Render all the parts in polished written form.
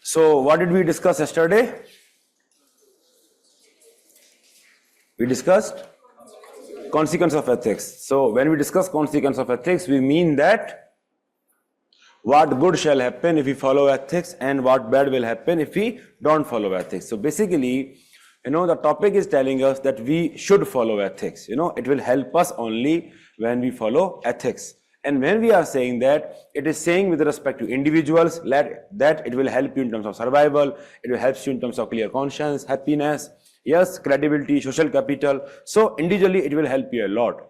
So what did we discuss yesterday? We discussed consequence of ethics. So when we discuss consequence of ethics, we mean that what good shall happen if we follow ethics and what bad will happen if we don't follow ethics. So basically, the topic is telling us that we should follow ethics. It will help us only when we follow ethics. And when we are saying that, it is saying with respect to individuals that it will help you in terms of survival, it will help you in terms of clear conscience, happiness, yes, credibility, social capital. So individually, it will help you a lot.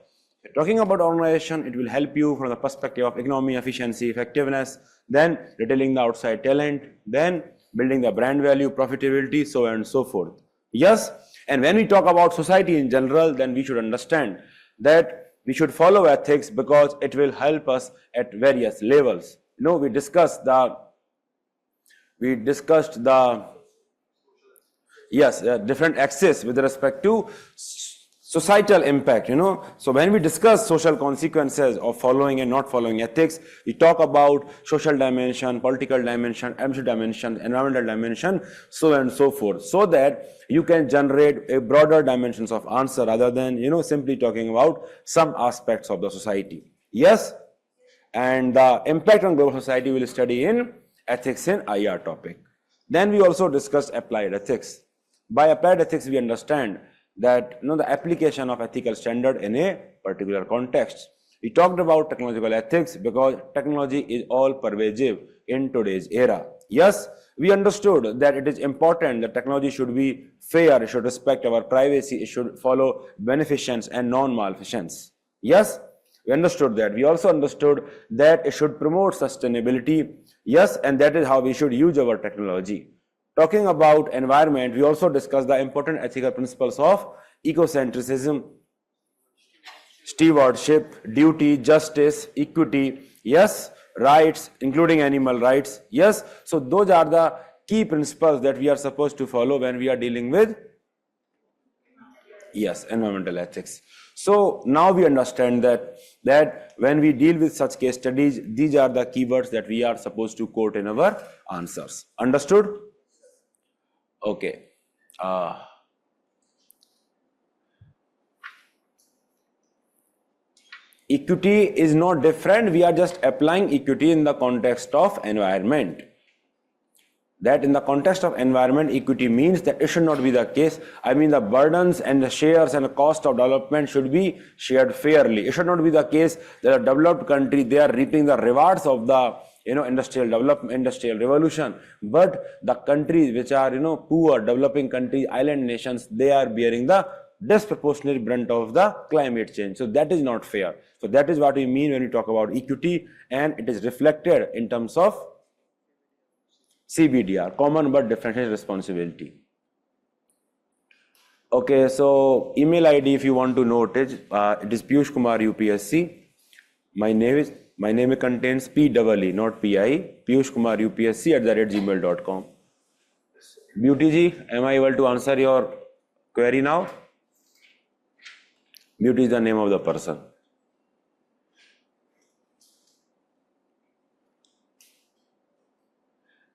Talking about organization, it will help you from the perspective of economy, efficiency, effectiveness, then retailing the outside talent, then building the brand value, profitability, so on and so forth. Yes, and when we talk about society in general, then we should understand that we should follow ethics because it will help us at various levels. We discussed the different axes with respect to societal impact. So when we discuss social consequences of following and not following ethics, we talk about social dimension, political dimension, emotional dimension, environmental dimension, so on and so forth, so that you can generate a broader dimensions of answer rather than simply talking about some aspects of the society. Yes, and the impact on global society we will study in ethics in IR topic. Then we also discussed applied ethics. By applied ethics, we understand that the application of ethical standard in a particular context. We talked about technological ethics because technology is all pervasive in today's era. Yes, we understood that it is important that technology should be fair, it should respect our privacy, it should follow beneficence and non-maleficence. Yes, we understood that. We also understood that it should promote sustainability. Yes, and that is how we should use our technology. Talking about environment, we also discussed the important ethical principles of ecocentrism, stewardship, duty, justice, equity, yes, rights, including animal rights, yes. So those are the key principles that we are supposed to follow when we are dealing with, yes, environmental ethics. So now we understand that when we deal with such case studies, these are the keywords that we are supposed to quote in our answers. Understood? Okay. Equity is not different. We are just applying equity in the context of environment. That in the context of environment, equity means that it should not be the case. I mean, the burdens and the shares and the cost of development should be shared fairly. It should not be the case that a developed country, they are reaping the rewards of the industrial development, industrial revolution, but the countries which are poor, developing countries, island nations, they are bearing the disproportionate brunt of the climate change. So that is not fair. So that is what we mean when we talk about equity, and it is reflected in terms of CBDR, common but differentiated responsibility. Okay, so email ID if you want to note it is Piyush Kumar UPSC. My name contains P-E-E, not P-I, Piyush Kumar UPSC @gmail.com. Beauty ji, am I able to answer your query now? Beauty is the name of the person.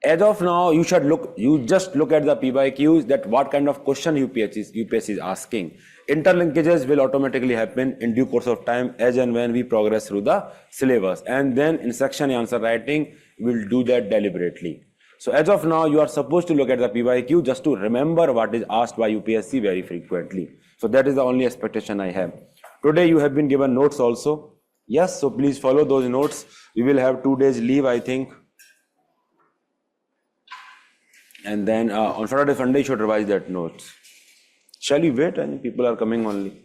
As of now, you just look at the PYQs, that what kind of question UPSC is asking. Interlinkages will automatically happen in due course of time as and when we progress through the syllabus. And then in section answer writing, we'll do that deliberately. So as of now, you are supposed to look at the PYQ just to remember what is asked by UPSC very frequently. So that is the only expectation I have. Today you have been given notes also. Yes, so please follow those notes. We will have 2 days leave, I think. And then on Saturday, Sunday, you should revise that notes. Shall we wait? I think people are coming only.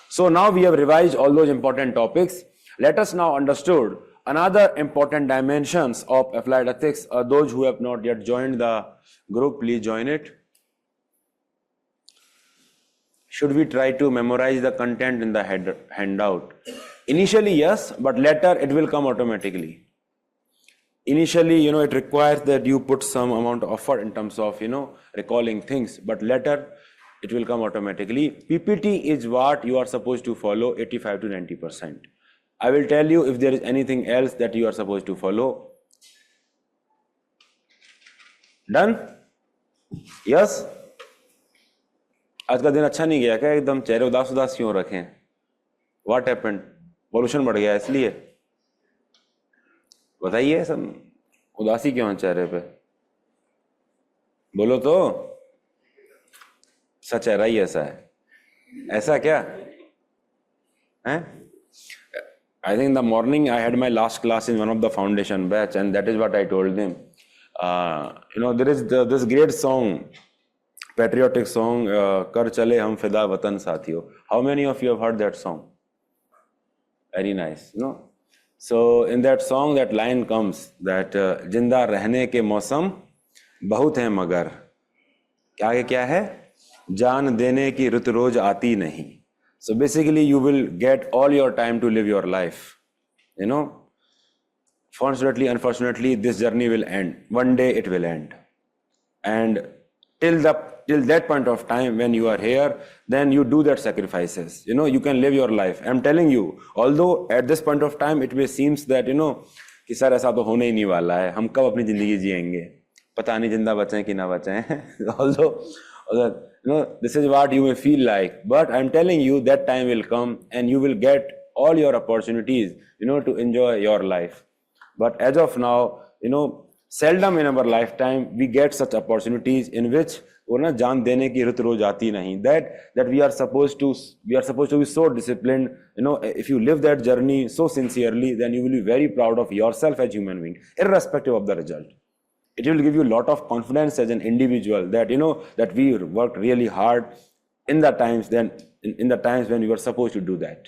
So now we have revised all those important topics. Let us now understood another important dimensions of applied ethics. Those who have not yet joined the group, please join it. Should we try to memorize the content in the handout? Initially, yes, but later it will come automatically. Initially, it requires that you put some amount of effort in terms of, recalling things, but later it will come automatically. PPT is what you are supposed to follow 85 to 90%. I will tell you if there is anything else that you are supposed to follow. Done? Yes? आज का दिन अच्छा नहीं गया क्या? एकदम चेहरे उदास उदास क्यों रखें? What happened? पोल्यूशन बढ़ गया इसलिए? बताइए सब, उदासी क्यों है चेहरे पे? बोलो तो, सच चेहरा ही ऐसा है, ऐसा क्या है? I think in the morning I had my last class in one of the foundation batch, and that is what I told them. There is this great song, patriotic song, Kar Chale Hum Fida Watan Sathiyo. How many of you have heard that song? Very nice, no? So in that song, that line comes that जिंदा रहने के मौसम बहुत हैं मगर क्या है, जान देने की रुत रोज आती नहीं. So basically you will get all your time to live your life. Fortunately, unfortunately, this journey will end. One day it will end. And till that point of time when you are here, then you do that sacrifices. You can live your life. I'm telling you, although at this point of time it may seems that, कि sir ऐसा तो होने ही नहीं वाला है, हम कब अपनी जिंदगी जिएंगे, पता नहीं जिंदा बचें कि ना बचें. although this is what you may feel like, but I'm telling you that time will come and you will get all your opportunities, to enjoy your life. But as of now, seldom in our lifetime we get such opportunities in which वो ना जान देने की रुत रोज आती नहीं. That we are supposed to be so disciplined. If you live that journey so sincerely, then you will be very proud of yourself as human being, irrespective of the result. It will give you a lot of confidence as an individual that that we worked really hard in the times when we were supposed to do that.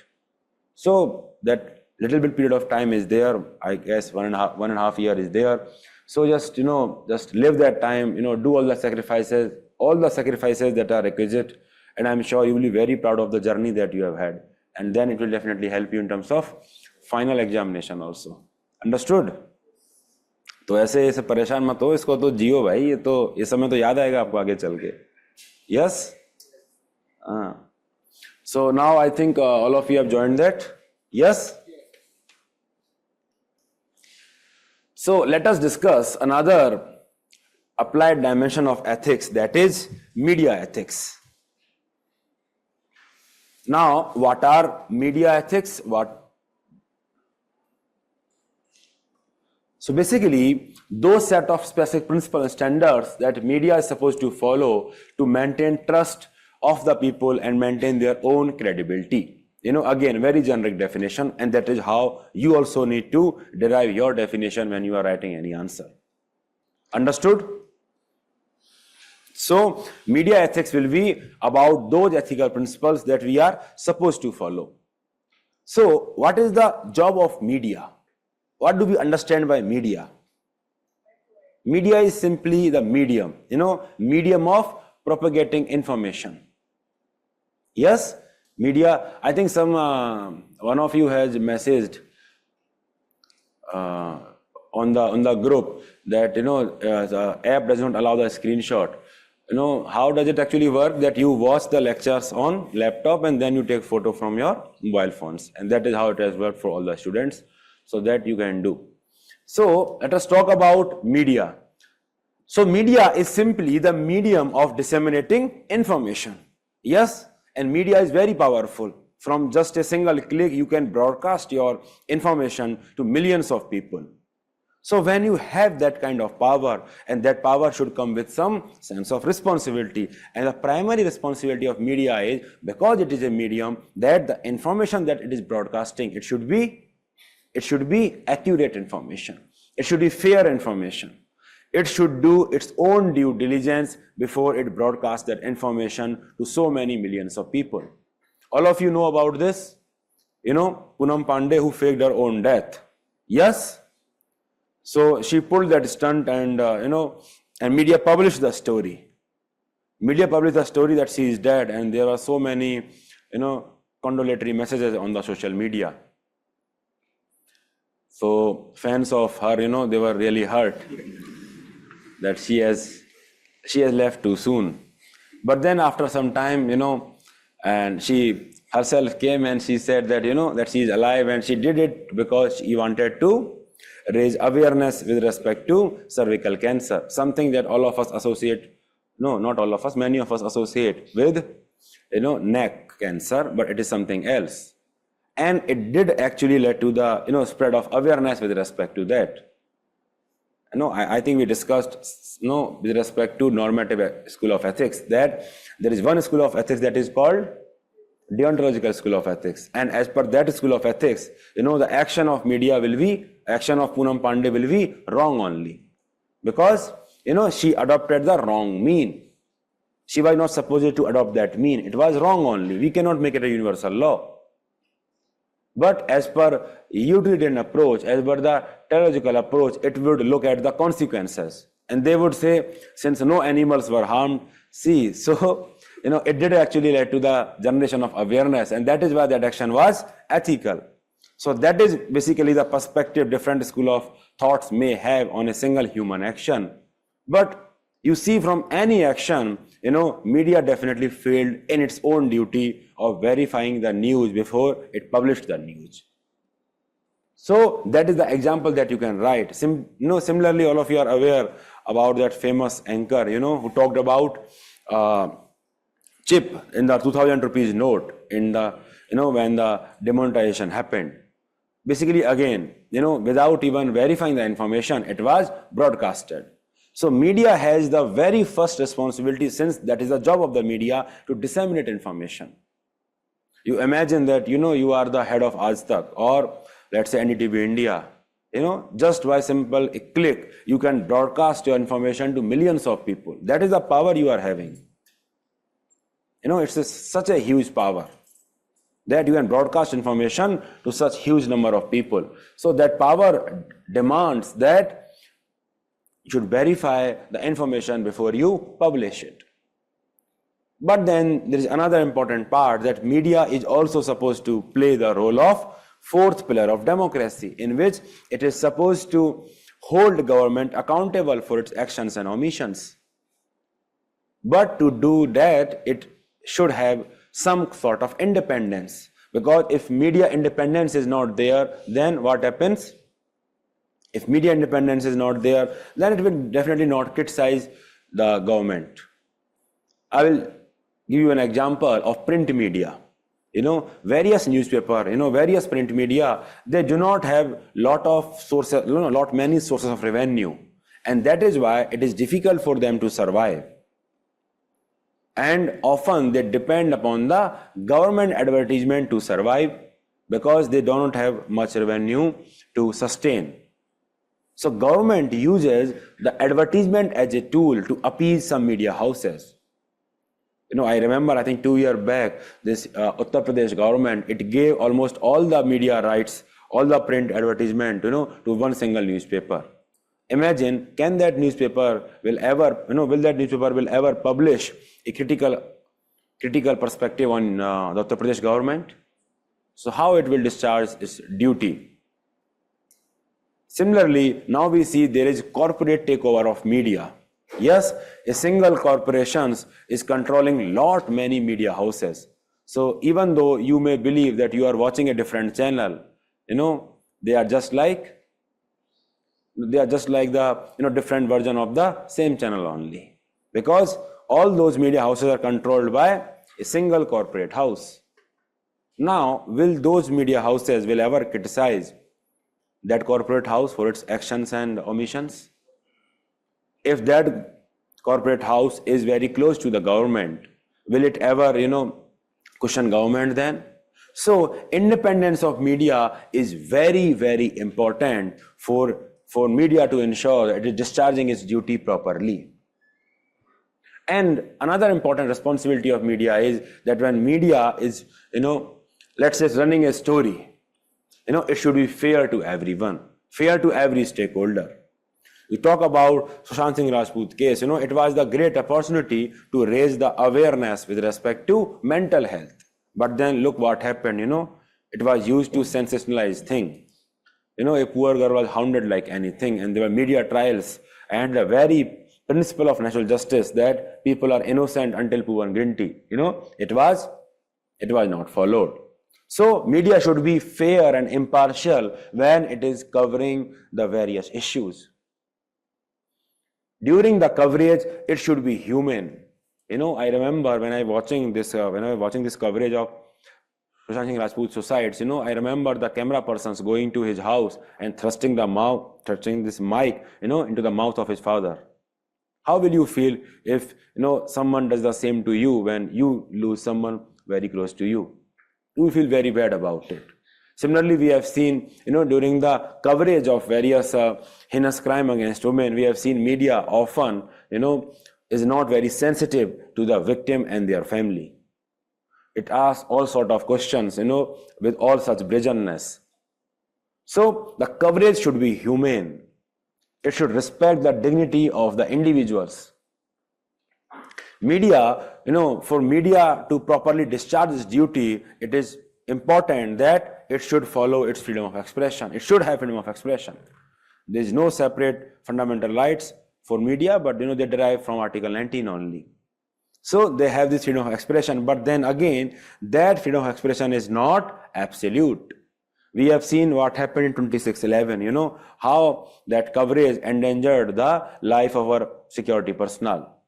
So that little bit period of time is there. I guess 1.5 year is there. So just just live that time. Do all the sacrifices that are requisite, and I'm sure you will be very proud of the journey that you have had. And then it will definitely help you in terms of final examination also. Understood? तो ऐसे परेशान मत हो, इसको तो जियो भाई, ये समय तो याद आएगा आपको आगे चल के. Yes? So now I think all of you have joined that. Yes? So let us discuss another applied dimension of ethics, that is media ethics. Now, what are media ethics? So basically, those set of specific principles and standards that media is supposed to follow to maintain trust of the people and maintain their own credibility. Again, very generic definition, and that is how you also need to derive your definition when you are writing any answer. Understood? So, media ethics will be about those ethical principles that we are supposed to follow. So, what is the job of media? What do we understand by media? Media is simply the medium, medium of propagating information. Yes? Media, I think one of you has messaged on the group that the app does not allow the screenshot. How does it actually work? That you watch the lectures on laptop and then you take photo from your mobile phones, and that is how it has worked for all the students. So that you can do. So let us talk about media. So media is simply the medium of disseminating information. Yes? And media is very powerful. From just a single click, you can broadcast your information to millions of people. So when you have that kind of power, and that power should come with some sense of responsibility. And the primary responsibility of media is, because it is a medium, that the information that it is broadcasting, it should be accurate information. It should be fair information. It should do its own due diligence before it broadcasts that information to so many millions of people. All of you know about this? Poonam Pandey, who faked her own death. Yes? So she pulled that stunt, and and media published the story. Media published the story that she is dead, and there are so many, condolatory messages on the social media. So fans of her, they were really hurt that she has left too soon. But then after some time, and she herself came and she said that, that she is alive, and she did it because she wanted to raise awareness with respect to cervical cancer, something that all of us associate, no, not all of us, many of us associate with, neck cancer, but it is something else. And it did actually lead to the, spread of awareness with respect to that. I think we discussed, with respect to normative school of ethics, that there is one school of ethics that is called deontological school of ethics. And as per that school of ethics, the action of media will be, action of Poonam Pandey will be wrong only. Because, she adopted the wrong mean. She was not supposed to adopt that mean. It was wrong only. We cannot make it a universal law. But as per utilitarian approach, as per the teleological approach, it would look at the consequences. And they would say, since no animals were harmed, see, so, it did actually lead to the generation of awareness. And that is why that action was ethical. So that is basically the perspective different school of thoughts may have on a single human action. But you see from any action, media definitely failed in its own duty of verifying the news before it published the news. So that is the example that you can write. Similarly, all of you are aware about that famous anchor, who talked about chip in the 2000 rupees note in the, when the demonetization happened. Basically, again, without even verifying the information, it was broadcasted. So media has the very first responsibility, since that is the job of the media, to disseminate information. You imagine that, you are the head of Aaj Tak or let's say NDTV India. Just by simple click, you can broadcast your information to millions of people. That is the power you are having. It's such a huge power that you can broadcast information to such huge number of people. So that power demands that you should verify the information before you publish it. But then there is another important part, that media is also supposed to play the role of fourth pillar of democracy, in which it is supposed to hold government accountable for its actions and omissions. But to do that, it should have some sort of independence. Because if media independence is not there, then what happens? If media independence is not there, then it will definitely not criticize the government. I will give you an example of print media. Various newspaper, various print media, they do not have many sources of revenue. And that is why it is difficult for them to survive. And often they depend upon the government advertisement to survive, because they do not have much revenue to sustain. So government uses the advertisement as a tool to appease some media houses. I remember, I think 2 years back, this Uttar Pradesh government, it gave almost all the media rights, all the print advertisement, to one single newspaper. Imagine, can that newspaper will ever publish a critical perspective on the Uttar Pradesh government? So how it will discharge its duty? Similarly, now we see there is corporate takeover of media. Yes, a single corporation is controlling many media houses. So even though you may believe that you are watching a different channel, they are just like the different version of the same channel only. Because all those media houses are controlled by a single corporate house. Now, will those media houses will ever criticize that corporate house for its actions and omissions? If that corporate house is very close to the government, will it ever, cushion government then? So independence of media is very, very important for media to ensure that it is discharging its duty properly. And another important responsibility of media is that when media is, let's say running a story, it should be fair to everyone, fair to every stakeholder. We talk about Sushant Singh Rajput case, it was the great opportunity to raise the awareness with respect to mental health. But then look what happened, it was used to sensationalize thing. A poor girl was hounded like anything, and there were media trials, and the very principle of natural justice, that people are innocent until proven guilty, it was not followed. So media should be fair and impartial when it is covering the various issues. During the coverage, it should be human. I remember when I was watching this coverage of Sushant Singh Rajput suicides, I remember the camera persons going to his house and thrusting this mic, into the mouth of his father. How will you feel if, someone does the same to you when you lose someone very close to you? You will feel very bad about it. Similarly, we have seen, during the coverage of various heinous crime against women, we have seen media often, is not very sensitive to the victim and their family. It asks all sort of questions, with all such brazenness. So the coverage should be humane. It should respect the dignity of the individuals. Media, for media to properly discharge its duty, it is important that it should follow its freedom of expression. It should have freedom of expression. There is no separate fundamental rights for media, but they derive from Article 19 only. So they have this freedom of expression, but then again, that freedom of expression is not absolute. We have seen what happened in 2611, how that coverage endangered the life of our security personnel.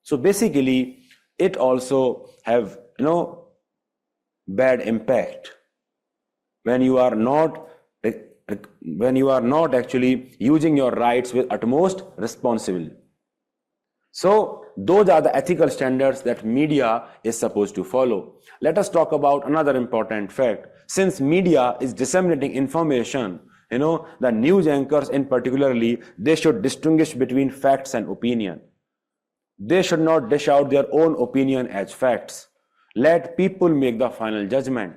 So basically, it also have, bad impact when you are not actually using your rights with utmost responsibility. So those are the ethical standards that media is supposed to follow. Let us talk about another important fact. Since media is disseminating information, the news anchors in particularly, they should distinguish between facts and opinion. They should not dish out their own opinion as facts. Let people make the final judgment.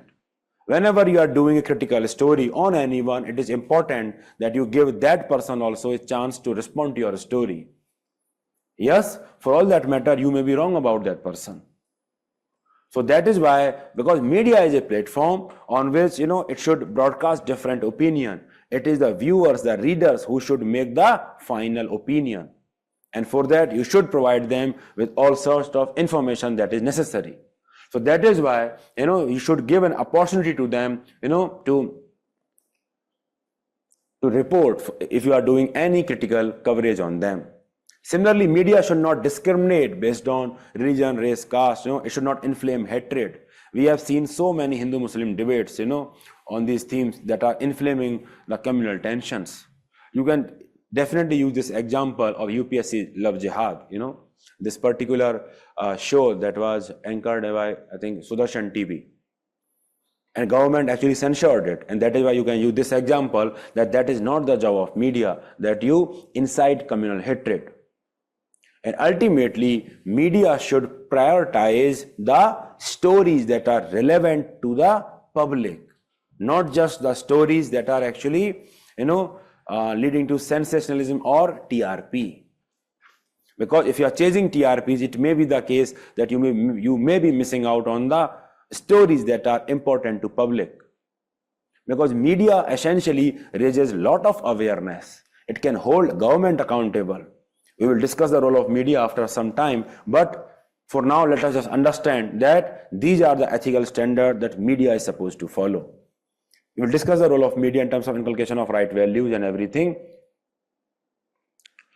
Whenever you are doing a critical story on anyone, it is important that you give that person also a chance to respond to your story. Yes, for all that matter, you may be wrong about that person. So that is why, because media is a platform on which, it should broadcast different opinion. It is the viewers, the readers who should make the final opinion. And for that, you should provide them with all sorts of information that is necessary. So that is why, you should give an opportunity to them, to report if you are doing any critical coverage on them. Similarly, media should not discriminate based on religion, race, caste. It should not inflame hatred. We have seen so many Hindu-Muslim debates, on these themes that are inflaming the communal tensions. You can definitely use this example of UPSC Love Jihad, this particular show that was anchored by, I think, Sudarshan TV. And government actually censored it. And that is why you can use this example that is not the job of media, that you incite communal hatred. And ultimately, media should prioritize the stories that are relevant to the public, not just the stories that are actually, leading to sensationalism or TRP. Because if you are chasing TRPs, it may be the case that you may be missing out on the stories that are important to public. Because media essentially raises a lot of awareness. It can hold government accountable. We will discuss the role of media after some time, but for now, let us just understand that these are the ethical standards that media is supposed to follow. We will discuss the role of media in terms of inculcation of right values and everything.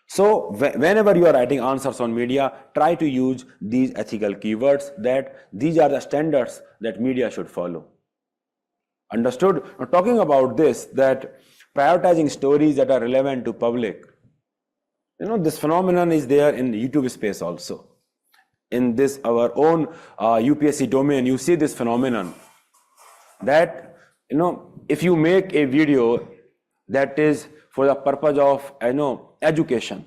So whenever you are writing answers on media, try to use these ethical keywords, that these are the standards that media should follow. Understood? Now, talking about this, that prioritizing stories that are relevant to public, this phenomenon is there in the YouTube space also. In this, our own UPSC domain, you see this phenomenon that, if you make a video that is for the purpose of, education.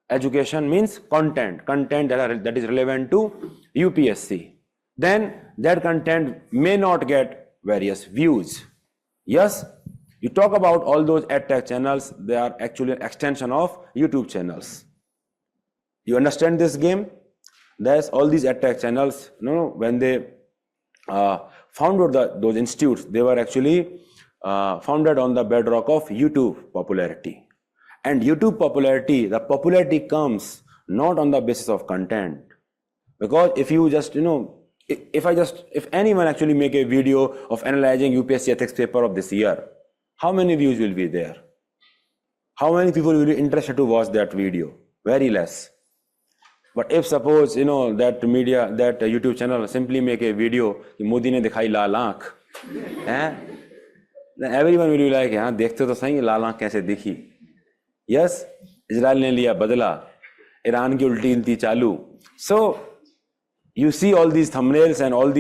Education means content that is relevant to UPSC. Then that content may not get various views. Yes, you talk about all those EdTech channels, they are actually an extension of YouTube channels. You understand this game? There's all these EdTech channels, when they founded those institutes, they were actually founded on the bedrock of YouTube popularity. And YouTube popularity, the popularity comes not on the basis of content. Because if you just, if anyone actually make a video of analyzing UPSC ethics paper of this year, how many views will be there? How many people will be interested to watch that video? Very less. But if suppose that media, that YouTube channel simply make a video कि मोदी ने दिखाई लाल आंख, then everyone will be like, हाँ देखते तो सही लाल आंख कैसे दिखी? Yes, इजराइल ने लिया बदला, ईरान की उल्टी गिनती चालू. So you see all these thumbnails and all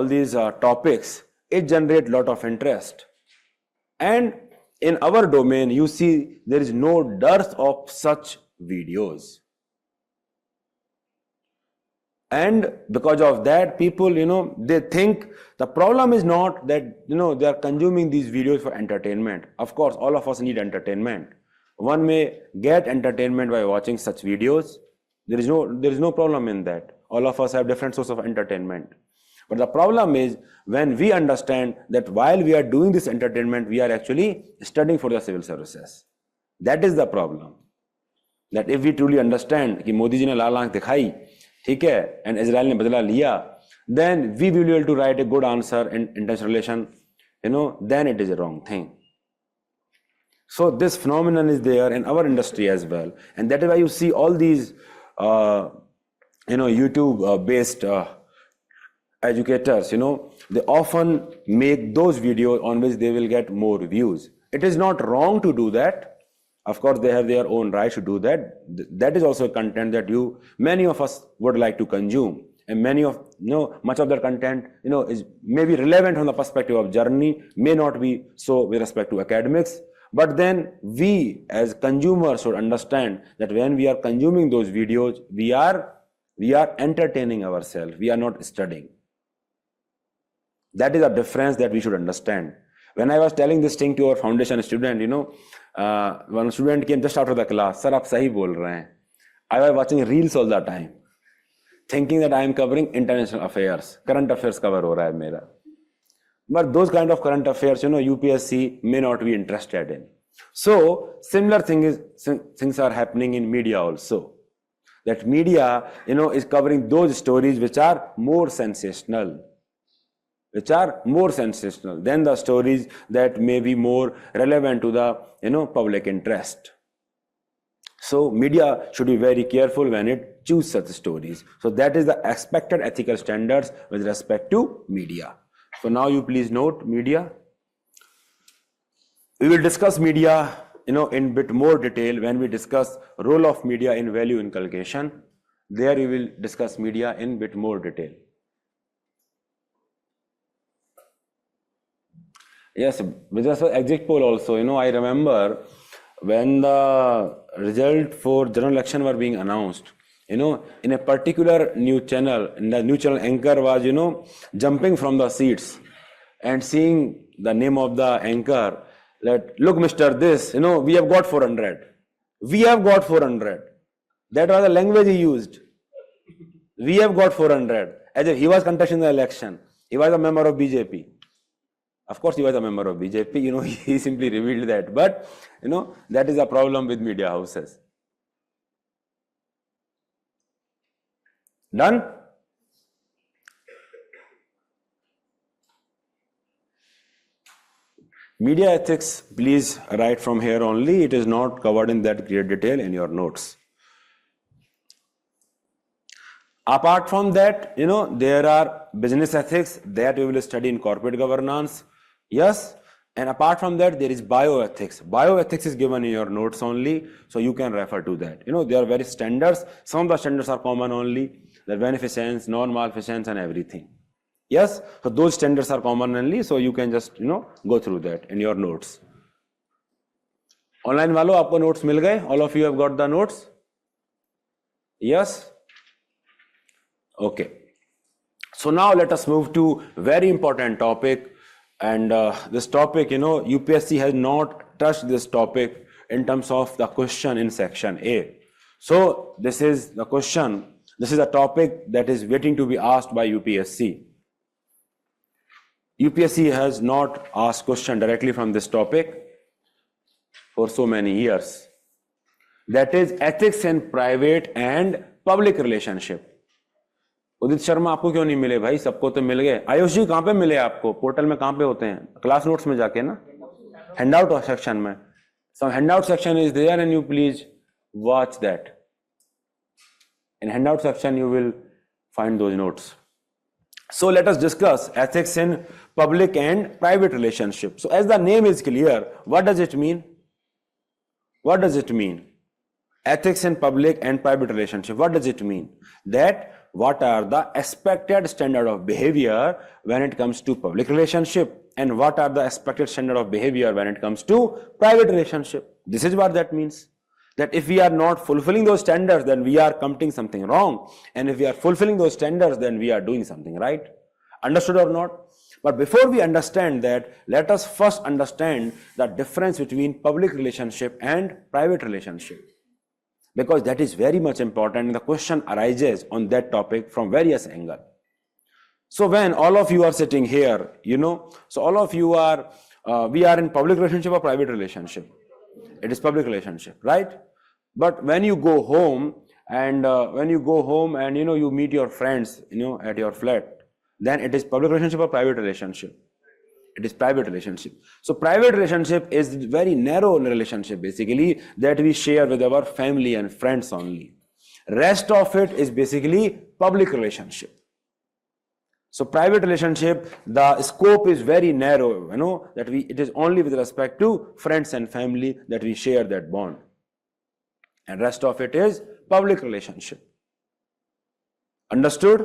these topics, it generate lot of interest. And in our domain, you see there is no dearth of such videos. And because of that, people, they think the problem is not that, they are consuming these videos for entertainment. Of course, all of us need entertainment. One may get entertainment by watching such videos. There is no problem in that. All of us have different sources of entertainment. But the problem is when we understand that while we are doing this entertainment, we are actually studying for the civil services. That is the problem. That if we truly understand कि मोदी जी ने लाल आंख दिखाई, ठीक है, and Israel ने बदला लिया, then we will be able to write a good answer in international relation, then it is a wrong thing. So this phenomenon is there in our industry as well. And that is why you see all these, YouTube-based educators, they often make those videos on which they will get more views. It is not wrong to do that. Of course, they have their own right to do that. That is also content that many of us would like to consume. And much of their content, is maybe relevant from the perspective of journey, may not be so with respect to academics. But then we as consumers should understand that when we are consuming those videos, we are entertaining ourselves. We are not studying. That is a difference that we should understand. When I was telling this thing to our foundation student, one student came just after the class, sir, aap sahi bol rahe hain. I was watching reels all the time, thinking that I am covering international affairs, current affairs cover ho raha hai mera. But those kind of current affairs, UPSC may not be interested in. So similar things are happening in media also. That media, is covering those stories which are more sensational than the stories that may be more relevant to the, public interest. So media should be very careful when it chooses such stories. So that is the expected ethical standards with respect to media. So now you please note media. We will discuss media, in bit more detail when we discuss role of media in value inculcation. There we will discuss media in bit more detail. Yes, with respect to exit poll also, I remember when the result for general election were being announced, in a particular news channel, and the news channel anchor was, jumping from the seats and seeing the name of the anchor that, look, Mr. This, we have got 400. We have got 400. That was the language he used. We have got 400. As if he was contesting the election. He was a member of BJP. Of course, he was a member of BJP. He simply revealed that. But, that is a problem with media houses. Done? Media ethics, please write from here only. It is not covered in that great detail in your notes. Apart from that, there are business ethics that we will study in corporate governance. Yes. And apart from that, there is bioethics. Bioethics is given in your notes only, so you can refer to that. There are various standards. Some of the standards are common only, the beneficence, non-maleficence, and everything. Yes, so those standards are common only, so you can just, go through that in your notes. Online walo, aapko notes mil gaye? All of you have got the notes? Yes? Okay. So now let us move to very important topic. And this topic, UPSC has not touched this topic in terms of the question in section A. So this is the question. This is a topic that is waiting to be asked by UPSC. UPSC has not asked question directly from this topic for so many years. That is ethics in private and public relationship. उदित शर्मा आपको क्यों नहीं मिले भाई? सबको तो मिल गए। आयुष जी कहाँ पे मिले आपको? पोर्टल में कहाँ पे होते हैं? क्लास नोट्स में जाके ना, हैंडआउट सेक्शन में। Some handout section is there and you please watch that. In handout section you will find those notes. So let us discuss ethics in public and private relationships. So as the name is clear, what does it mean? What does it mean? Ethics in public and private relationship. What does it mean? That what are the expected standard of behavior when it comes to public relationship, and what are the expected standard of behavior when it comes to private relationship. This is what that means. That if we are not fulfilling those standards, then we are committing something wrong. And if we are fulfilling those standards, then we are doing something right. Understood or not? But before we understand that, let us first understand the difference between public relationship and private relationship. Because that is very much important and the question arises on that topic from various angles. So when all of you are sitting here, so all of you are, we are in public relationship or private relationship? It is public relationship, right? But when you go home and you meet your friends, at your flat, then it is public relationship or private relationship? It is private relationship. So private relationship is very narrow relationship basically that we share with our family and friends only. Rest of it is basically public relationship. So private relationship, the scope is very narrow, that it is only with respect to friends and family that we share that bond. And rest of it is public relationship. Understood?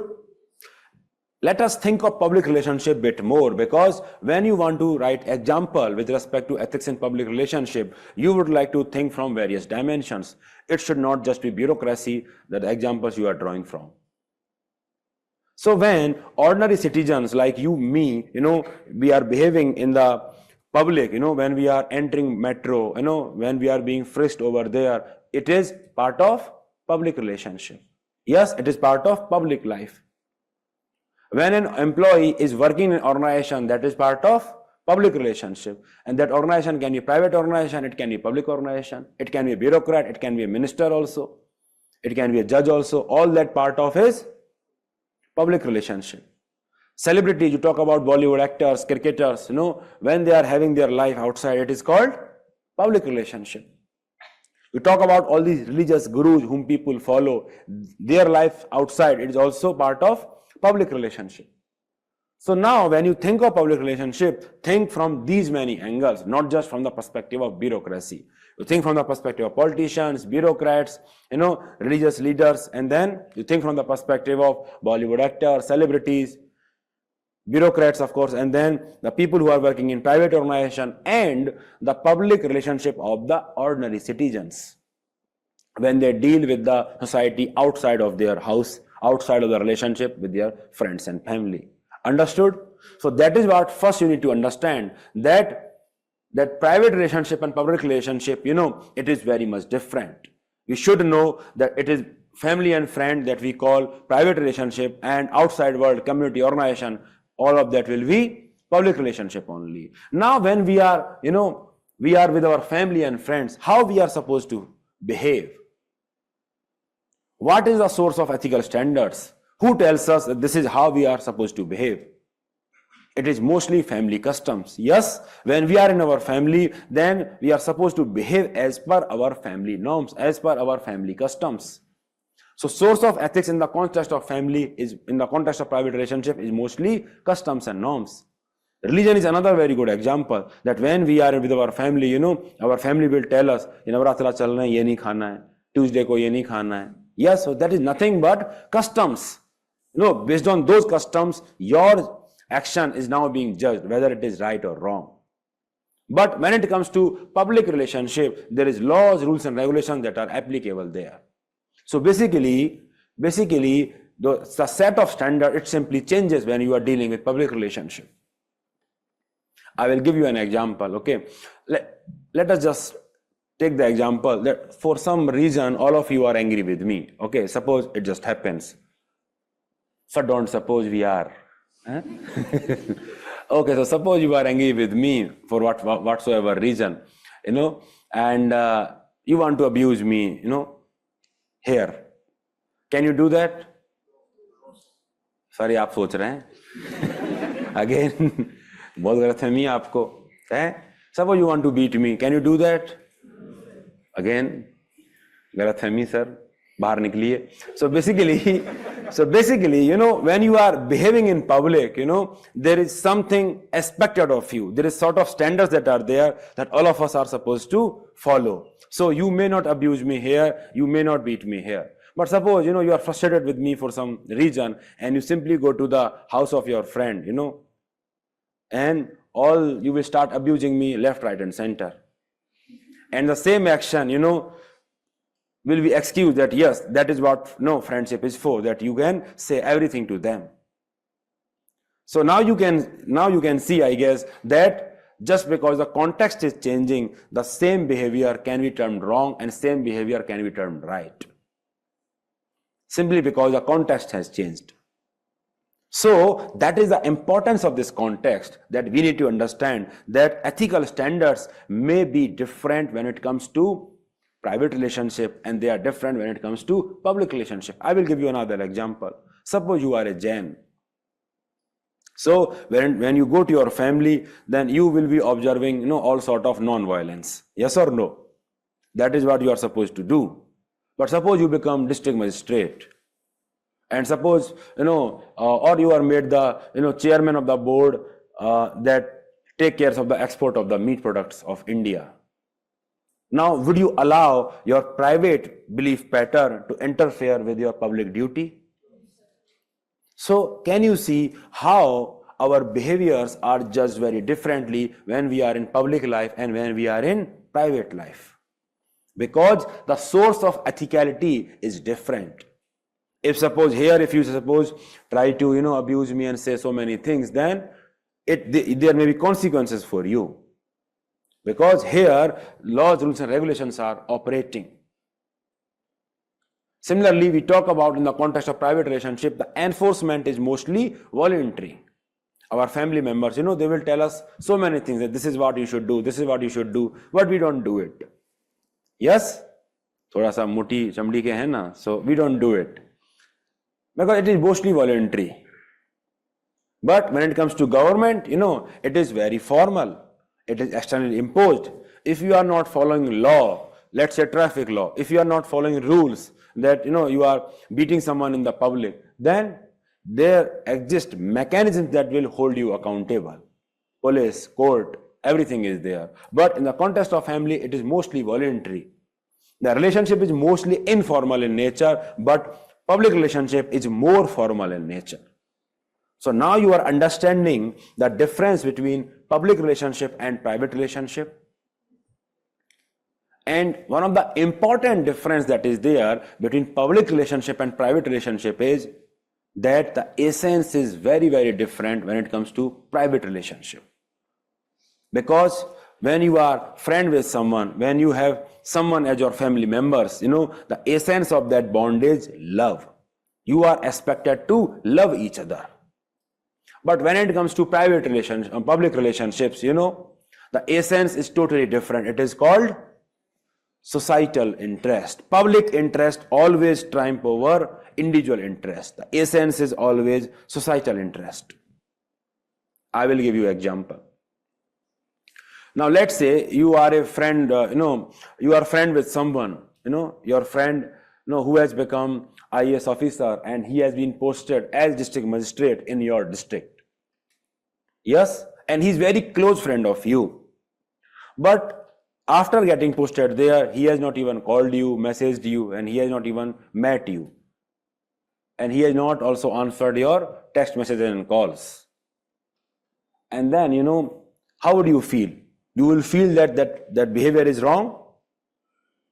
Let us think of public relationship bit more, because when you want to write example with respect to ethics in public relationship, you would like to think from various dimensions. It should not just be bureaucracy that the examples you are drawing from. So when ordinary citizens like you, me, we are behaving in the public, when we are entering metro, when we are being frisked over there, it is part of public relationship. Yes, it is part of public life. When an employee is working in an organization, that is part of public relationship. And that organization can be a private organization, it can be a public organization, it can be a bureaucrat, it can be a minister also, it can be a judge also. All that part of is public relationship. Celebrities, you talk about Bollywood actors, cricketers, when they are having their life outside, it is called public relationship. You talk about all these religious gurus whom people follow, their life outside, it is also part of public relationship. So now when you think of public relationship, think from these many angles, not just from the perspective of bureaucracy. You think from the perspective of politicians, bureaucrats, religious leaders, and then you think from the perspective of Bollywood actors, celebrities, bureaucrats, of course, and then the people who are working in private organization, and the public relationship of the ordinary citizens when they deal with the society outside of their house, outside of the relationship with their friends and family. Understood? So that is what first you need to understand, that private relationship and public relationship, it is very much different. We should know that it is family and friend that we call private relationship, and outside world, community, organization, all of that will be public relationship only. Now when we are, we are with our family and friends, how we are supposed to behave? What is the source of ethical standards? Who tells us that this is how we are supposed to behave? It is mostly family customs. Yes, when we are in our family, then we are supposed to behave as per our family norms, as per our family customs. So source of ethics in the context of family is, in the context of private relationship, is mostly customs and norms. Religion is another very good example, that when we are with our family, our family will tell us, Navratra chalna hai, ye nahi khana hai, Tuesday ko ye nahi khana hai. Yes, so that is nothing but customs. Based on those customs, your action is now being judged, whether it is right or wrong. But when it comes to public relationship, there is laws, rules and regulations that are applicable there. So basically, the set of standard, it simply changes when you are dealing with public relationship. I will give you an example, okay? Let us just take the example that for some reason, all of you are angry with me, okay? Suppose it just happens. So don't suppose we are. Okay, so suppose you are angry with me for whatsoever reason, and you want to abuse me, here. Can you do that? Sorry आप सोच रहे हैं again बहुत गलतफहमी है आपको है. Suppose you want to beat me, can you do that? Again, गलतफहमी सर, बाहर निकलिए. So basically, you know, when you are behaving in public, you know, there is something expected of you. There is sort of standards that are there that all of us are supposed to follow. So you may not abuse me here, you may not beat me here. But suppose, you know, you are frustrated with me for some reason and you simply go to the house of your friend, you know, and you will start abusing me left, right and center. And the same action, you know, will be excused that yes, that is what friendship is for, that you can say everything to them. So now you can see, I guess, that just because the context is changing, the same behavior can be termed wrong and same behavior can be termed right. Simply because the context has changed. So that is the importance of this context, that we need to understand that ethical standards may be different when it comes to private relationship and they are different when it comes to public relationship. I will give you another example. Suppose you are a Jain. So when you go to your family, then you will be observing, you know, all sort of non-violence. Yes or no? That is what you are supposed to do. But suppose you become district magistrate, and suppose, you know, or you are made the, you know, chairman of the board that take care of the export of the meat products of India. Now, would you allow your private belief pattern to interfere with your public duty? So, can you see how our behaviors are judged very differently when we are in public life and when we are in private life? Because the source of ethicality is different. If you try to, you know, abuse me and say so many things, then there may be consequences for you. Because here, laws, rules and regulations are operating. Similarly, we talk about in the context of private relationship, the enforcement is mostly voluntary. Our family members, you know, they will tell us so many things that this is what you should do, this is what you should do, but we don't do it. Yes? Thoda sa moti chamdi ke hai na, so we don't do it. Because it is mostly voluntary. But when it comes to government, you know, it is very formal. It is externally imposed. If you are not following law, let's say traffic law, if you are not following rules, that, you know, you are beating someone in the public, then there exist mechanisms that will hold you accountable. Police, court, everything is there. But in the context of family, it is mostly voluntary. The relationship is mostly informal in nature, but public relationship is more formal in nature. So now you are understanding the difference between public relationship and private relationship. And one of the important difference that is there between public relationship and private relationship is that the essence is very, very different when it comes to private relationship. Because when you are friend with someone, when you have someone as your family members, you know, the essence of that bond is love. You are expected to love each other. But when it comes to private relations, public relationships, you know, the essence is totally different. It is called societal interest. Public interest always triumph over individual interest. The essence is always societal interest. I will give you an example. Now let's say you are a friend, you are friend with someone, your friend, who has become IAS officer and he has been posted as district magistrate in your district. Yes, and he's very close friend of you. But after getting posted there, he has not even called you, messaged you, and he has not even met you. And he has not also answered your text messages and calls. And then, how would you feel? You will feel that behavior is wrong.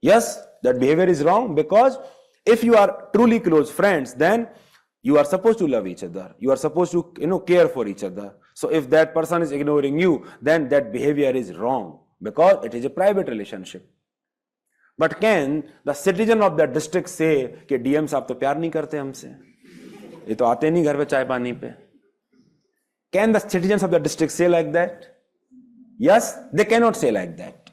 Yes, that behavior is wrong, because if you are truly close friends, then you are supposed to love each other. You are supposed to, care for each other. So if that person is ignoring you, then that behavior is wrong, because it is a private relationship. But can the citizen of that district say कि DM साहब तो प्यार नहीं करते हमसे, ये तो आते नहीं घर पे चाय पानी पे? Can the citizens of the district say like that? Yes, they cannot say like that.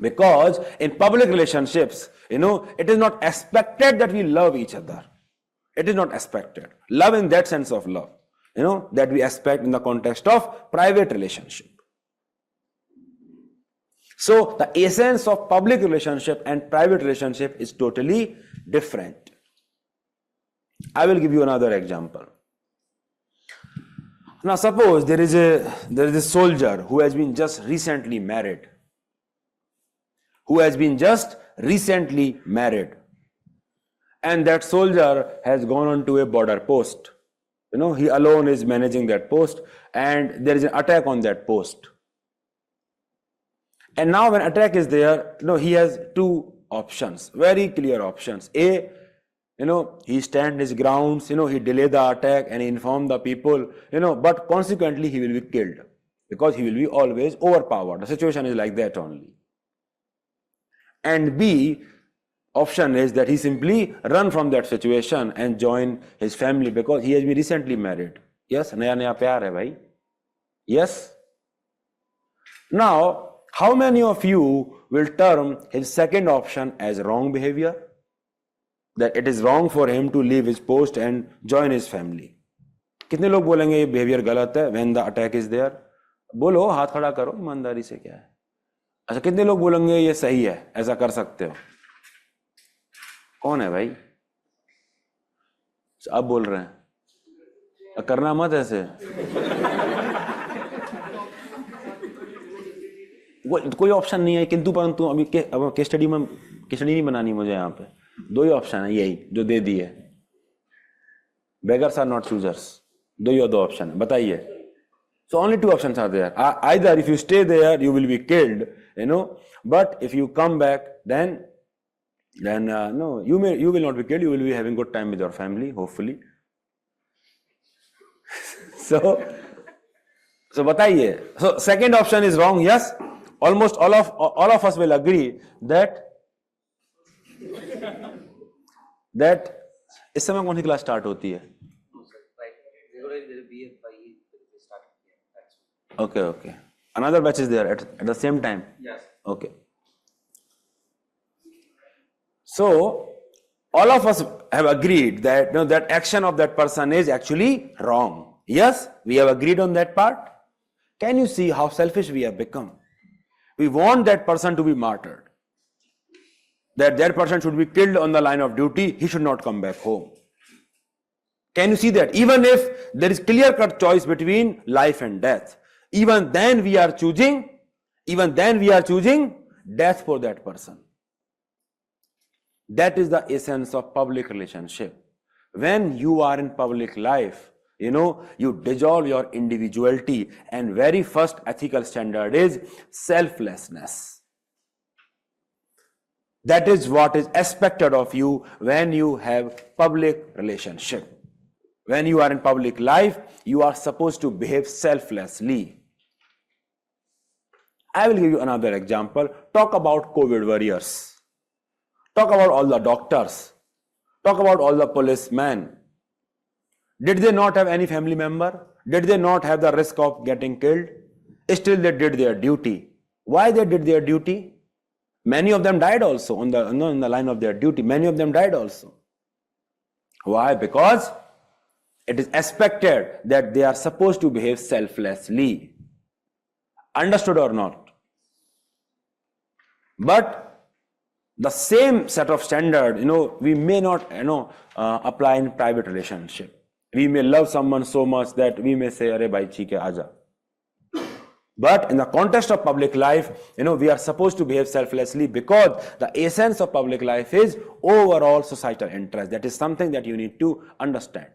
Because in public relationships, it is not expected that we love each other. It is not expected. Love in that sense of love, that we expect in the context of private relationship. So the essence of public relationship and private relationship is totally different. I will give you another example. Now suppose there is a soldier who has been just recently married. And that soldier has gone on to a border post. He alone is managing that post, and there is an attack on that post. And now when attack is there, he has two options, very clear options. A, he stand his grounds, he delay the attack and inform the people, but consequently he will be killed because he will be always overpowered. The situation is like that only. And B, option is that he simply run from that situation and join his family because he has been recently married. Yes, naya pyar hai bhai. Yes. Now, how many of you will term his second option as wrong behavior? That it is wrong for him to leave his post and join his family. कितने लोग बोलेंगे ये behavior गलत है when the attack is there? बोलो, हाथ खड़ा करो, ईमानदारी से क्या है? अच्छा, कितने लोग बोलेंगे ये सही है, ऐसा कर सकते हो? कौन है भाई? आप बोल रहे हैं, करना मत ऐसे. कोई ऑप्शन नहीं है, किंतु परंतु अभी केस स्टडी नहीं बनानी मुझे. यहाँ पे दो ही ऑप्शन है, यही जो दे दिए. beggars are not choosers. दो ऑप्शन है, बताइए. So only two options are there. Either if you stay there, you will be killed, but if you come back, then no, you will not be killed. You will be having good time with your family, hopefully. So बताइए. So second option is wrong. Yes, almost all of us will agree that इस समय कौन सी class start होती है? Okay. Another batch is there at the same time? Yes. Okay. So, all of us have agreed that that action of that person is actually wrong. Yes, we have agreed on that part. Can you see how selfish we have become? We want that person to be martyred. That person should be killed on the line of duty. He should not come back home. Can you see that? Even if there is clear-cut choice between life and death, even then we are choosing death for that person. That is the essence of public relationship. When you are in public life, you dissolve your individuality, and very first ethical standard is selflessness. That is what is expected of you when you have public relationship. When you are in public life, you are supposed to behave selflessly. I will give you another example. Talk about COVID warriors. Talk about all the doctors. Talk about all the policemen. Did they not have any family member? Did they not have the risk of getting killed? Still they did their duty. Why they did their duty? Many of them died also in the line of their duty. Many of them died also. Why? Because it is expected that they are supposed to behave selflessly. Understood or not? But the same set of standard, we may not, apply in private relationship. We may love someone so much that we may say, "Arey bhai, theek hai, aaja." But in the context of public life, we are supposed to behave selflessly because the essence of public life is overall societal interest. That is something that you need to understand.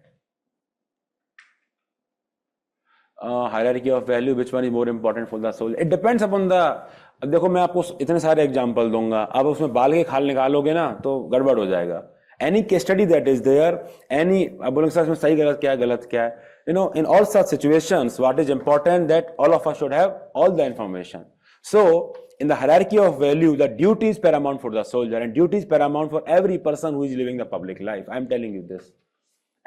Hierarchy of value, which one is more important for the soul? It depends upon the. अब देखो, मैं आपको इतने सारे example दूंगा, आप उसमें बाल के खाल निकालोगे ना तो गड़बड़ हो जाएगा. Any case study that is there, आप बोलेंगे सर इसमें सही गलत क्या है, in all such situations, what is important that all of us should have all the information. So, in the hierarchy of value, the duty is paramount for the soldier, and duty is paramount for every person who is living the public life. I am telling you this,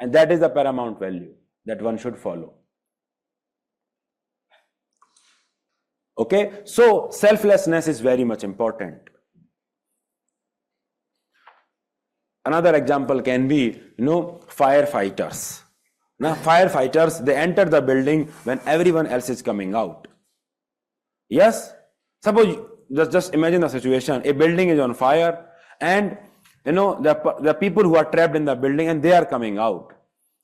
and that is the paramount value that one should follow. Okay, so selflessness is very much important. Another example can be, firefighters. Now, firefighters, they enter the building when everyone else is coming out. Yes? Suppose, just imagine the situation. A building is on fire and, the people who are trapped in the building and they are coming out.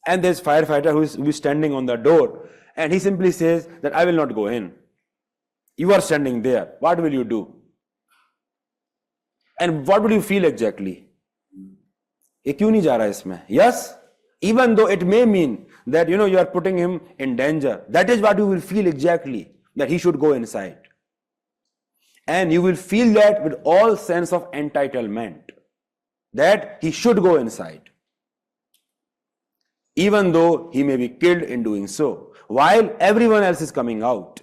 And there's firefighter who is standing on the door and he simply says that I will not go in. You are standing there. What will you do? And what would you feel exactly? ये क्यों नहीं जा रहा इसमें? Yes? Even though it may mean that, you are putting him in danger. That is what you will feel exactly, that he should go inside. And you will feel that with all sense of entitlement, that he should go inside. Even though he may be killed in doing so, while everyone else is coming out,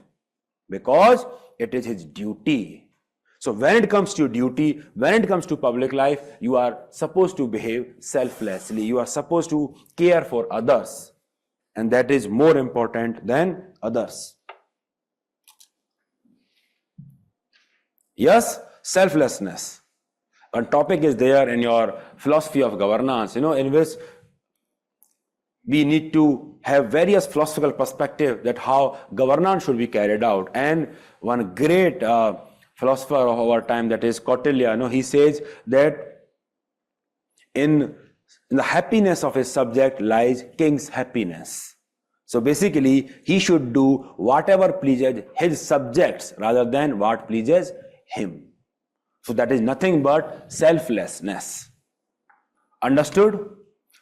because it is his duty. So when it comes to duty, when it comes to public life, you are supposed to behave selflessly. You are supposed to care for others. And that is more important than others. Yes, selflessness. A topic is there in your philosophy of governance, in which we need to have various philosophical perspectives that how governance should be carried out. And one great philosopher of our time, that is Kautilya, he says that in the happiness of his subject lies king's happiness. So basically, he should do whatever pleases his subjects rather than what pleases him. So that is nothing but selflessness. Understood?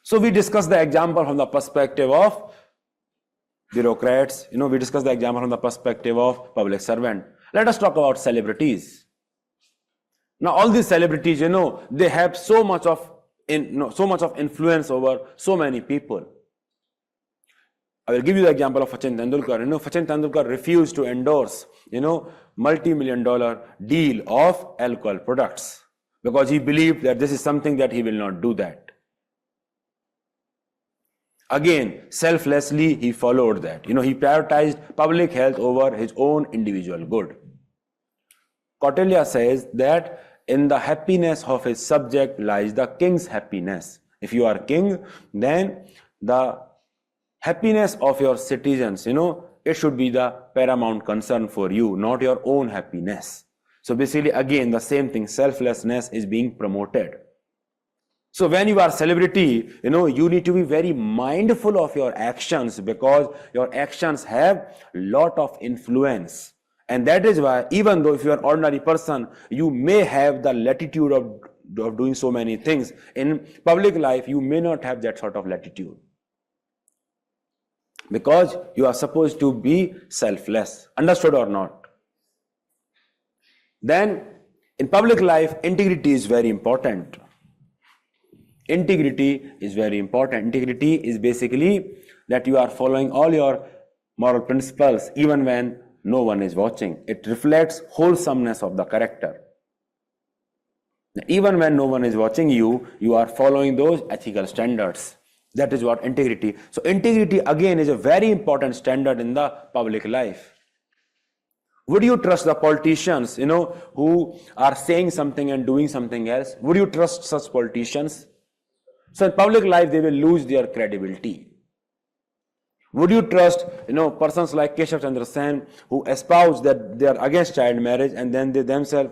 So we discussed the example from the perspective of bureaucrats. We discussed the example from the perspective of public servant. Let us talk about celebrities. Now, all these celebrities, they have so much of influence over so many people. I will give you the example of Sachin Tendulkar. Sachin Tendulkar refused to endorse, multi-million-dollar deal of alcohol products because he believed that this is something that he will not do that. Again, selflessly, he followed that. He prioritized public health over his own individual good. Kautilya says that in the happiness of his subject lies the king's happiness. If you are king, then the happiness of your citizens, it should be the paramount concern for you, not your own happiness. So basically, again, the same thing, selflessness is being promoted. So when you are a celebrity, you need to be very mindful of your actions because your actions have lot of influence. And that is why, even though if you are an ordinary person, you may have the latitude of doing so many things. In public life, you may not have that sort of latitude. Because you are supposed to be selfless. Understood or not? Then, in public life, integrity is very important. Integrity is very important. Integrity is basically that you are following all your moral principles even when no one is watching. It reflects wholesomeness of the character. Even when no one is watching you, you are following those ethical standards. That is what integrity. So integrity again is a very important standard in the public life. Would you trust the politicians, who are saying something and doing something else? Would you trust such politicians? So in public life, they will lose their credibility. Would you trust, persons like Keshav Chandra Sen who espouse that they are against child marriage and then they themselves,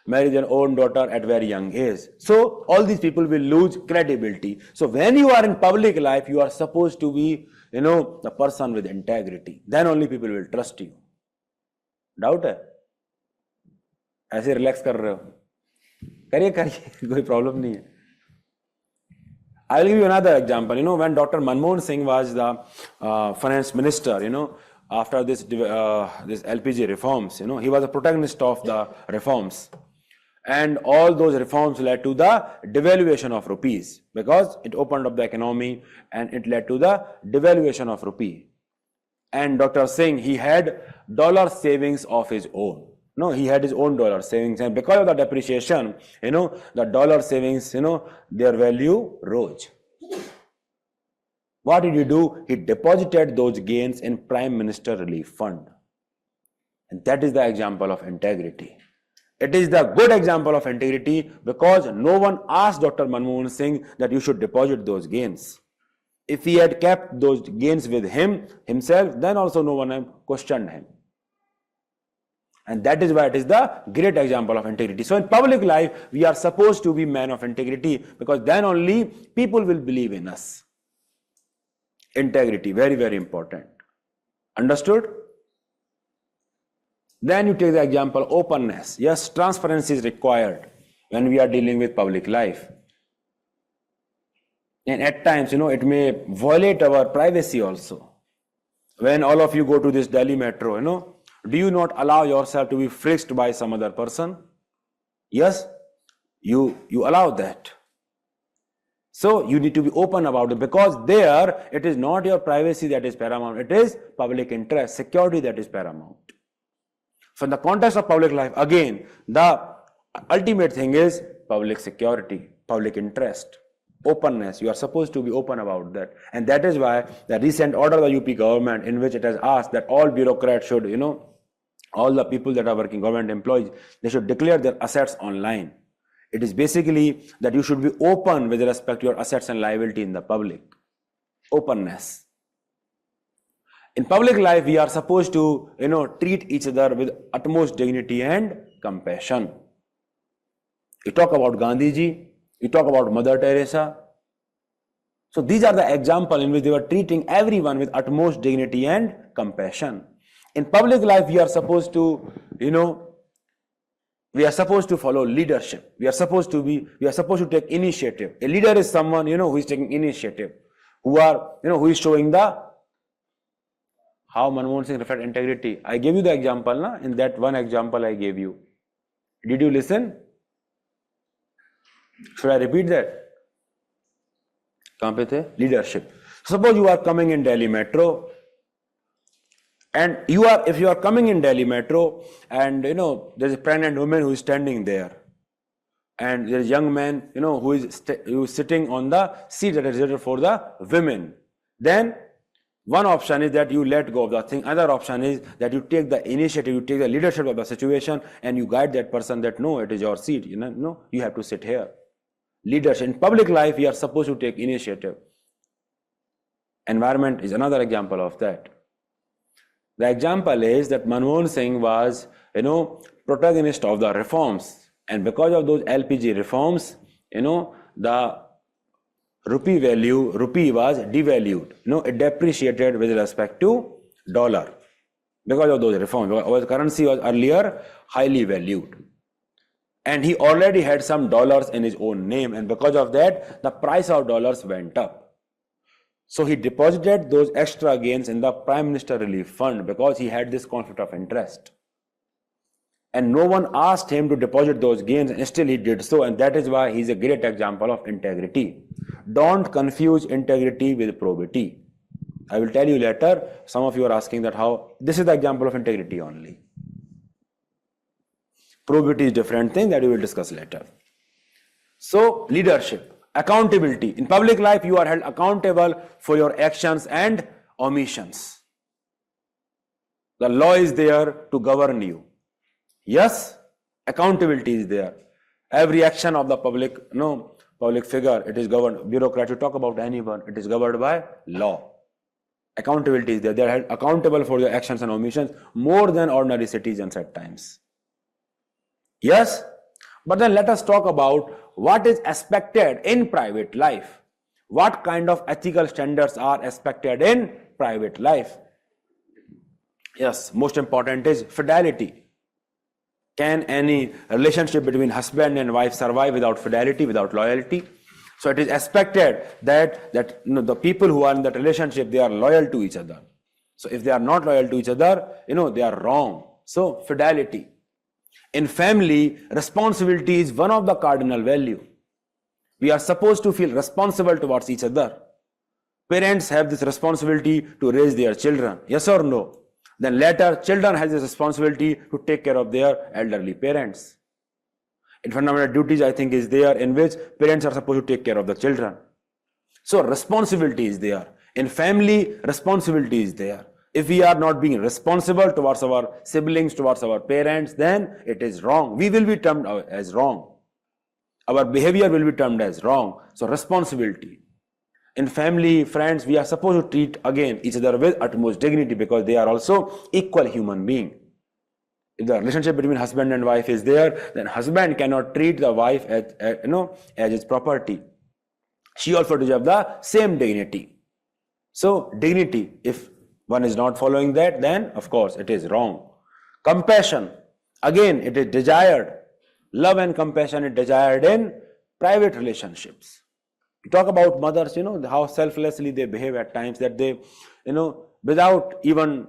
marry their own daughter at very young age. So all these people will lose credibility. So when you are in public life, you are supposed to be, the person with integrity. Then only people will trust you. Doubt है? ऐसे relax कर रहे हो? करिए कोई problem नहीं है. I will give you another example. When Dr. Manmohan Singh was the finance minister, after this LPG reforms, he was a protagonist of the reforms. And all those reforms led to the devaluation of rupees because it opened up the economy and it led to the devaluation of rupee. And Dr. Singh, he had dollar savings of his own. No, he had his own dollar savings, and because of the depreciation, the dollar savings, their value rose. What did he do? He deposited those gains in Prime Minister Relief Fund. And that is the example of integrity. It is the good example of integrity because no one asked Dr. Manmohan Singh that you should deposit those gains. If he had kept those gains with himself, then also no one had questioned him. And that is why it is the great example of integrity. So in public life, we are supposed to be men of integrity because then only people will believe in us. Integrity, very, very important. Understood? Then you take the example openness. Yes, transparency is required when we are dealing with public life. And at times, it may violate our privacy also. When all of you go to this Delhi metro, do you not allow yourself to be frisked by some other person? Yes, you allow that. So you need to be open about it because there it is not your privacy that is paramount. It is public interest, security that is paramount. So in the context of public life, again, the ultimate thing is public security, public interest, openness. You are supposed to be open about that. And that is why the recent order of the UP government in which it has asked that all bureaucrats should, all the people that are working, government employees, they should declare their assets online. It is basically that you should be open with respect to your assets and liability in the public. Openness. In public life, we are supposed to, treat each other with utmost dignity and compassion. You talk about Gandhiji, you talk about Mother Teresa. So these are the examples in which they were treating everyone with utmost dignity and compassion. In public life, we are supposed to, we are supposed to follow leadership. We are supposed to take initiative. A leader is someone, who is taking initiative, who is showing how Manmohan Singh reflected integrity. I gave you the example, in that one example I gave you. Did you listen? Should I repeat that? Kahan pe the? Leadership. Suppose you are coming in Delhi metro, and if you are coming in Delhi metro, and there's a pregnant woman who is standing there, and there's a young man, who is sitting on the seat that is reserved for the women. Then one option is that you let go of the thing. Other option is that you take the initiative, you take the leadership of the situation, and you guide that person that no, it is your seat. No, you have to sit here. Leadership. In public life, we are supposed to take initiative. Environment is another example of that. The example is that Manmohan Singh was, protagonist of the reforms. And because of those LPG reforms, the rupee was devalued. It depreciated with respect to dollar. Because of those reforms, our currency was earlier highly valued. And he already had some dollars in his own name. And because of that, the price of dollars went up. So he deposited those extra gains in the Prime Minister Relief Fund because he had this conflict of interest. And no one asked him to deposit those gains, and still he did so. And that is why he's a great example of integrity. Don't confuse integrity with probity. I will tell you later. Some of you are asking that how. This is the example of integrity only. Probity is a different thing that we will discuss later. So, leadership, accountability. In public life, you are held accountable for your actions and omissions. The law is there to govern you. Yes, accountability is there. Every action of the public figure, it is governed. Bureaucrat, you talk about anyone, it is governed by law. Accountability is there. They are held accountable for their actions and omissions more than ordinary citizens at times. Yes, but then let us talk about what is expected in private life. What kind of ethical standards are expected in private life? Yes, most important is fidelity. Can any relationship between husband and wife survive without fidelity, without loyalty? So it is expected that the people who are in that relationship, they are loyal to each other. So if they are not loyal to each other, they are wrong. So fidelity. In family, responsibility is one of the cardinal values. We are supposed to feel responsible towards each other. Parents have this responsibility to raise their children. Yes or no? Then later, children have this responsibility to take care of their elderly parents. In fundamental duties, I think, is there in which parents are supposed to take care of the children. So responsibility is there. In family, responsibility is there. If we are not being responsible towards our siblings, towards our parents, then it is wrong. We will be termed as wrong. Our behavior will be termed as wrong. So responsibility. In family, friends, we are supposed to treat again each other with utmost dignity because they are also equal human beings. If the relationship between husband and wife is there, then husband cannot treat the wife as his property. She also deserves the same dignity. So dignity, if one is not following that, then of course it is wrong. Compassion, again it is desired. Love and compassion is desired in private relationships. We talk about mothers, how selflessly they behave at times, that they, without even,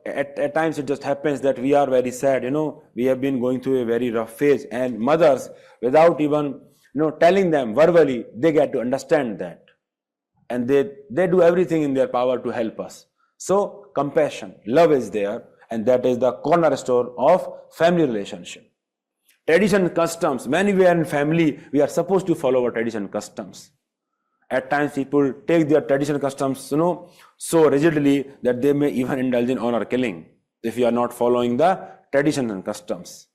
at times it just happens that we are very sad, we have been going through a very rough phase, and mothers, without even, telling them verbally, they get to understand that. And they do everything in their power to help us. So compassion, love is there, and that is the cornerstone of family relationship. Tradition, customs, when we are in family, we are supposed to follow our tradition, customs. At times people take their traditional customs, so rigidly that they may even indulge in honor killing if you are not following the tradition and customs.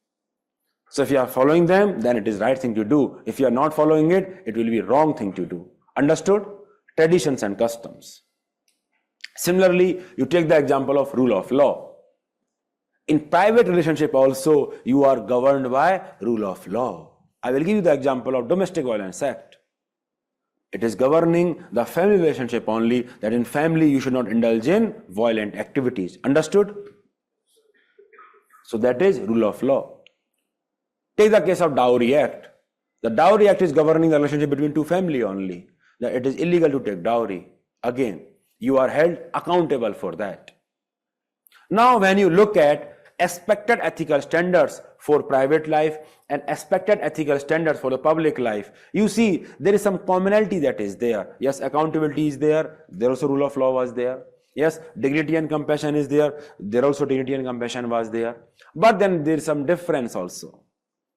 So if you are following them, then it is right thing to do. If you are not following it, it will be wrong thing to do. Understood? Traditions and customs. Similarly, you take the example of rule of law. In private relationship also, you are governed by rule of law. I will give you the example of Domestic Violence Act. It is governing the family relationship only, that in family you should not indulge in violent activities. Understood? So that is rule of law. Take the case of Dowry Act. The Dowry Act is governing the relationship between two families only. That it is illegal to take dowry. Again, you are held accountable for that. Now, when you look at expected ethical standards for private life and expected ethical standards for the public life, you see there is some commonality that is there. Yes, accountability is there. There also rule of law was there. Yes, dignity and compassion is there. There also dignity and compassion was there. But then there is some difference also.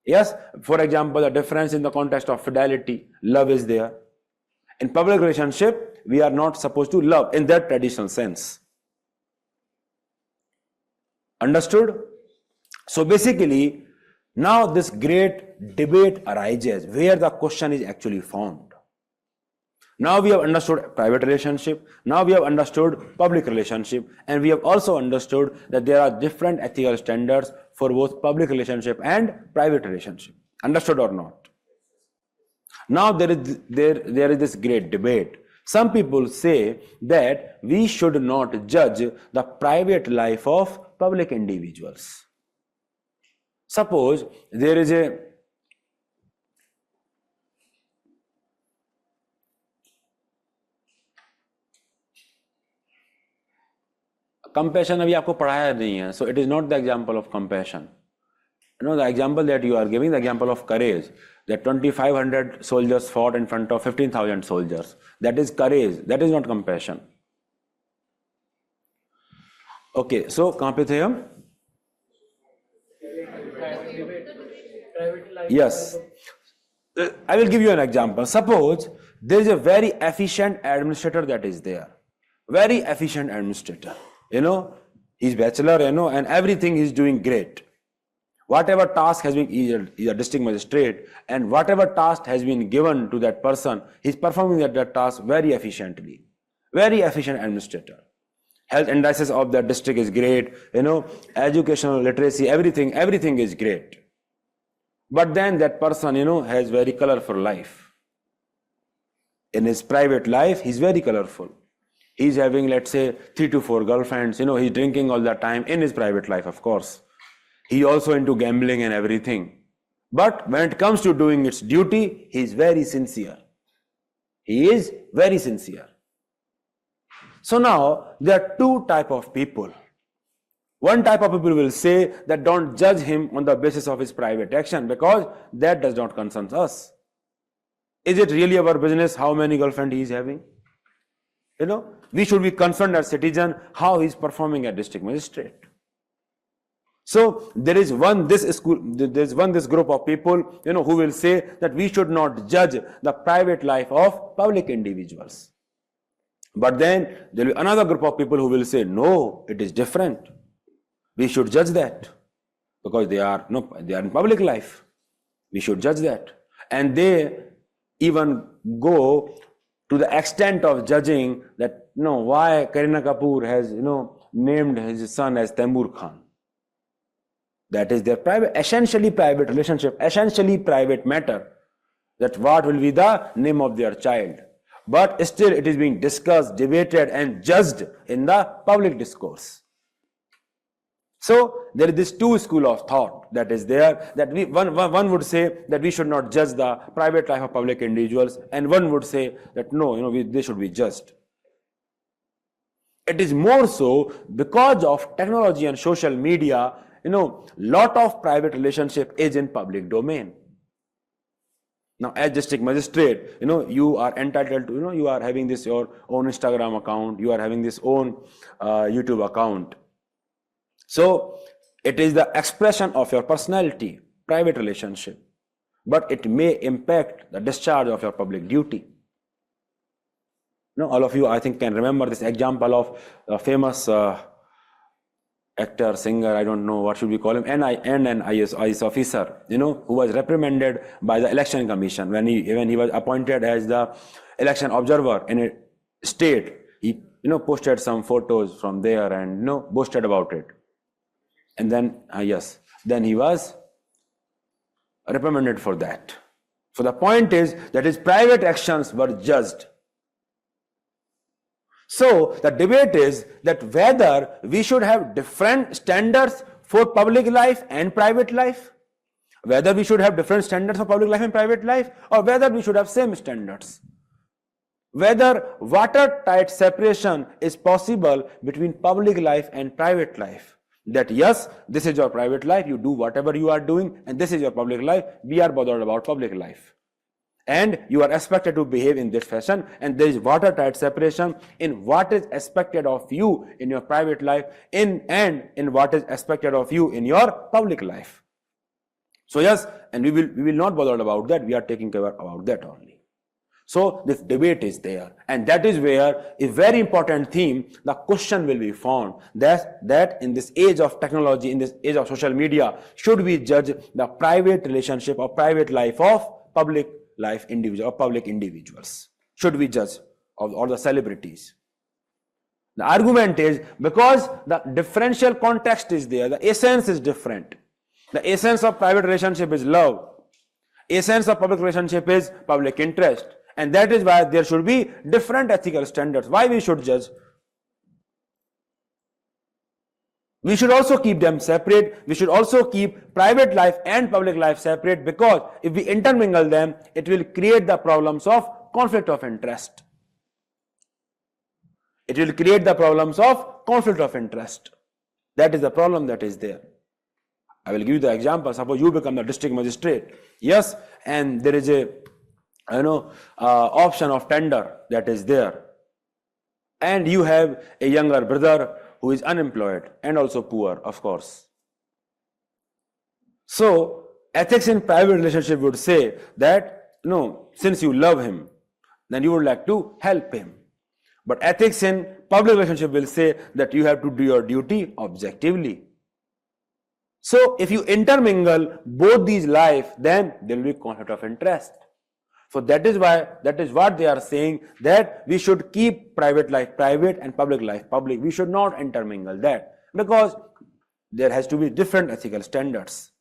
Yes, for example, the difference in the context of fidelity, love is there. In public relationship, we are not supposed to love in that traditional sense. Understood? So basically, now this great debate arises where the question is actually found. Now we have understood private relationship, now we have understood public relationship, and we have also understood that there are different ethical standards for both public relationship and private relationship. Understood or not? Now there is this great debate. Some people say that we should not judge the private life of public individuals. Suppose there is a compassion अभी आपको पढ़ाया नहीं है, so it is not the example of compassion. The example that you are giving, the example of courage, that 2,500 soldiers fought in front of 15,000 soldiers. That is courage, that is not compassion. Okay, so कहाँ पे थे हम? Yes, I will give you an example. Suppose there is a very efficient administrator that is there. Very efficient administrator. He's bachelor, and everything he's doing great. Whatever task has been, he's a district magistrate, and whatever task has been given to that person, he's performing that task very efficiently. Very efficient administrator. Health indices of that district is great, educational literacy, everything is great. But then that person, has very colorful life. In his private life, he's very colorful. He's having, let's say, 3 to 4 girlfriends, he's drinking all the time in his private life, of course. He also into gambling and everything. But when it comes to doing its duty, he is very sincere. He is very sincere. So now, there are two types of people. One type of people will say that don't judge him on the basis of his private action because that does not concern us. Is it really our business how many girlfriends he is having? We should be concerned as citizen how he is performing as district magistrate. So there is this group of people, who will say that we should not judge the private life of public individuals. But then there will be another group of people who will say, no, it is different. We should judge that because they are in public life. We should judge that. And they even go to the extent of judging that, why Kareena Kapoor has, named his son as Taimur Khan. That is their essentially private relationship, essentially private matter. That what will be the name of their child. But still it is being discussed, debated and judged in the public discourse. So there is this two school of thought that is there, that one would say that we should not judge the private life of public individuals, and one would say that no, they should be judged. It is more so because of technology and social media, lot of private relationship is in public domain. Now, as district magistrate, you are entitled to, you are having this your own Instagram account, you are having this own YouTube account. So it is the expression of your personality, private relationship, but it may impact the discharge of your public duty. All of you, I think, can remember this example of a famous actor, singer, I don't know what should we call him, an IAS officer, who was reprimanded by the election commission when he was appointed as the election observer in a state. He posted some photos from there and boasted about it. And then then he was reprimanded for that. So the point is that his private actions were judged. So the debate is that whether we should have different standards for public life and private life, whether we should have different standards for public life and private life, or whether we should have same standards, whether watertight separation is possible between public life and private life. That yes, this is your private life, you do whatever you are doing, and this is your public life, we are bothered about public life. And you are expected to behave in this fashion, and there is watertight separation in what is expected of you in your private life and in what is expected of you in your public life. So yes, and we will not bother about that, we are taking care about that only. So this debate is there, and that is where a very important theme, the question will be found, that in this age of technology, in this age of social media, should we judge the private relationship or private life of public life individual or public individuals? Should we judge or the celebrities? The argument is because the differential context is there, the essence is different. The essence of private relationship is love. Essence of public relationship is public interest. And that is why there should be different ethical standards. Why we should judge? We should also keep them separate. We should also keep private life and public life separate, because if we intermingle them, it will create the problems of conflict of interest. It will create the problems of conflict of interest. That is the problem that is there. I will give you the example. Suppose you become the district magistrate. Yes, and there is a option of tender that is there, and you have a younger brother who is unemployed and also poor, of course. So ethics in private relationship would say that since you love him, then you would like to help him. But ethics in public relationship will say that you have to do your duty objectively. So if you intermingle both these life, then there will be conflict of interest. So that is what they are saying, that we should keep private life private and public life public. We should not intermingle that, because there has to be different ethical standards.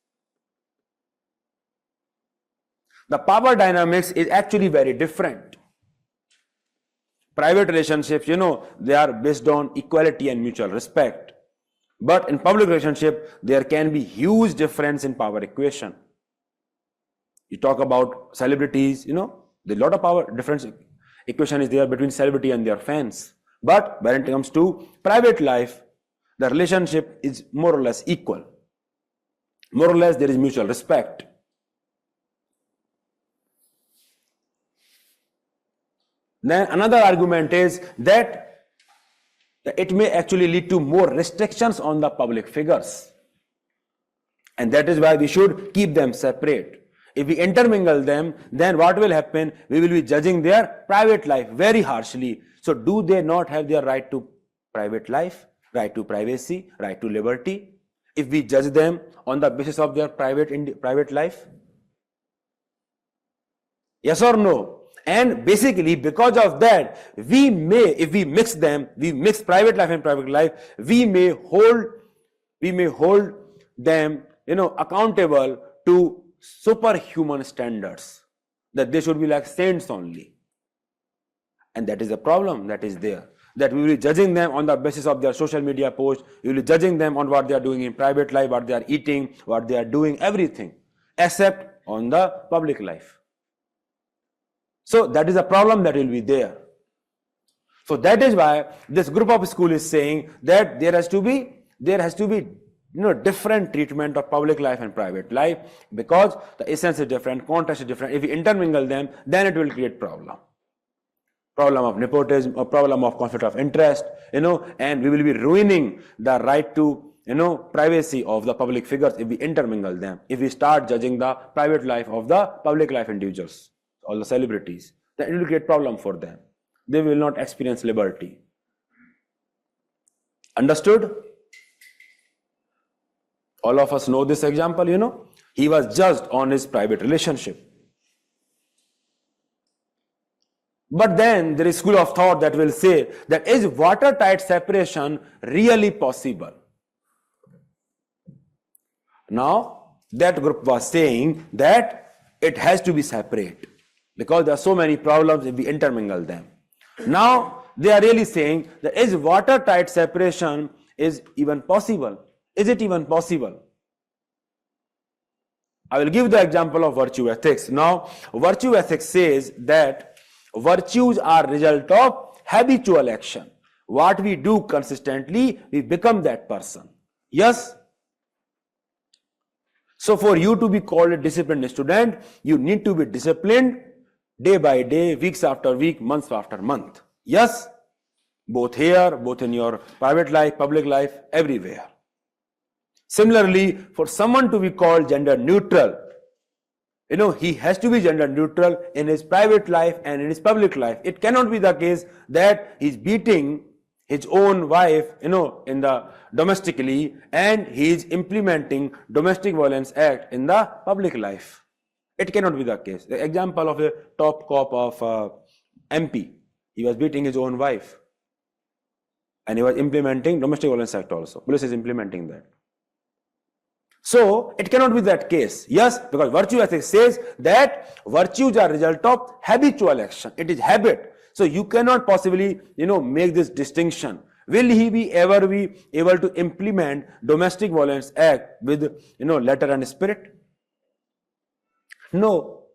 The power dynamics is actually very different. Private relationships, they are based on equality and mutual respect. But in public relationship, there can be huge difference in power equation. You talk about celebrities, there's a lot of power difference equation is there between celebrity and their fans. But when it comes to private life, the relationship is more or less equal. More or less there is mutual respect. Then another argument is that it may actually lead to more restrictions on the public figures. And that is why we should keep them separate. If we intermingle them, then what will happen? We will be judging their private life very harshly. So do they not have their right to private life, right to privacy, right to liberty, if we judge them on the basis of their private life? Yes or no? And basically, because of that, we may, if we mix them, we mix private life and private life, we may hold them, accountable to superhuman standards, that they should be like saints only. And that is a problem that is there, that we will be judging them on the basis of their social media posts, we will be judging them on what they are doing in private life, what they are eating, what they are doing, everything, except on the public life. So that is a problem that will be there. So that is why this group of school is saying that there has to be different treatment of public life and private life, because the essence is different, context is different. If we intermingle them, then it will create problem of nepotism, or problem of conflict of interest, and we will be ruining the right to privacy of the public figures if we intermingle them, if we start judging the private life of the public life individuals, all the celebrities, then it will create problem for them. They will not experience liberty. Understood? All of us know this example, he was judged on his private relationship. But then there is school of thought that will say that is watertight separation really possible? Now, that group was saying that it has to be separate, because there are so many problems if we intermingle them. Now, they are really saying that is watertight separation is even possible? Is it even possible? I will give the example of virtue ethics. Now, virtue ethics says that virtues are result of habitual action. What we do consistently, we become that person. Yes? So for you to be called a disciplined student, you need to be disciplined day by day, weeks after week, months after month. Yes? Both here, both in your private life, public life, everywhere. Similarly, for someone to be called gender neutral, he has to be gender neutral in his private life and in his public life. It cannot be the case that he's beating his own wife, in the domestically, and he is implementing domestic violence act in the public life. It cannot be the case. The example of a top cop of MP, he was beating his own wife, and he was implementing domestic violence act also. Police is implementing that. So it cannot be that case. Yes, because virtue ethics says that virtues are result of habitual action. It is habit. So you cannot possibly, make this distinction. Will he ever be able to implement domestic violence act with, letter and spirit? No,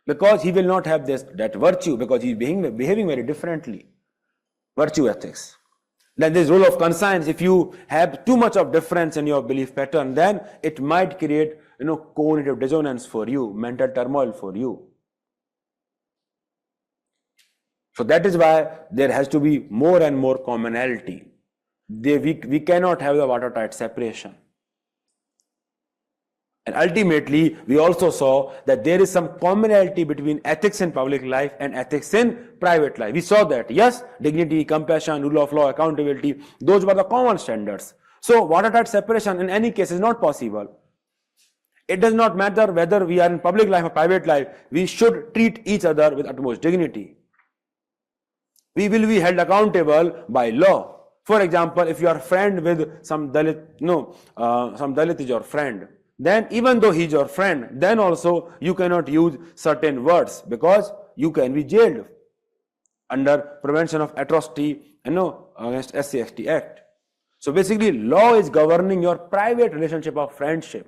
because he will not have that virtue, because he is behaving very differently. Virtue ethics. Then this rule of conscience, if you have too much of difference in your belief pattern, then it might create, cognitive dissonance for you, mental turmoil for you. So that is why there has to be more and more commonality. We cannot have the watertight separation. And ultimately, we also saw that there is some commonality between ethics in public life and ethics in private life. We saw that, yes, dignity, compassion, rule of law, accountability, those were the common standards. So watertight separation in any case is not possible. It does not matter whether we are in public life or private life, we should treat each other with utmost dignity. We will be held accountable by law. For example, if you are friend with some Dalit, some Dalit is your friend, then even though he is your friend, then also you cannot use certain words, because you can be jailed under Prevention of Atrocity, against SC/ST Act. So basically, law is governing your private relationship of friendship,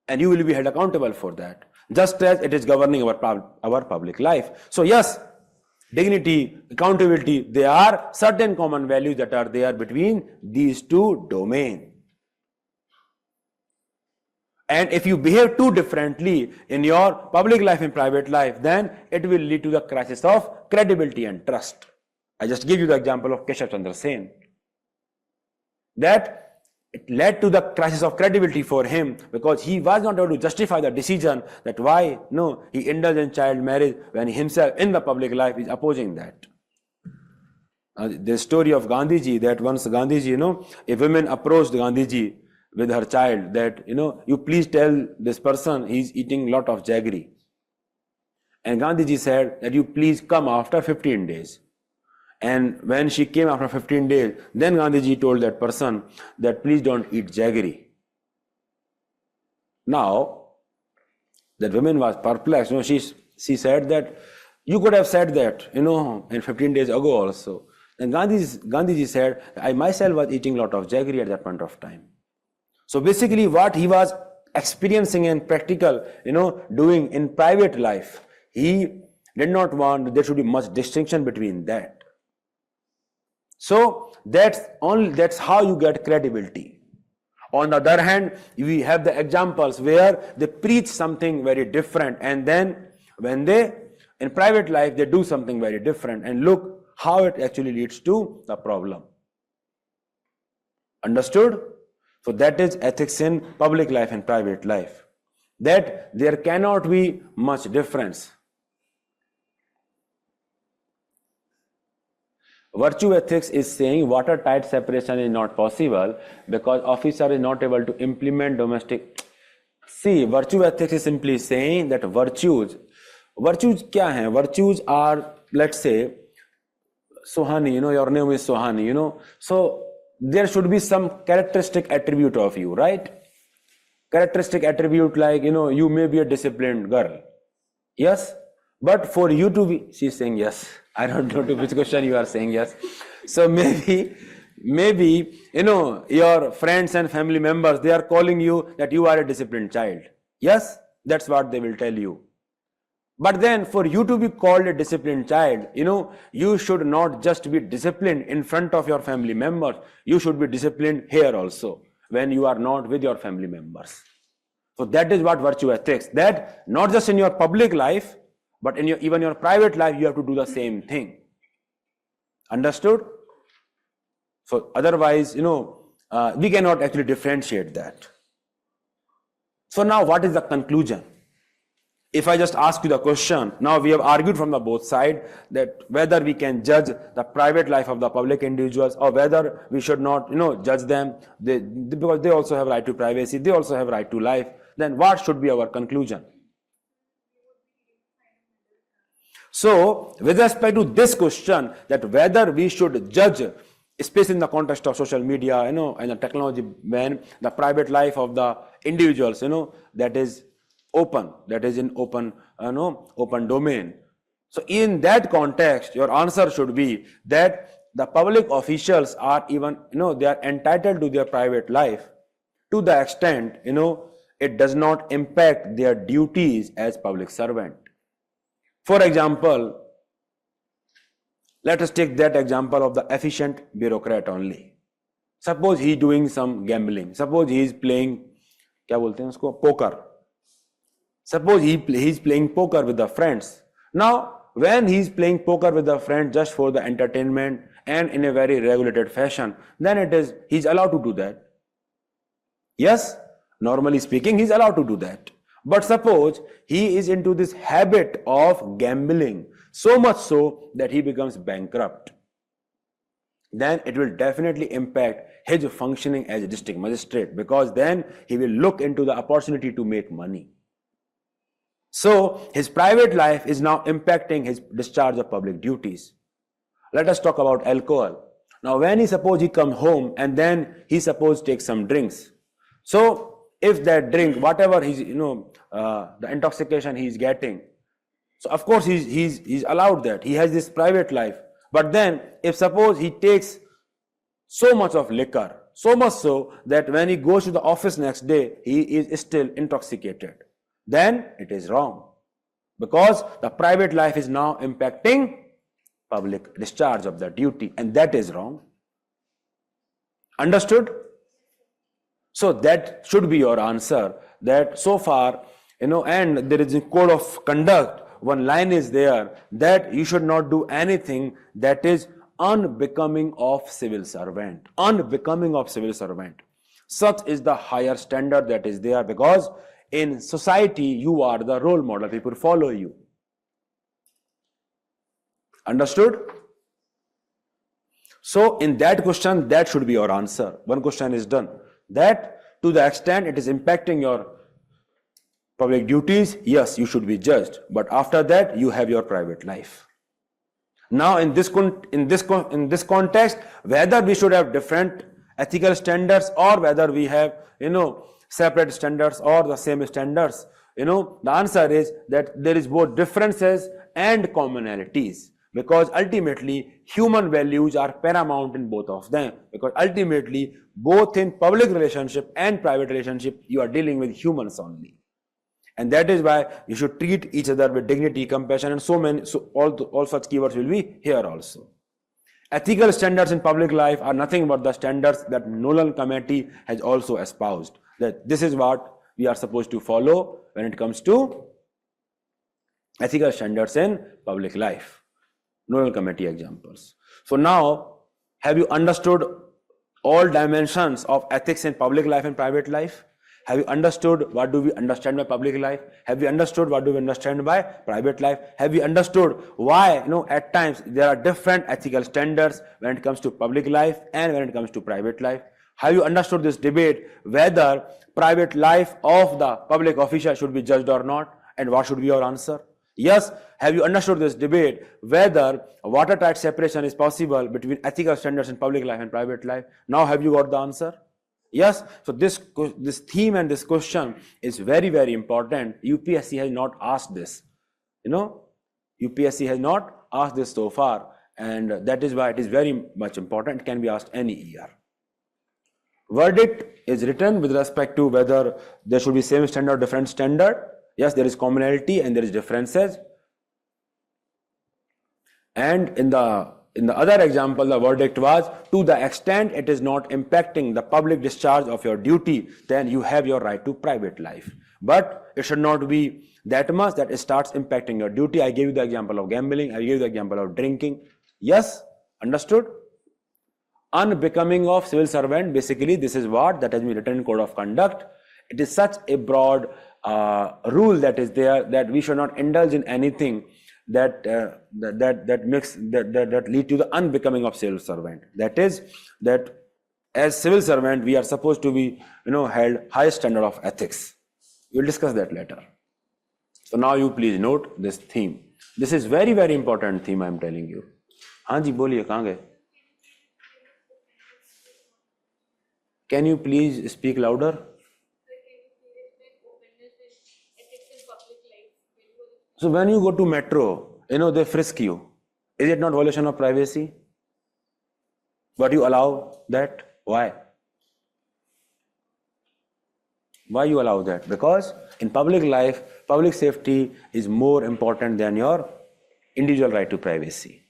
and you will be held accountable for that, just as it is governing our public life. So yes, dignity, accountability, there are certain common values that are there between these two domains. And if you behave too differently in your public life and private life, then it will lead to the crisis of credibility and trust. I just give you the example of Keshav Chandra Sen. That it led to the crisis of credibility for him because he was not able to justify the decision that why he indulged in child marriage when he himself in the public life is opposing that. The story of Gandhiji, that once Gandhiji, a woman approached Gandhiji with her child that, you please tell this person he's eating lot of jaggery. And Gandhiji said that you please come after 15 days. And when she came after 15 days, then Gandhiji told that person that please don't eat jaggery. Now, that woman was perplexed. She said that you could have said that, in 15 days ago also. And Gandhiji said, I myself was eating a lot of jaggery at that point of time. So basically what he was experiencing in practical, doing in private life, he did not want there should be much distinction between that. So that's how you get credibility. On the other hand, we have the examples where they preach something very different, and then when they in private life they do something very different, and look how it actually leads to the problem. Understood? So that is ethics in public life and private life. That there cannot be much difference. Virtue ethics is saying watertight separation is not possible because officer is not able to implement domestic. See, virtue ethics is simply saying that virtues kya hai? Virtues are, let's say, Sohani, your name is Sohani, so there should be some characteristic attribute of you, right? Characteristic attribute like, you may be a disciplined girl. Yes? But for you to be, she's saying yes. I don't know to which question you are saying yes. So maybe, your friends and family members, they are calling you that you are a disciplined child. Yes, that's what they will tell you. But then for you to be called a disciplined child, you should not just be disciplined in front of your family members. You should be disciplined here also when you are not with your family members. So that is what virtue ethics, that not just in your public life, but in even your private life, you have to do the same thing. Understood? So otherwise, we cannot actually differentiate that. So now what is the conclusion? If I just ask you the question, now we have argued from the both sides that whether we can judge the private life of the public individuals or whether we should not, judge them because they also have right to privacy, they also have right to life. Then what should be our conclusion? So, with respect to this question, that whether we should judge, especially in the context of social media, and the technology, when the private life of the individuals, that is open, that is in open, open domain. So, in that context, your answer should be that the public officials are even, they are entitled to their private life to the extent, it does not impact their duties as public servant. For example, let us take that example of the efficient bureaucrat only. Suppose he is doing some gambling. Suppose he is playing, poker. Suppose he is playing poker with the friends. Now, when he is playing poker with the friends just for the entertainment and in a very regulated fashion, then he is allowed to do that. Yes, normally speaking, he is allowed to do that. But suppose he is into this habit of gambling, so much so that he becomes bankrupt, then it will definitely impact his functioning as a district magistrate, because then he will look into the opportunity to make money. So his private life is now impacting his discharge of public duties. Let us talk about alcohol. Now when he comes home and then he takes some drinks. So if that drink, whatever he's, the intoxication he's getting, so of course he's allowed that. He has this private life. But then if suppose he takes so much of liquor, so much so that when he goes to the office next day, he is still intoxicated, then it is wrong. Because the private life is now impacting public discharge of the duty, and that is wrong. Understood? So that should be your answer, that so far, and there is a code of conduct. One line is there that you should not do anything that is unbecoming of civil servant. Unbecoming of civil servant. Such is the higher standard that is there, because in society you are the role model, people follow you. Understood? So in that question, that should be your answer. One question is done. That to the extent it is impacting your public duties, yes, you should be judged. But after that, you have your private life. Now, in this context, whether we should have different ethical standards or whether we have, separate standards or the same standards, the answer is that there is both differences and commonalities. Because ultimately, human values are paramount in both of them. Because ultimately, both in public relationship and private relationship, you are dealing with humans only. And that is why you should treat each other with dignity, compassion, and all such keywords will be here also. Ethical standards in public life are nothing but the standards that Nolan Committee has also espoused. That this is what we are supposed to follow when it comes to ethical standards in public life. Nolan Committee examples. So now, have you understood all dimensions of ethics in public life and private life? Have you understood what do we understand by public life? Have you understood what do we understand by private life? Have you understood why, at times there are different ethical standards when it comes to public life and when it comes to private life? Have you understood this debate whether private life of the public official should be judged or not? And what should be your answer? Yes, have you understood this debate whether watertight separation is possible between ethical standards in public life and private life? Now have you got the answer? Yes, so this theme and this question is very, very important. UPSC has not asked this. UPSC has not asked this so far, and that is why it is very much important. It can be asked any year. Verdict is written with respect to whether there should be same standard or different standard. Yes, there is commonality and there is differences. And in the other example, the verdict was, to the extent it is not impacting the public discharge of your duty, then you have your right to private life. But it should not be that much that it starts impacting your duty. I gave you the example of gambling. I gave you the example of drinking. Yes, understood? Unbecoming of civil servant, basically this is what that has been written in Code of Conduct. It is such a broad rule that is there that we should not indulge in anything that lead to the unbecoming of civil servant. That is, that as civil servant we are supposed to be held high standard of ethics. We'll discuss that later. So now you please note this theme. This is very, very important theme I am telling you. हाँ जी बोलिए कहाँ गए? Can you please speak louder? So when you go to metro, they frisk you. Is it not violation of privacy? But you allow that? Why? Why you allow that? Because in public life, public safety is more important than your individual right to privacy.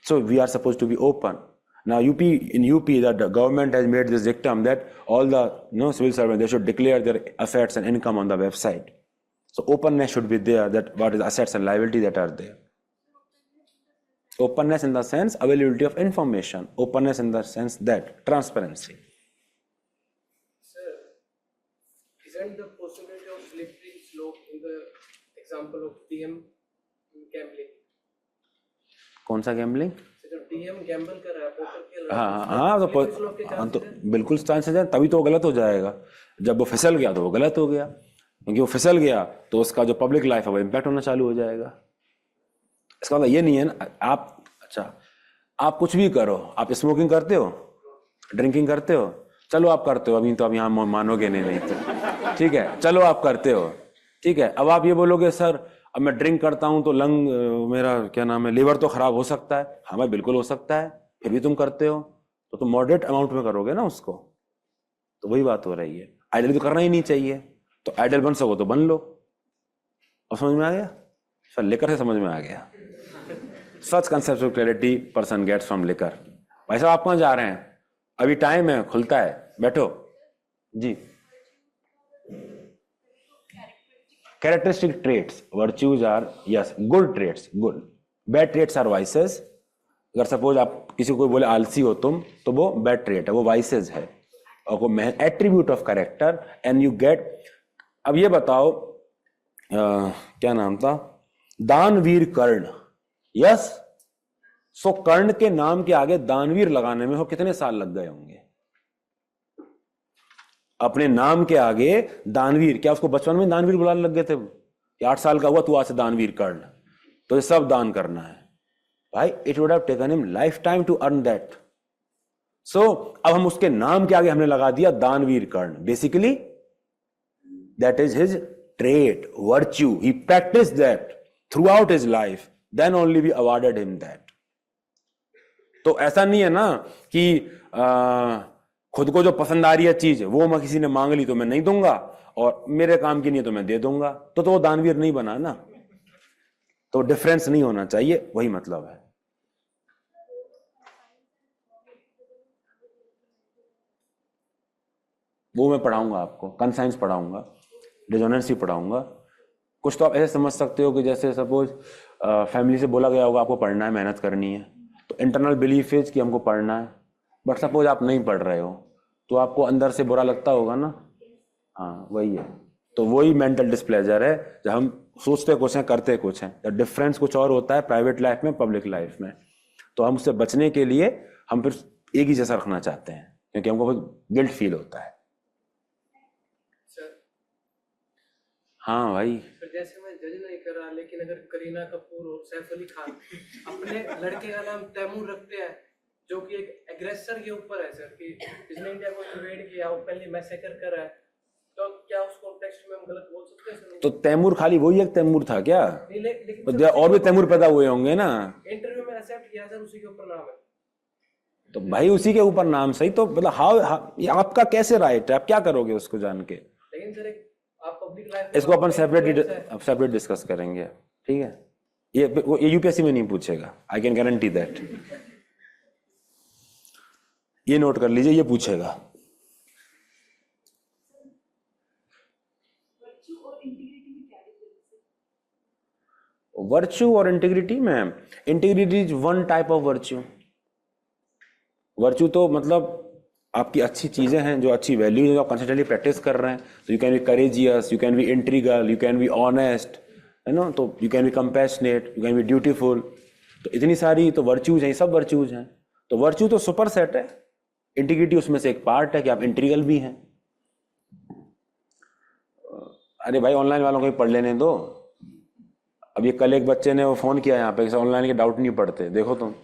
So we are supposed to be open. Now in UP, the government has made this dictum that all the civil servants, they should declare their assets and income on the website. So openness should be there, that what is assets and liability that are there. Openness in the sense availability of information. Openness in the sense that transparency. Sir, isn't the possibility of slippery slope in the example of DM gambling? कौन सा gambling? DM Gamble कर रहा है, poker खेल रहा है, हाँ तो बिल्कुल चांसेस है, तभी तो वो गलत हो जाएगा. जब वो फिसल गया तो वो गलत हो गया, क्योंकि वो फिसल गया तो उसका जो पब्लिक लाइफ है वो इम्पैक्ट होना चालू हो जाएगा. इसका मतलब ये नहीं है ना आप कुछ भी करो. आप स्मोकिंग करते हो, ड्रिंकिंग करते हो, चलो आप करते हो, अभी तो आप यहाँ मानोगे नहीं तो ठीक है, चलो आप करते हो, ठीक है. अब आप ये बोलोगे सर अब मैं ड्रिंक करता हूं तो लंग मेरा क्या नाम है लीवर तो खराब हो सकता है. हाँ भाई बिल्कुल हो सकता है, फिर भी तुम करते हो तो तुम मॉडरेट अमाउंट में करोगे ना उसको. तो वही बात हो रही है. आइडियल तो करना ही नहीं चाहिए, तो आइडियल बन सको तो बन लो. और समझ में आ गया? सर लिकर से समझ में आ गया. Such concept of clarity person gets from liquor. भाई साहब आप कहाँ जा रहे हैं? अभी टाइम है, खुलता है, बैठो जी. Characteristic traits, virtues are yes, good traits, good. Bad traits are vices. अगर सपोज आप किसी को बोले आलसी हो तुम, तो वो bad trait है, वो vices है. और attribute of character and you get. अब ये बताओ क्या नाम था, दानवीर कर्ण, यस। सो कर्ण के नाम के आगे दानवीर लगाने में हो कितने साल लग गए होंगे? अपने नाम के आगे दानवीर, क्या उसको बचपन में दानवीर बुलाने लग गए थे कि 8 साल का हुआ तू आज से दानवीर कर्ण, तो ये सब दान करना है भाई। It would have taken him life time to earn that. सो अब हम उसके नाम के आगे हमने लगा दिया दानवीर Karna. Basically that is his trait, virtue. He practiced that throughout his life. Then only we awarded him that. तो ऐसा नहीं है ना कि खुद को जो पसंद आ रही है चीज वो मैं किसी ने मांग ली तो मैं नहीं दूंगा, और मेरे काम की नहीं है तो मैं दे दूंगा, तो वो दानवीर नहीं बना ना। तो डिफरेंस नहीं होना चाहिए, वही मतलब है। वो मैं पढ़ाऊंगा आपको, कंसाइंस पढ़ाऊंगा, डिसोनेंस ही पढ़ाऊंगा। कुछ तो आप ऐसे समझ सकते हो कि जैसे सपोज फैमिली से बोला गया होगा आपको पढ़ना है, मेहनत करनी है, तो इंटरनल बिलीफ इज कि हमको पढ़ना है। बट सपोज आप नहीं पढ़ रहे हो तो आपको अंदर से बुरा लगता होगा ना। हाँ वही है, तो वही मेंटल डिस्प्लेजर है जब हम सोचते कुछ हैं करते कुछ हैं। डिफरेंस कुछ और होता है प्राइवेट लाइफ में पब्लिक लाइफ में। तो हम उससे बचने के लिए हम फिर एक ही जैसा रखना चाहते हैं क्योंकि हमको बहुत गिल्ट फील होता है। हाँ भाई, फिर जैसे मैं जज नहीं कर रहा, लेकिन अगर करीना कपूर और सैफ अली खान अपने लड़के का नाम तैमूर रखते हैं जो कि एक एग्रेसर के ऊपर है सर, कि जिसने इंडिया को इन्वेड किया, ओपनली मैसेकर कर रहा है, तो क्या उस कॉन्टेक्स्ट में हम गलत बोल सकते हैं सर? तो तैमूर खाली वही एक तैमूर था क्या? लेकिन तो और भी तैमूर पैदा हुए होंगे ना। इंटरव्यू में एक्सेप्ट किया सर, उसी के ऊपर नाम है। तो भाई उसी के ऊपर नाम सही, तो मतलब हाउ आपका कैसे राइट है, आप क्या करोगे उसको जान के? लेकिन सर एक आप पब्लिक लाइफ, इसको अपन सेपरेट डिस्कस करेंगे, ठीक है? ये यूपीएससी में नहीं पूछेगा, आई कैन गारंटी दैट। ये नोट कर लीजिए, ये पूछेगा। वर्च्यू और इंटीग्रिटी में, integrity is one type of virtue. Virtue तो मतलब आपकी अच्छी चीजें हैं, जो अच्छी वैल्यूज जो आप कंसिस्टेंटली प्रैक्टिस कर रहे हैं। तो you can be courageous, you can be integral, you can be honest, है ना, तो you can be compassionate, you can be dutiful. तो इतनी सारी तो वर्च्यूज हैं, सब वर्च्यूज हैं। तो वर्च्यू तो सुपर सेट है, इंटीग्रिटी उसमें से एक पार्ट है कि आप इंट्रीगल भी हैं। अरे भाई ऑनलाइन वालों को भी पढ़ लेने दो। अब ये कल एक बच्चे ने वो फोन किया यहाँ पे, ऑनलाइन के डाउट नहीं पढ़ते, देखो तुम।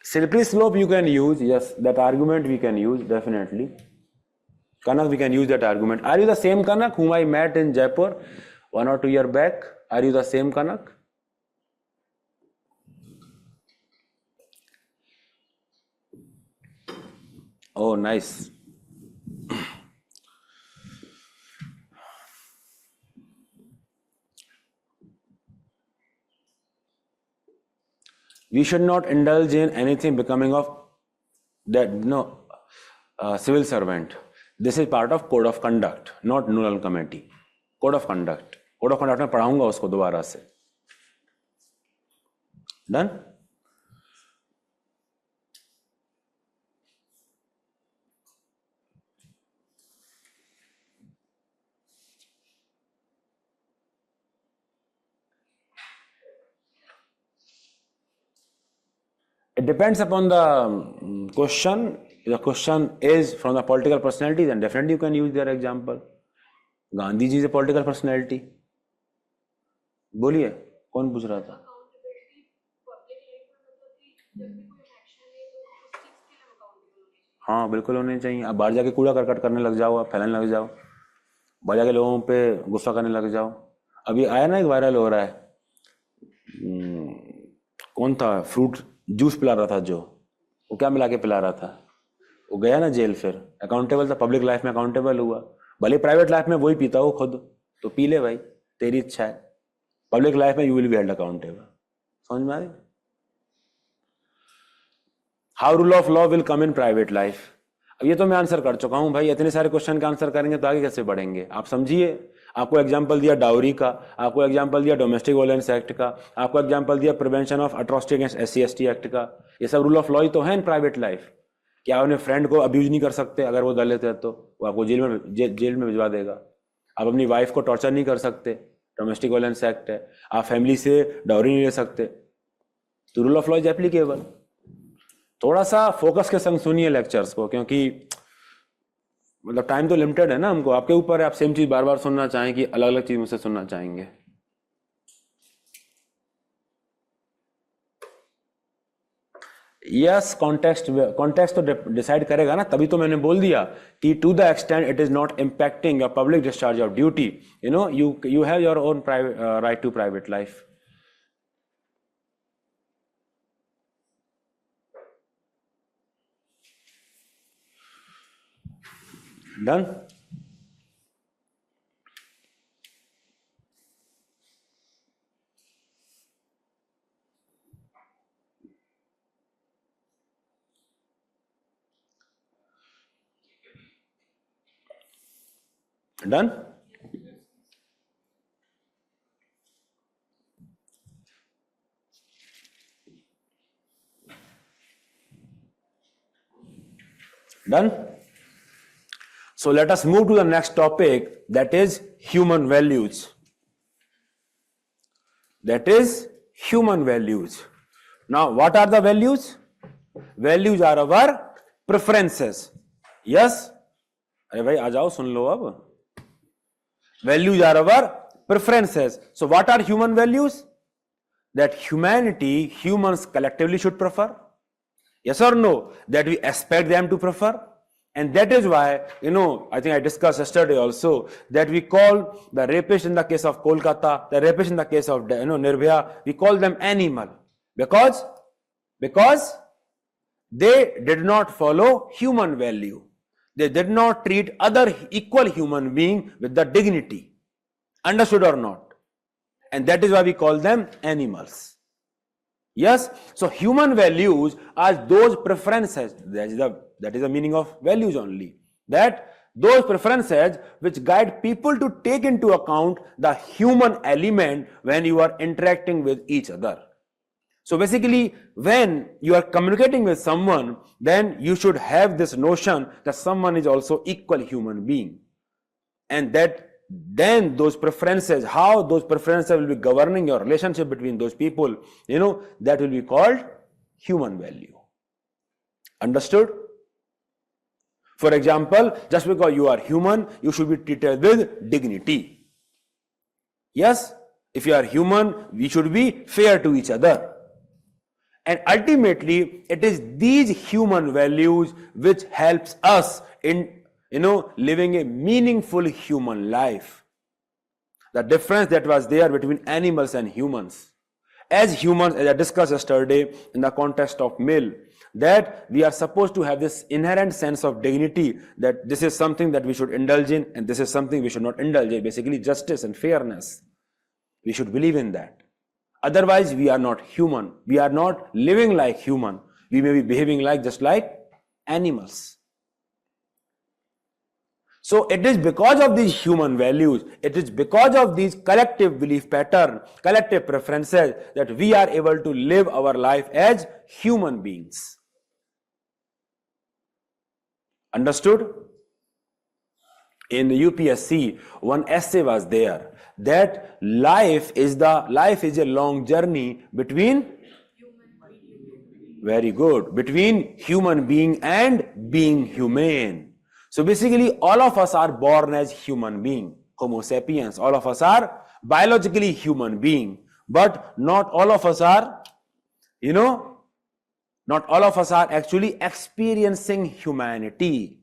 Slippery slope you can use, yes, that argument we can use, definitely. Kanak, we can use that argument. Are you the same Kanak whom I met in Jaipur 1 or 2 years back? Are you the same Kanak? Oh, nice. We should not indulge in anything becoming of that, no, civil servant. This is part of code of conduct, not Noodle committee. Code of conduct. Code of conduct में पढ़ाऊंगा उसको दोबारा से। Done? It depends upon the question. If the question is from the political personality, then definitely you can use their example. Gandhi ji से political personality, बोलिए कौन पूछ रहा था? हाँ बिल्कुल होने चाहिए। आप बाहर जाके कूड़ा करकट करने लग जाओ, आप फैलाने लग जाओ, बाहर जाके लोगों पे गुस्सा करने लग जाओ। अभी आया ना एक वायरल हो रहा है, कौन था, फ्रूट जूस पिला रहा था, जो वो क्या मिला के पिला रहा था, वो गया ना जेल, फिर अकाउंटेबल था, पब्लिक लाइफ में अकाउंटेबल हुआ। भले प्राइवेट लाइफ में वही पीता हो खुद, तो पी ले भाई, तेरी इच्छा है। पब्लिक लाइफ में you will be held accountable. समझ में आ रही? How rule of law will come in private life? अब ये तो मैं आंसर कर चुका हूं भाई, इतने सारे क्वेश्चन का आंसर करेंगे तो आगे कैसे बढ़ेंगे? आप समझिए, आपको एग्जांपल दिया डाउरी का, आपको एग्जांपल दिया डोमेस्टिक वायलेंस एक्ट का, आपको एग्जांपल दिया prevention of atrocity against SC/ST act का। ये सब रूल ऑफ लॉ ही तो है इन प्राइवेट लाइफ। क्या अपने फ्रेंड को अब्यूज नहीं कर सकते? अगर वो दलित है तो वो आपको जेल में भिजवा देगा। आप अपनी वाइफ को टॉर्चर नहीं कर सकते, डोमेस्टिक वायलेंस एक्ट है। आप फैमिली से डाउरी नहीं ले सकते, तो rule of law is applicable. थोड़ा सा फोकस के संग सुनिए लेक्चर्स को, क्योंकि मतलब टाइम तो लिमिटेड है ना हमको। आपके ऊपर है, आप सेम चीज बार बार सुनना चाहें कि अलग अलग चीज मुझसे सुनना चाहेंगे। यस, कॉन्टेक्स्ट तो डिसाइड करेगा ना, तभी तो मैंने बोल दिया कि to the extent it is not impacting your public discharge of duty, you have your own right to private life. Done? Done? Done? So let us move to the next topic, that is human values. That is human values. Now, what are the values? Values are our preferences. Yes? अरे भाई आ जाओ, सुन लो अब। Values are our preferences. So what are human values? That humanity, humans collectively should prefer. Yes or no? That we expect them to prefer. And that is why, I think I discussed yesterday also, that we call the rapist in the case of Kolkata, the rapist in the case of Nirbhaya, we call them animal. Because they did not follow human value. They did not treat other equal human being with the dignity. Understood or not? And that is why we call them animals. Yes, so human values are those preferences, that is the meaning of values only, that those preferences which guide people to take into account the human element when you are interacting with each other. So basically, when you are communicating with someone, then you should have this notion that someone is also equal human being, and that then those preferences, how those preferences will be governing your relationship between those people, that will be called human value. Understood? For example, just because you are human, you should be treated with dignity. Yes, if you are human, we should be fair to each other. And ultimately, it is these human values which helps us in living a meaningful human life. The difference that was there between animals and humans. As humans, as I discussed yesterday in the context of Mill, that we are supposed to have this inherent sense of dignity, that this is something that we should indulge in and this is something we should not indulge in, basically justice and fairness. We should believe in that. Otherwise, we are not human. We are not living like human. We may be behaving just like animals. So it is because of these human values, it is because of these collective belief pattern, collective preferences, that we are able to live our life as human beings. Understood? In the UPSC, one essay was there, that life is a long journey between, very good, between human being and being humane. So basically, all of us are born as human being, Homo sapiens. All of us are biologically human being, but not all of us are, not all of us are actually experiencing humanity,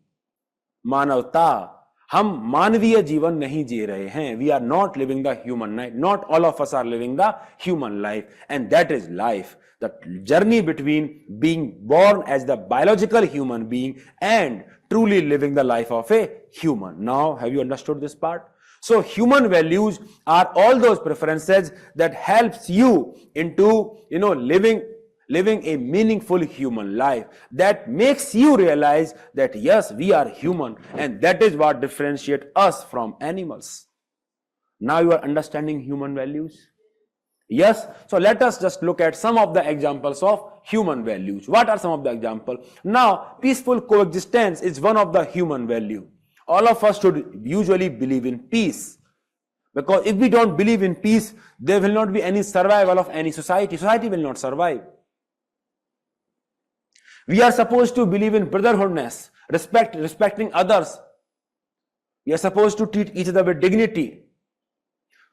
मानवता. हम मानवीय जीवन नहीं जी रहे हैं. We are not living the human life. Not all of us are living the human life, and that is life. The journey between being born as the biological human being and truly living the life of a human. Now, have you understood this part? So, human values are all those preferences that helps you into, living living a meaningful human life that makes you realize that yes, we are human, and that is what differentiates us from animals. Now you are understanding human values? Yes, so let us just look at some of the examples of human values. What are some of the examples? Now, peaceful coexistence is one of the human value. All of us should usually believe in peace. Because if we don't believe in peace, there will not be any survival of any society. Society will not survive. We are supposed to believe in brotherhoodness, respecting others. We are supposed to treat each other with dignity.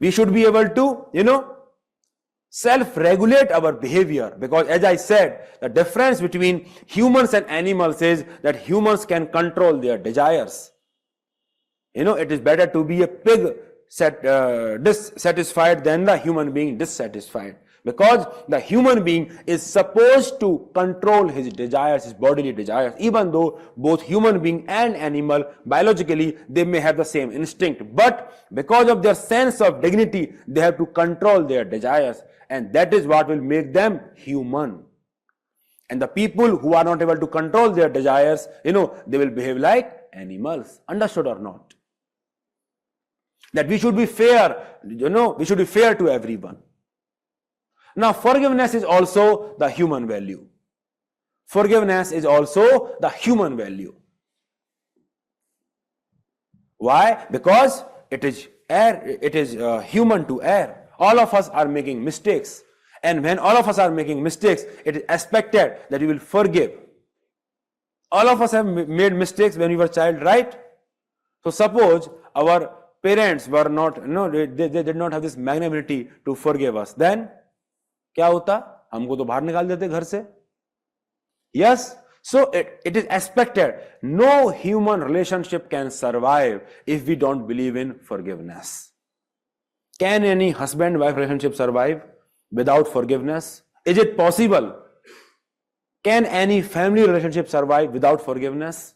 We should be able to, self-regulate our behavior, because as I said, the difference between humans and animals is that humans can control their desires. It is better to be a pig dissatisfied than the human being dissatisfied, because the human being is supposed to control his desires, his bodily desires, even though both human being and animal biologically they may have the same instinct, but because of their sense of dignity they have to control their desires, and that is what will make them human. And the people who are not able to control their desires, they will behave like animals. Understood or not? That we should be fair, we should be fair to everyone. Now, forgiveness is also the human value. Forgiveness is also the human value. Why? Because it is human to err. All of us are making mistakes. And when all of us are making mistakes, it is expected that we will forgive. All of us have made mistakes when we were a child, right? So suppose our parents were not, they did not have this magnanimity to forgive us. Then, क्या होता? हमको तो बाहर निकाल देते घर से. Yes? So it is expected. No human relationship can survive if we don't believe in forgiveness. Can any husband-wife relationship survive without forgiveness? Is it possible? Can any family relationship survive without forgiveness?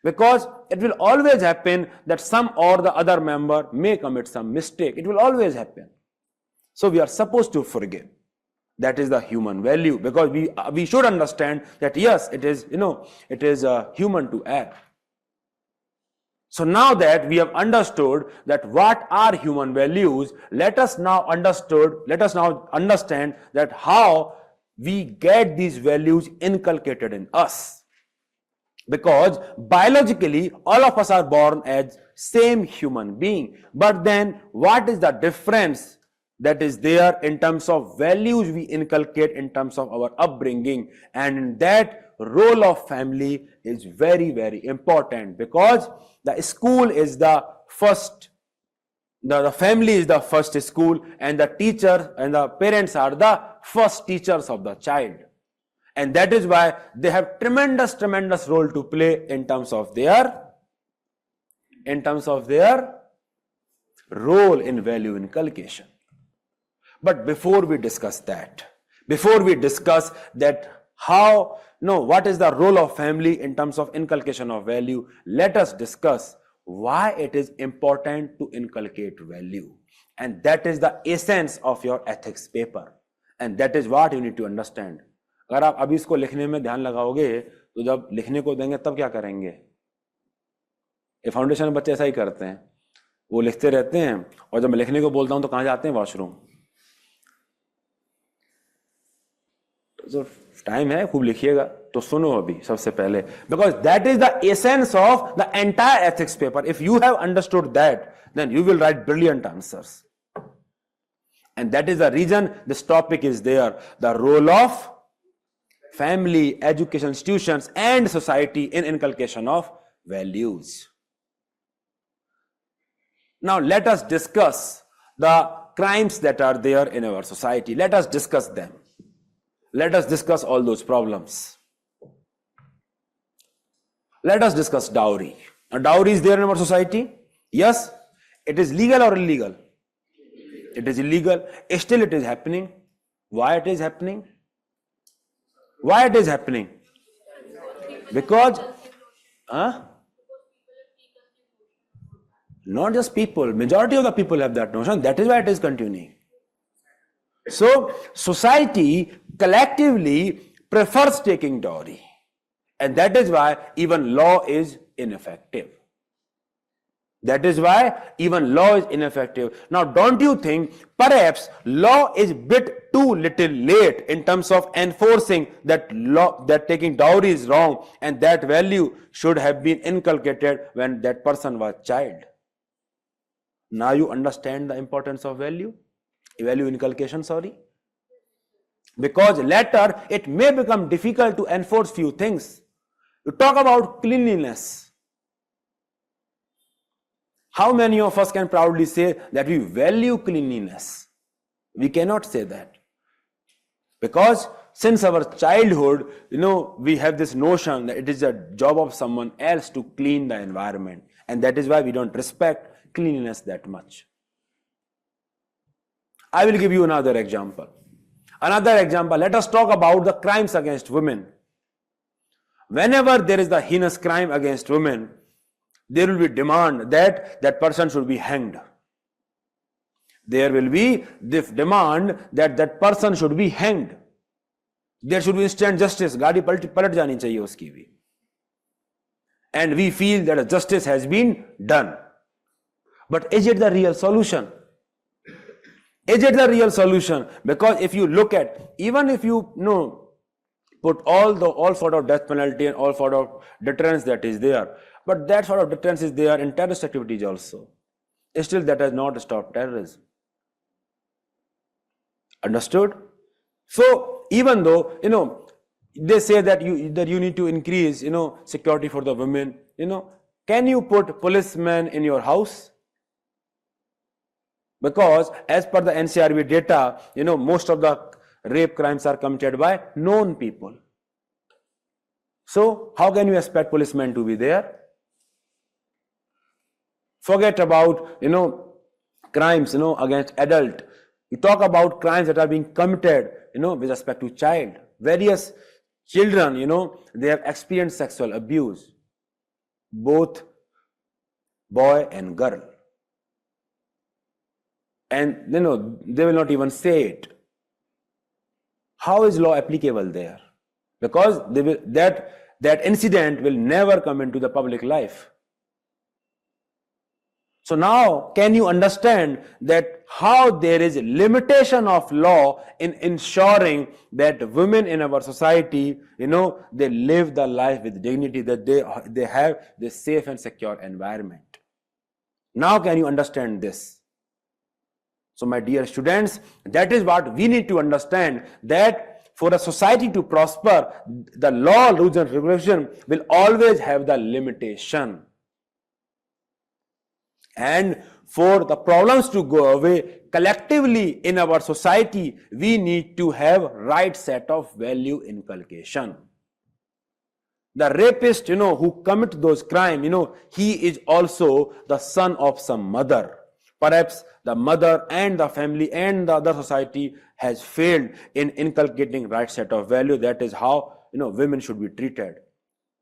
Because it will always happen that some or the other member may commit some mistake. It will always happen. So we are supposed to forgive. That is the human value, because we should understand that yes, it is human to err. So now that we have understood that what are human values, let us now understand that how we get these values inculcated in us. Because biologically, all of us are born as same human being. But then what is the difference that is there in terms of values we inculcate in terms of our upbringing? And in that, role of family is very, very important, because the school is the first, the family is the first school, and the teacher and the parents are the first teachers of the child. And that is why they have tremendous role to play in terms of their role in value inculcation. But before we discuss that what is the role of family in terms of inculcation of value, let us discuss why it is important to inculcate value. And that is the essence of your ethics paper. And that is what you need to understand. अगर आप अभी इसको लिखने में ध्यान लगाओगे तो जब लिखने को देंगे तब क्या करेंगे? ये फाउंडेशन में बच्चे ऐसा ही करते हैं, वो लिखते रहते हैं और जब मैं लिखने को बोलता हूं तो कहां जाते हैं? वॉशरूम. तो टाइम है, खूब लिखिएगा. तो सुनो अभी सबसे पहले, because that is the essence of the entire ethics paper. If you have understood that, then you will write brilliant answers. And that is the reason this topic is there. The role of family, education institutions, and society in inculcation of values. Now let us discuss the crimes that are there in our society. Let us discuss them. Let us discuss all those problems. Let us discuss dowry. Now, dowry is there in our society. Yes, it is legal or illegal? It is illegal. Still it is happening. Why it is happening? Why it is happening? Because not just people, majority of the people have that notion. That is why it is continuing. So society collectively prefers taking dowry, and that is why even law is ineffective. That is why even law is ineffective. Now, don't you think perhaps law is bit too little late in terms of enforcing that law, that taking dowry is wrong, and that value should have been inculcated when that person was child? Now you understand the importance of value inculcation, sorry. Because later it may become difficult to enforce few things. You talk about cleanliness. How many of us can proudly say that we value cleanliness? We cannot say that. Because since our childhood, we have this notion that it is a job of someone else to clean the environment. And that is why we don't respect cleanliness that much. I will give you another example. Let us talk about the crimes against women. Whenever there is the heinous crime against women, there will be demand that that person should be hanged. There will be this demand that that person should be hanged. There should be instant justice. गाड़ी पलट जानी चाहिए उसकी भी. And we feel that a justice has been done. But is it the real solution? Is it the real solution? Because if you look at, even if you put all sort of death penalty and all sort of deterrence that is there, but that sort of deterrence is there in terrorist activities also. Still, that has not stopped terrorism. Understood? So, even though, they say that you need to increase, security for the women, can you put policemen in your house? Because as per the NCRB data, most of the rape crimes are committed by known people. So, how can you expect policemen to be there? Forget about, crimes, against adult. We talk about crimes that are being committed, with respect to child. Various children, they have experienced sexual abuse, both boy and girl. And, they will not even say it. How is law applicable there? Because that incident will never come into the public life. So now, can you understand that how there is a limitation of law in ensuring that women in our society, they live the life with dignity, that they have this safe and secure environment. Now can you understand this? So my dear students, that is what we need to understand, that for a society to prosper, the law, rules and regulation will always have the limitation. And for the problems to go away, collectively in our society, we need to have right set of value inculcation. The rapist, who commit those crimes, he is also the son of some mother. Perhaps the mother and the family and the other society has failed in inculcating right set of value. That is how, women should be treated.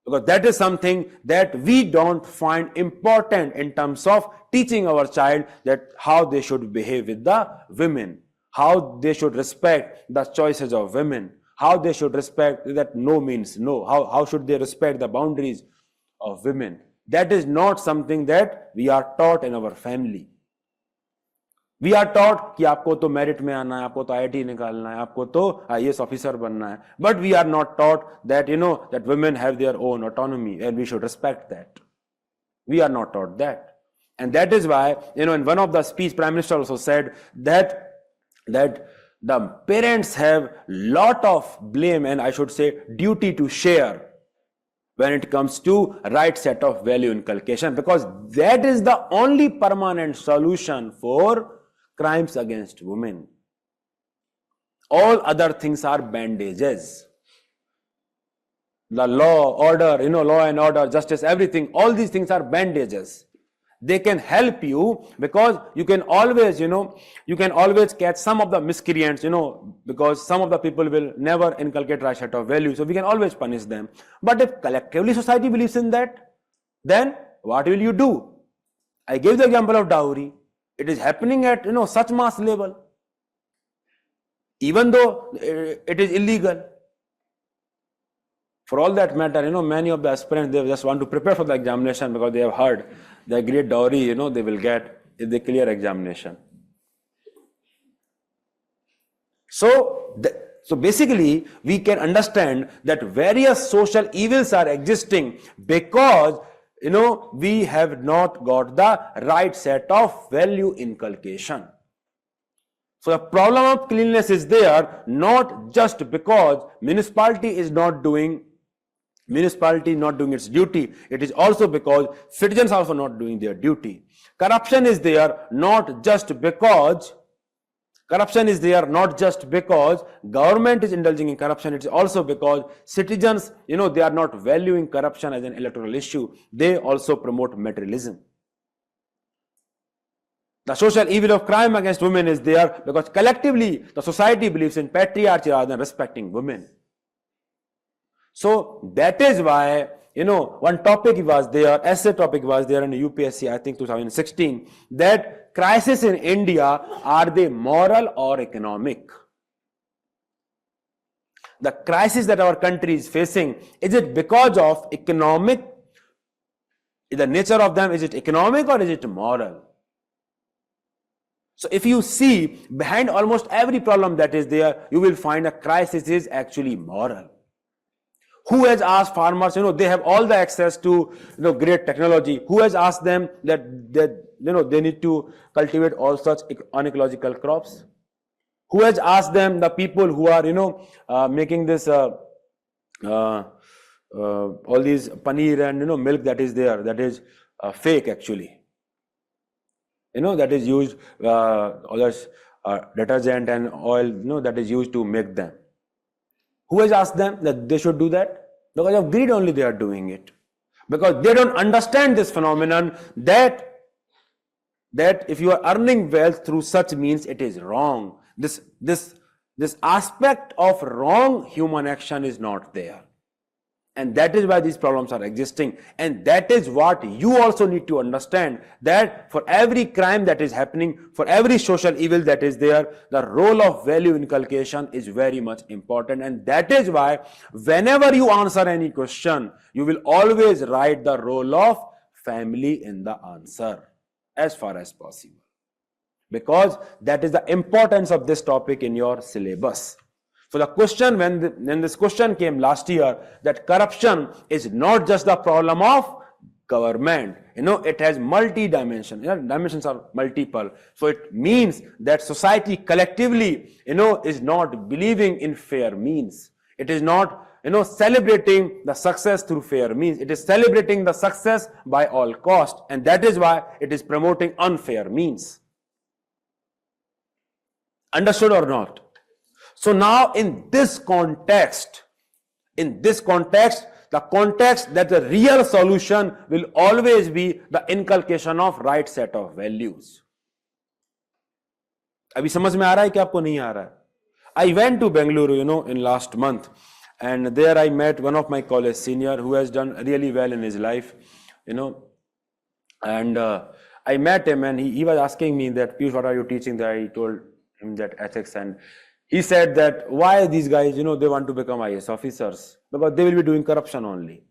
Because that is something that we don't find important in terms of teaching our child that how they should behave with the women, how they should respect the choices of women, how they should respect that no means no, how should they respect the boundaries of women. That is not something that we are taught in our family. We are taught कि आपको तो merit में आना है, आपको तो IIT निकालना है, आपको तो IAS officer बनना है. But we are not taught that, that women have their own autonomy and we should respect that. We are not taught that. And that is why, in one of the speech, Prime Minister also said that the parents have lot of blame and I should say duty to share when it comes to right set of value inculcation, because that is the only permanent solution for crimes against women. All other things are bandages. The law, order, law and order, justice, everything, all these things are bandages. They can help you because you can always, catch some of the miscreants, because some of the people will never inculcate right set of value. So we can always punish them. But if collectively society believes in that, then what will you do? I gave the example of dowry. It is happening at, such mass level. even though it is illegal. For all that matter, many of the aspirants, they just want to prepare for the examination because they have heard the great dowry, they will get if they clear examination. So basically, we can understand that various social evils are existing because, we have not got the right set of value inculcation. So the problem of cleanliness is there not just because municipality is not doing its duty. It is also because citizens are also not doing their duty. Corruption is there not just because government is indulging in corruption. It is also because citizens, they are not valuing corruption as an electoral issue. They also promote materialism. The social evil of crime against women is there because collectively the society believes in patriarchy rather than respecting women. So that is why, one topic was there, essay topic was there in the UPSC, I think 2016, that crises in India, are they moral or economic? The crisis that our country is facing, is it because of economic? The nature of them, is it economic or is it moral? So if you see behind almost every problem that is there, you will find a crisis is actually moral. Who has asked farmers, they have all the access to, great technology. Who has asked them that they need to cultivate all such unecological crops? Who has asked them, the people who are, making this, all these paneer and, milk that is there, that is fake actually. That is used, others, detergent and oil, that is used to make them. Who has asked them that they should do that? Because of greed only they are doing it. Because they don't understand this phenomenon that if you are earning wealth through such means, it is wrong. This aspect of wrong human action is not there. And that is why these problems are existing. And that is what you also need to understand, that for every crime that is happening, for every social evil that is there, the role of value inculcation is very much important. And that is why whenever you answer any question, you will always write the role of family in the answer as far as possible. Because that is the importance of this topic in your syllabus. So the question, when this question came last year, that corruption is not just the problem of government, it has multi-dimension, dimensions are multiple. So it means that society collectively, is not believing in fair means. It is not, celebrating the success through fair means. It is celebrating the success by all cost. And that is why it is promoting unfair means. Understood or not? So now in this context, the context that the real solution will always be the inculcation of right set of values. अभी समझ में आ रहा है कि आपको नहीं आ रहा है? I went to Bengaluru, in last month, and there I met one of my college senior who has done really well in his life, and I met him and he was asking me that, Piyush, what are you teaching there? I told him that ethics, and he said that why these guys, they want to become IAS officers, because they will be doing corruption only.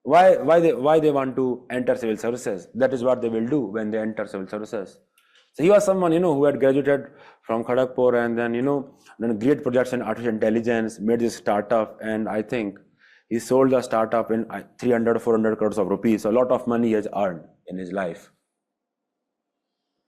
Why they want to enter civil services? That is what they will do when they enter civil services. So he was someone, who had graduated from Kharagpur and then, done great projects in artificial intelligence, made this startup, and I think he sold the startup in 300 or 400 crores of rupees. So a lot of money he has earned in his life.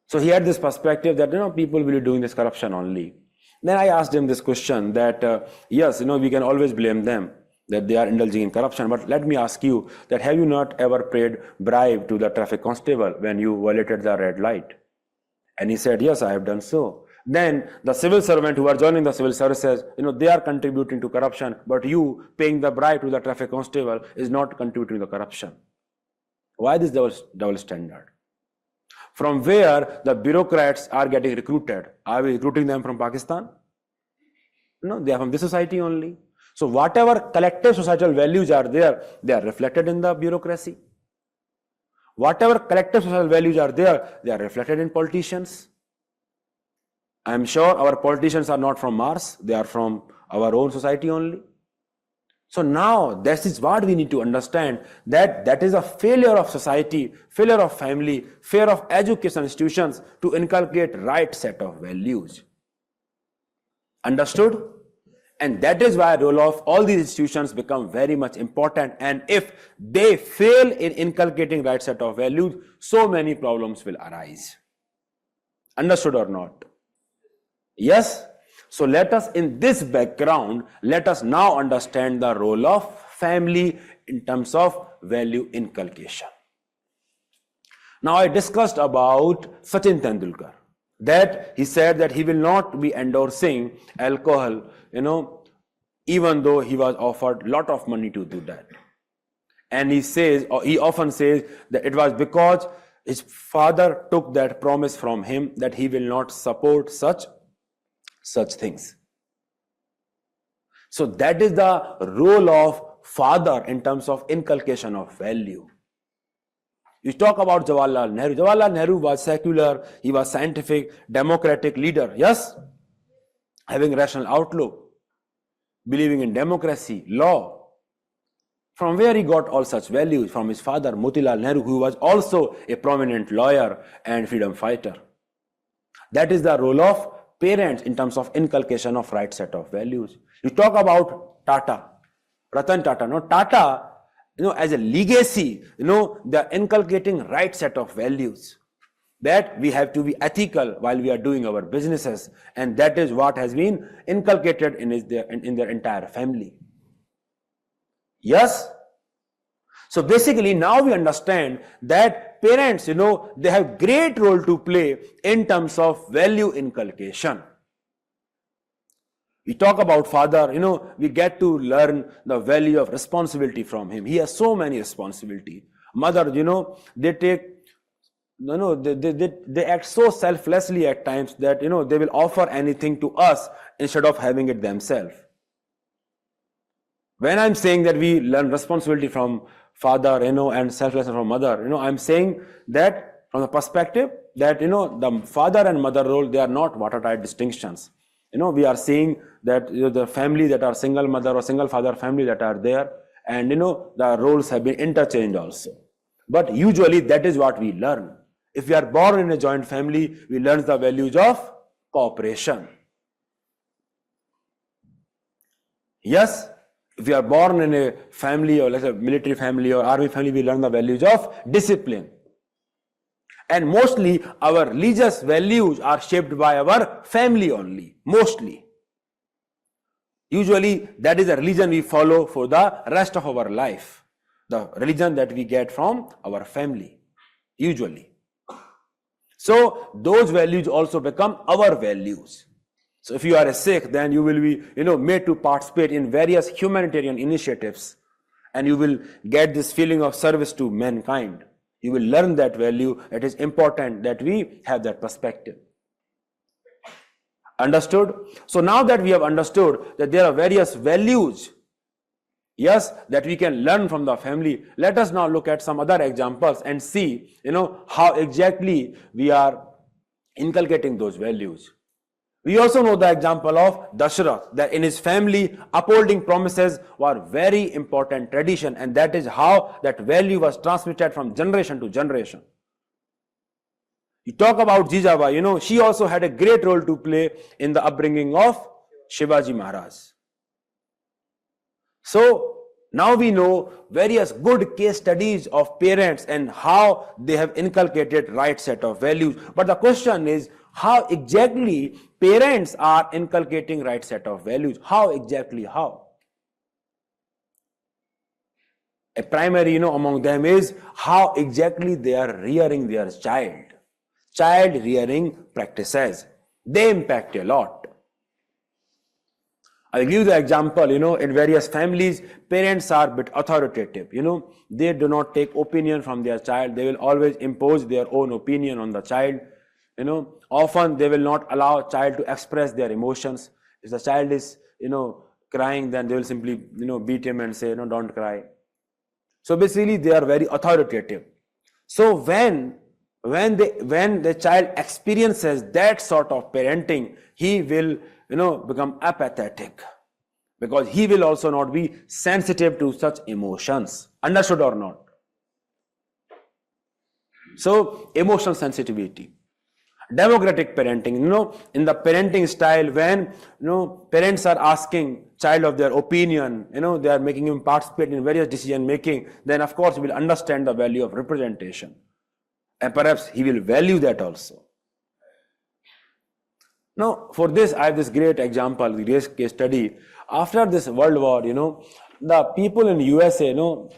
So he had this perspective that, people will be doing this corruption only. Then I asked him this question that, yes, we can always blame them that they are indulging in corruption. But let me ask you that, have you not ever paid bribe to the traffic constable when you violated the red light? And he said, yes, I have done so. Then the civil servant who are joining the civil services, they are contributing to corruption, but you paying the bribe to the traffic constable is not contributing to the corruption. Why this double standard? From where the bureaucrats are getting recruited? Are we recruiting them from Pakistan? No, they are from this society only. So whatever collective societal values are there, they are reflected in the bureaucracy. Whatever collective social values are there, they are reflected in politicians. I'm sure our politicians are not from Mars, they are from our own society only. So now this is what we need to understand, that that is a failure of society, failure of family, failure of education institutions to inculcate right set of values. Understood? And that is why role of all these institutions become very much important. And if they fail in inculcating right set of values, so many problems will arise. Understood or not? Yes? So let us, in this background, let us now understand the role of family in terms of value inculcation. Now I discussed about Sachin Tendulkar, that he said that he will not be endorsing alcohol, even though he was offered a lot of money to do that. And he says, or he often says, that it was because his father took that promise from him that he will not support such things. So that is the role of father in terms of inculcation of value. You talk about Jawaharlal Nehru. Jawaharlal Nehru was secular, he was scientific, democratic leader, yes? Having rational outlook, believing in democracy, law. From where he got all such values? From his father, Motilal Nehru, who was also a prominent lawyer and freedom fighter. That is the role of parents in terms of inculcation of right set of values. You talk about Tata, Ratan Tata. No, Tata, as a legacy, they're inculcating right set of values, that we have to be ethical while we are doing our businesses, and that is what has been inculcated in their entire family. Yes? So basically now we understand that parents, they have great role to play in terms of value inculcation. We talk about father, we get to learn the value of responsibility from him. He has so many responsibility. Mother, they take, they act so selflessly at times that, they will offer anything to us instead of having it themselves. When I'm saying that we learn responsibility from father, and selflessness from mother, I'm saying that from the perspective that, the father and mother role, they are not watertight distinctions. We are seeing that the family that are single mother or single father family that are there, and the roles have been interchanged also. But usually that is what we learn. If we are born in a joint family, we learn the values of cooperation. Yes? If we are born in a family, or let's say military family or army family, we learn the values of discipline. And mostly our religious values are shaped by our family only, mostly. Usually that is the religion we follow for the rest of our life. The religion that we get from our family, usually. So those values also become our values. So if you are a Sikh, then you will be, made to participate in various humanitarian initiatives, and you will get this feeling of service to mankind. You will learn that value. It is important that we have that perspective. Understood? So now that we have understood that there are various values, yes, that we can learn from the family, let us now look at some other examples and see, how exactly we are inculcating those values. We also know the example of Dashrath, that in his family, upholding promises were very important tradition, and that is how that value was transmitted from generation to generation. You talk about Jijabai, she also had a great role to play in the upbringing of Shivaji Maharaj. So now we know various good case studies of parents and how they have inculcated right set of values. But the question is, how exactly parents are inculcating right set of values? How exactly? How? A primary, among them is how exactly they are rearing their child. Child rearing practices, they impact a lot. I'll give you the example, in various families, parents are a bit authoritative, they do not take opinion from their child. They will always impose their own opinion on the child. Often they will not allow child to express their emotions. If the child is, crying, then they will simply, beat him and say, don't cry. So basically they are very authoritative. So when when the child experiences that sort of parenting, he will, become apathetic, because he will also not be sensitive to such emotions. Understood or not? So, emotional sensitivity. Democratic parenting, in the parenting style, when, parents are asking child of their opinion, they are making him participate in various decision making, then of course he will understand the value of representation. And perhaps he will value that also. Now, for this, I have this great example, the great case study. After this World War, the people in USA,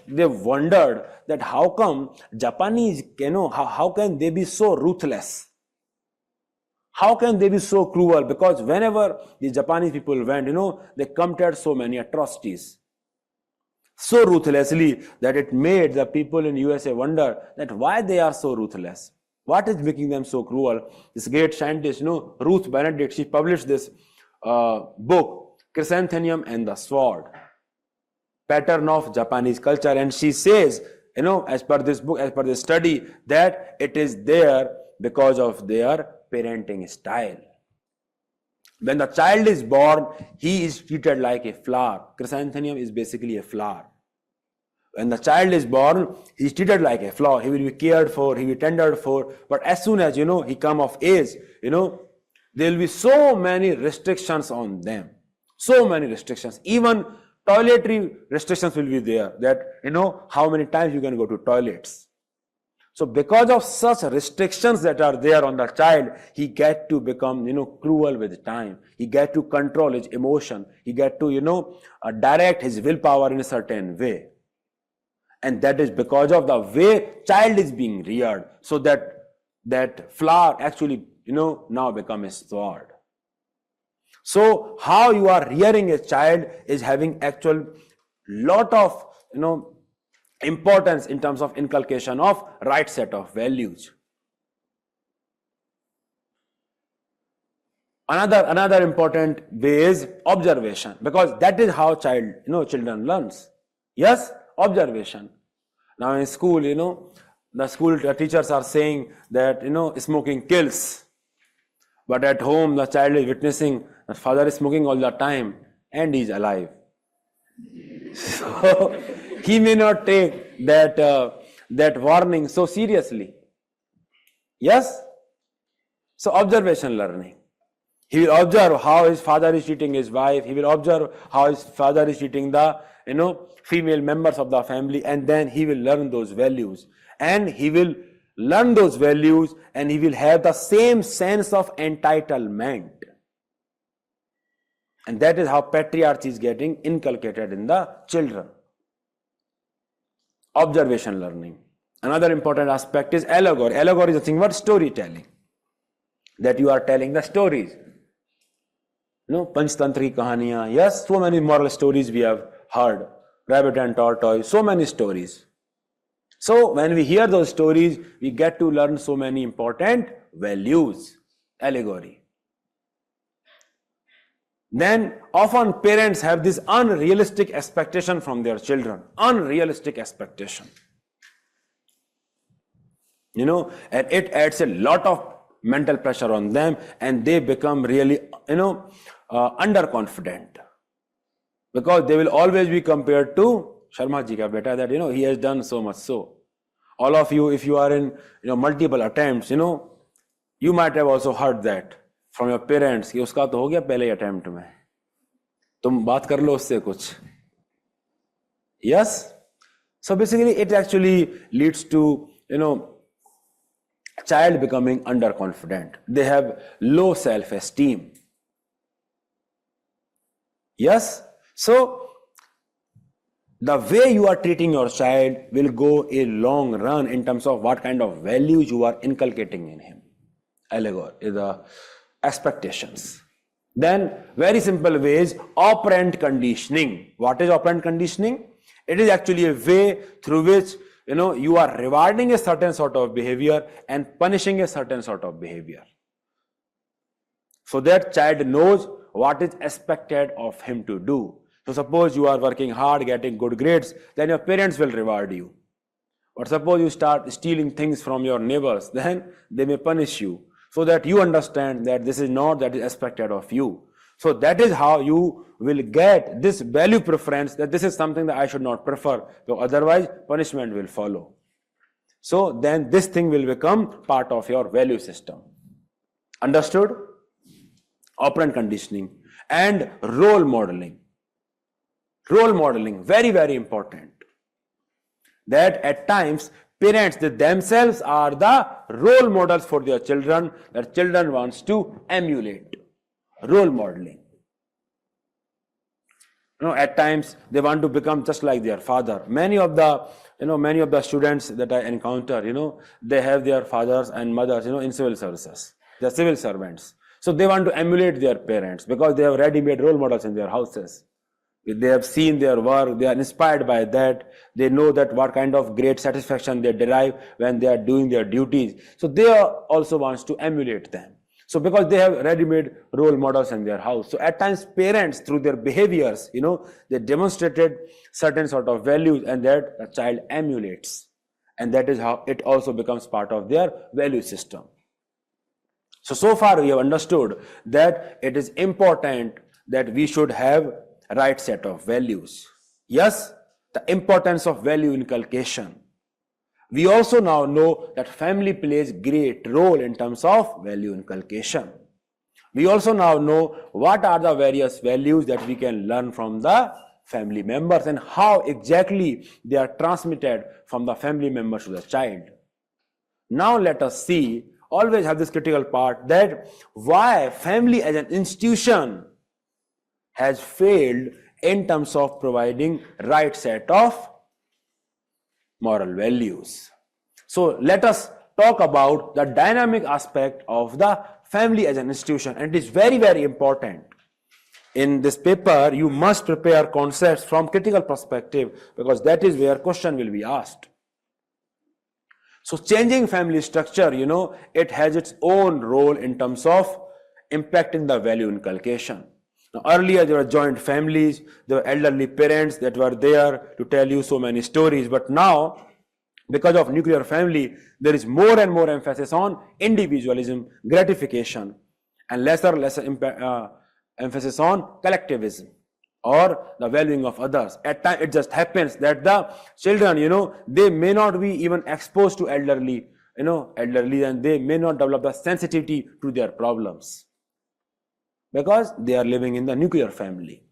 they wondered that how come Japanese, how can they be so ruthless? How can they be so cruel? Because whenever the Japanese people went, they committed so many atrocities, so ruthlessly, that it made the people in USA wonder that why they are so ruthless. What is making them so cruel? This great scientist, Ruth Benedict, she published this book, Chrysanthemum and the Sword, Pattern of Japanese Culture. And she says, as per this book, as per this study, that it is there because of their parenting style. When the child is born, he is treated like a flower. Chrysanthemum is basically a flower. When the child is born, he is treated like a flower. He will be cared for, he will be tended for. But as soon as, he come of age, there will be so many restrictions on them. So many restrictions. Even toiletry restrictions will be there. That, how many times you can go to toilets. So because of such restrictions that are there on the child, he get to become, cruel with time. He get to control his emotion. He get to, direct his willpower in a certain way. And that is because of the way child is being reared. So that flower actually, now become a sword. So how you are rearing a child is having actual lot of, importance in terms of inculcation of right set of values. Another important way is observation, because that is how children learns. Yes, observation. Now in school, the school teachers are saying that, smoking kills. But at home, the child is witnessing that father is smoking all the time and he is alive. So he may not take that warning so seriously. Yes? So observation learning. He will observe how his father is treating his wife. He will observe how his father is treating the, female members of the family, and then he will learn those values. And he will learn those values, and he will have the same sense of entitlement. And that is how patriarchy is getting inculcated in the children. Observation learning. Another important aspect is allegory. Allegory is nothing but storytelling. That you are telling the stories. Panchtantra ki kahaniyan. Yes, so many moral stories we have heard. Rabbit and tortoise, so many stories. So when we hear those stories, we get to learn so many important values. Allegory. Then often parents have this unrealistic expectation from their children. Unrealistic expectation. And it adds a lot of mental pressure on them, and they become really, underconfident. Because they will always be compared to Sharma ji ka beta, that, he has done so much so. All of you, if you are in, multiple attempts, you might have also heard that from your parents, कि उसका तो हो गया पहले attempt में, तुम बात कर लो उससे कुछ. Yes? So basically it actually leads to, child becoming underconfident. They have low self-esteem. Yes? So the way you are treating your child will go a long run in terms of what kind of values you are inculcating in him. Allegory is the expectations. Then very simple ways, operant conditioning. What is operant conditioning? It is actually a way through which you are rewarding a certain sort of behavior and punishing a certain sort of behavior. So that child knows what is expected of him to do. So suppose you are working hard, getting good grades, then your parents will reward you. But suppose you start stealing things from your neighbors, then they may punish you, so that you understand that this is not that is expected of you. So that is how you will get this value preference, that this is something that I should not prefer, so otherwise punishment will follow. So then this thing will become part of your value system. Understood? Operant conditioning and role modeling. Role modeling, very, very important. That at times parents themselves are the role models for their children, that children wants to emulate. Role modeling. At times they want to become just like their father. Many of the students that I encounter, they have their fathers and mothers, in civil services. They are civil servants. So they want to emulate their parents because they have ready-made role models in their houses. They have seen their work, they are inspired by that, they know that what kind of great satisfaction they derive when they are doing their duties. So they also wants to emulate them. So because they have ready-made role models in their house. So at times parents, through their behaviors, they demonstrated certain sort of values, and that the child emulates. And that is how it also becomes part of their value system. So far we have understood that it is important that we should have right set of values. Yes, the importance of value inculcation. We also now know that family plays great role in terms of value inculcation. We also now know what are the various values that we can learn from the family members and how exactly they are transmitted from the family members to the child. Now let us see, always have this critical part, that why family as an institution has failed in terms of providing right set of moral values. So let us talk about the dynamic aspect of the family as an institution, and it is very, very important. In this paper, you must prepare concepts from critical perspective, because that is where question will be asked. So changing family structure, it has its own role in terms of impacting the value inculcation. Now, earlier there were joint families, there were elderly parents that were there to tell you so many stories, but now, because of nuclear family, there is more and more emphasis on individualism, gratification, and lesser emphasis on collectivism or the valuing of others. At times it just happens that the children, they may not be even exposed to elderly, and they may not develop the sensitivity to their problems because they are living in the nuclear family.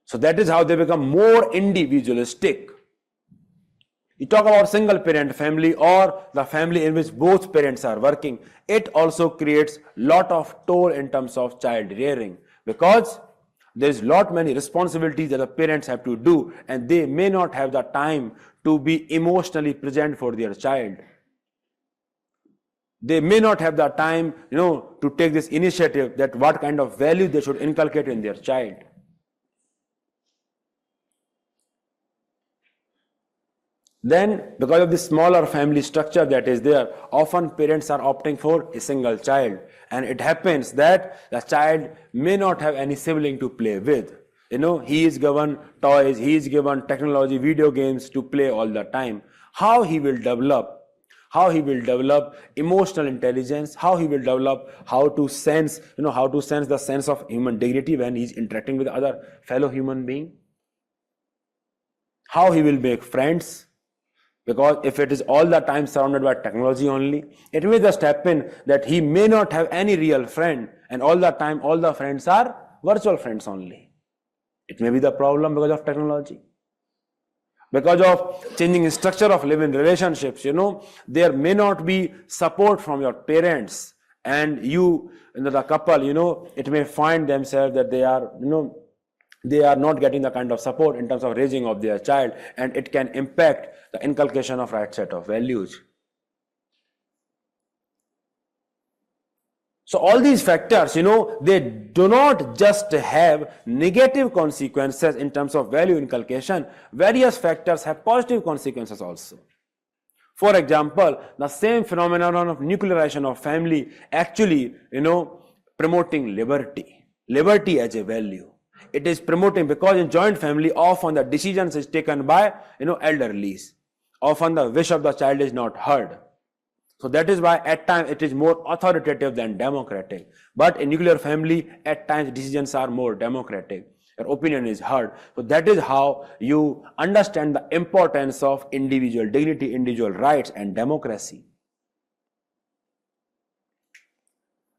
So that is how they become more individualistic. You talk about single parent family or the family in which both parents are working. It also creates lot of toll in terms of child rearing, because there is many responsibilities that the parents have to do, and they may not have the time to be emotionally present for their child. They may not have the time, to take this initiative that what kind of value they should inculcate in their child. Then, because of the smaller family structure that is there, often parents are opting for a single child. And it happens that the child may not have any sibling to play with. He is given toys, he is given technology, video games to play all the time. How he will develop emotional intelligence, how he will develop how to sense the sense of human dignity when he is interacting with other fellow human being. How he will make friends. Because if it is all the time surrounded by technology only, it may just happen that he may not have any real friend, and all the time all the friends are virtual friends only. It may be the problem because of technology. Because of changing structure of living relationships, there may not be support from your parents, and the couple, it may find themselves that they are not getting the kind of support in terms of raising of their child, and it can impact the inculcation of right set of values. So all these factors, they do not just have negative consequences in terms of value inculcation. Various factors have positive consequences also. For example, the same phenomenon of nuclearization of family actually, promoting liberty as a value. It is promoting, because in joint family often the decisions is taken by elderlies. often the wish of the child is not heard. So that is why at times it is more authoritative than democratic. But in nuclear family, at times decisions are more democratic. Your opinion is heard. So that is how you understand the importance of individual dignity, individual rights, and democracy.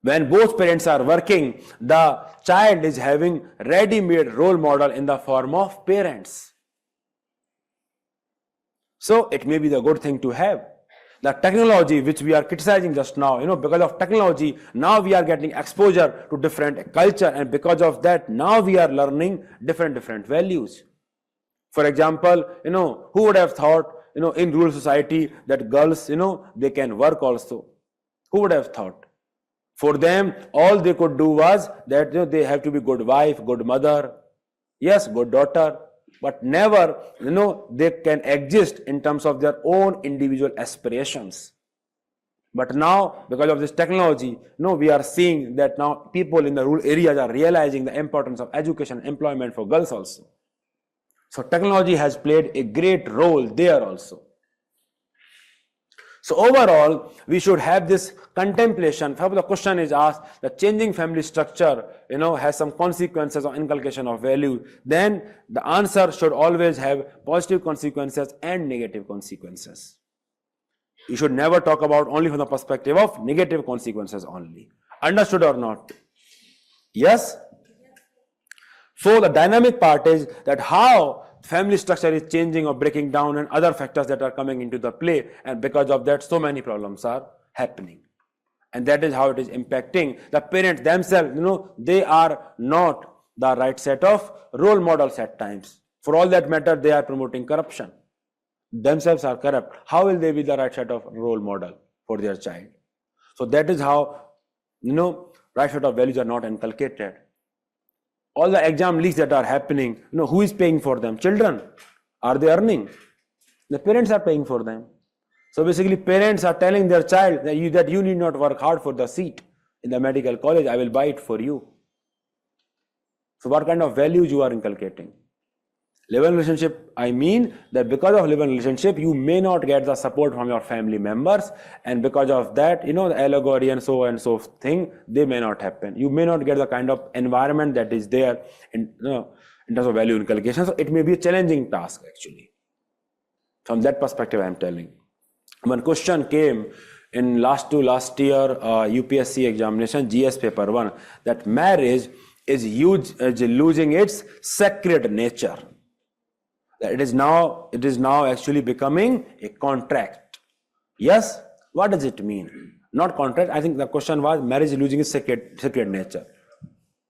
When both parents are working, the child is having ready-made role model in the form of parents. So it may be the good thing to have. The technology which we are criticizing just now, because of technology, now we are getting exposure to different culture, and because of that, now we are learning different values. For example, who would have thought, in rural society that girls, they can work also? Who would have thought? For them, all they could do was that they have to be good wife, good mother, yes, good daughter, but never, they can exist in terms of their own individual aspirations. But now, because of this technology, we are seeing that now people in the rural areas are realizing the importance of education, employment for girls also. So technology has played a great role there also. So overall, we should have this contemplation. If the question is asked, the changing family structure, has some consequences of inculcation of value, then the answer should always have positive consequences and negative consequences. You should never talk about only from the perspective of negative consequences only. Understood or not? Yes? So the dynamic part is that how family structure is changing or breaking down, and other factors that are coming into the play, and because of that so many problems are happening. And that is how it is impacting the parents themselves. They are not the right set of role models at times. For all that matter, they are promoting corruption. Themselves are corrupt. How will they be the right set of role model for their child? So that is how, right set of values are not inculcated. All the exam leaks that are happening, who is paying for them? Children. Are they earning? The parents are paying for them. So basically, parents are telling their child that you need not work hard for the seat in the medical college. I will buy it for you. So what kind of values you are inculcating? Live-in relationship, I mean that because of live-in relationship, you may not get the support from your family members, and because of that, the allegory and so thing, they may not happen. You may not get the kind of environment that is there in terms of value inculcation. So it may be a challenging task actually. From that perspective, I am telling. One question came in last year UPSC examination, GS paper 1, that marriage is losing its sacred nature. It is now actually becoming a contract. Yes? What does it mean? Not contract. I think the question was marriage is losing its sacred nature.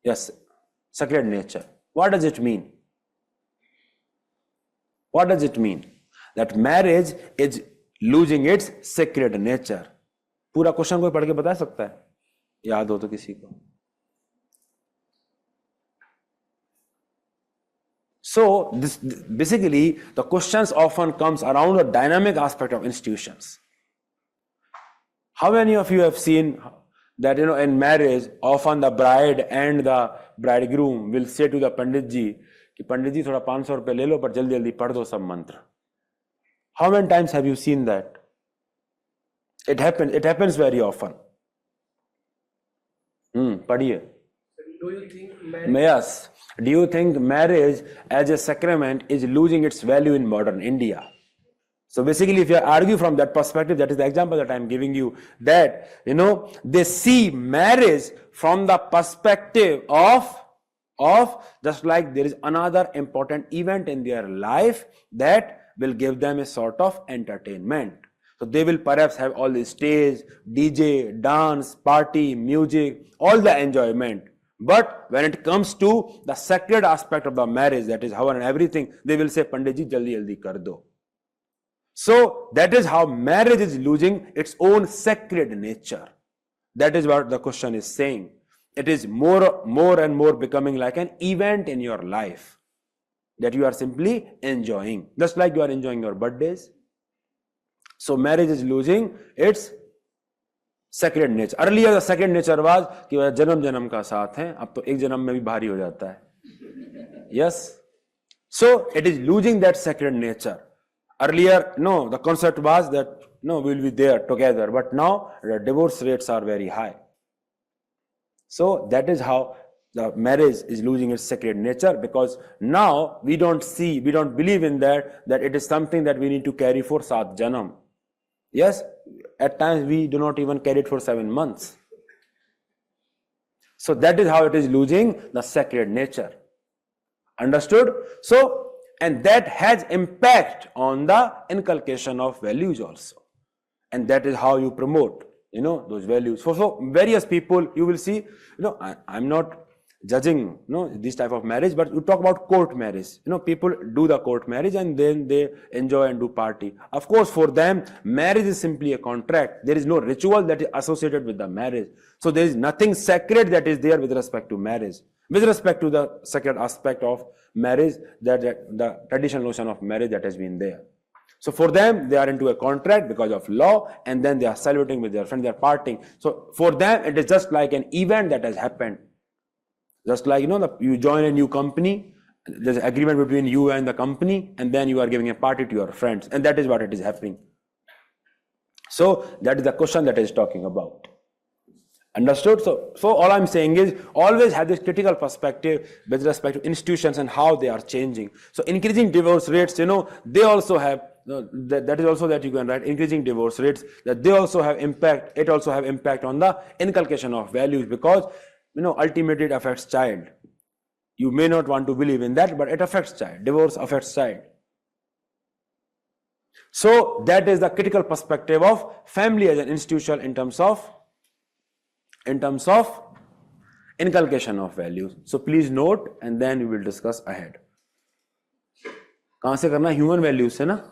Yes, sacred nature. What does it mean? What does it mean? That marriage is losing its sacred nature. पूरा question कोई पढ़ के बता सकता है? याद हो तो किसी को? So basically the questions often comes around a dynamic aspect of institutions. How many of you have seen that in marriage often the bride and the bridegroom will say to the Pandit ji कि पंडित जी थोड़ा 500 रुपए ले लो पर जल्दी जल्दी पढ़ दो सब मंत्र. How many times have you seen that? It happens very often. पढ़िए. Do you think marriage? Yes. Do you think marriage as a sacrament is losing its value in modern India? So basically, if you argue from that perspective, that is the example that I am giving you, that, they see marriage from the perspective of just like there is another important event in their life that will give them a sort of entertainment. So they will perhaps have all the stage, DJ, dance, party, music, all the enjoyment. But when it comes to the sacred aspect of the marriage, that is Havan and everything, they will say, Pandit ji, jaldi jaldi kar do. So that is how marriage is losing its own sacred nature. That is what the question is saying. It is more and more becoming like an event in your life that you are simply enjoying, just like you are enjoying your birthdays. So marriage is losing its sacred nature. Earlier the sacred nature was कि वह जन्म का साथ है, अब तो एक जन्म में भी भारी हो जाता है. Yes. So it is losing that sacred nature. Earlier, no, the concept was that no, we'll be there together, but now the divorce rates are very high. So that is how the marriage is losing its sacred nature, because now we don't believe in that it is something that we need to carry for Saat Janam. Yes, at times we do not even carry it for 7 months. So that is how it is losing the sacred nature. Understood? So, and that has impact on the inculcation of values also. And that is how you promote, those values. So various people, you will see, I'm not judging, this type of marriage, but you talk about court marriage. People do the court marriage and then they enjoy and do party. Of course, for them, marriage is simply a contract. There is no ritual that is associated with the marriage. So there is nothing sacred that is there with respect to marriage. With respect to the sacred aspect of marriage, that the traditional notion of marriage that has been there. So for them, they are into a contract because of law, and then they are celebrating with their friends, they are partying. So for them, it is just like an event that has happened. Just like, you join a new company, there's an agreement between you and the company, and then you are giving a party to your friends, and that is what it is happening. So that is the question that is talking about. Understood? So all I'm saying is, always have this critical perspective with respect to institutions and how they are changing. So increasing divorce rates, they also have, that is also that you can write, increasing divorce rates, that they also have impact, it also have impact on the inculcation of values, because, ultimately it affects child. You may not want to believe in that, but it affects child. Divorce affects child. So that is the critical perspective of family as an institution in terms of inculcation of values. So please note, and then we will discuss ahead. कहाँ से करना? Human values से ना?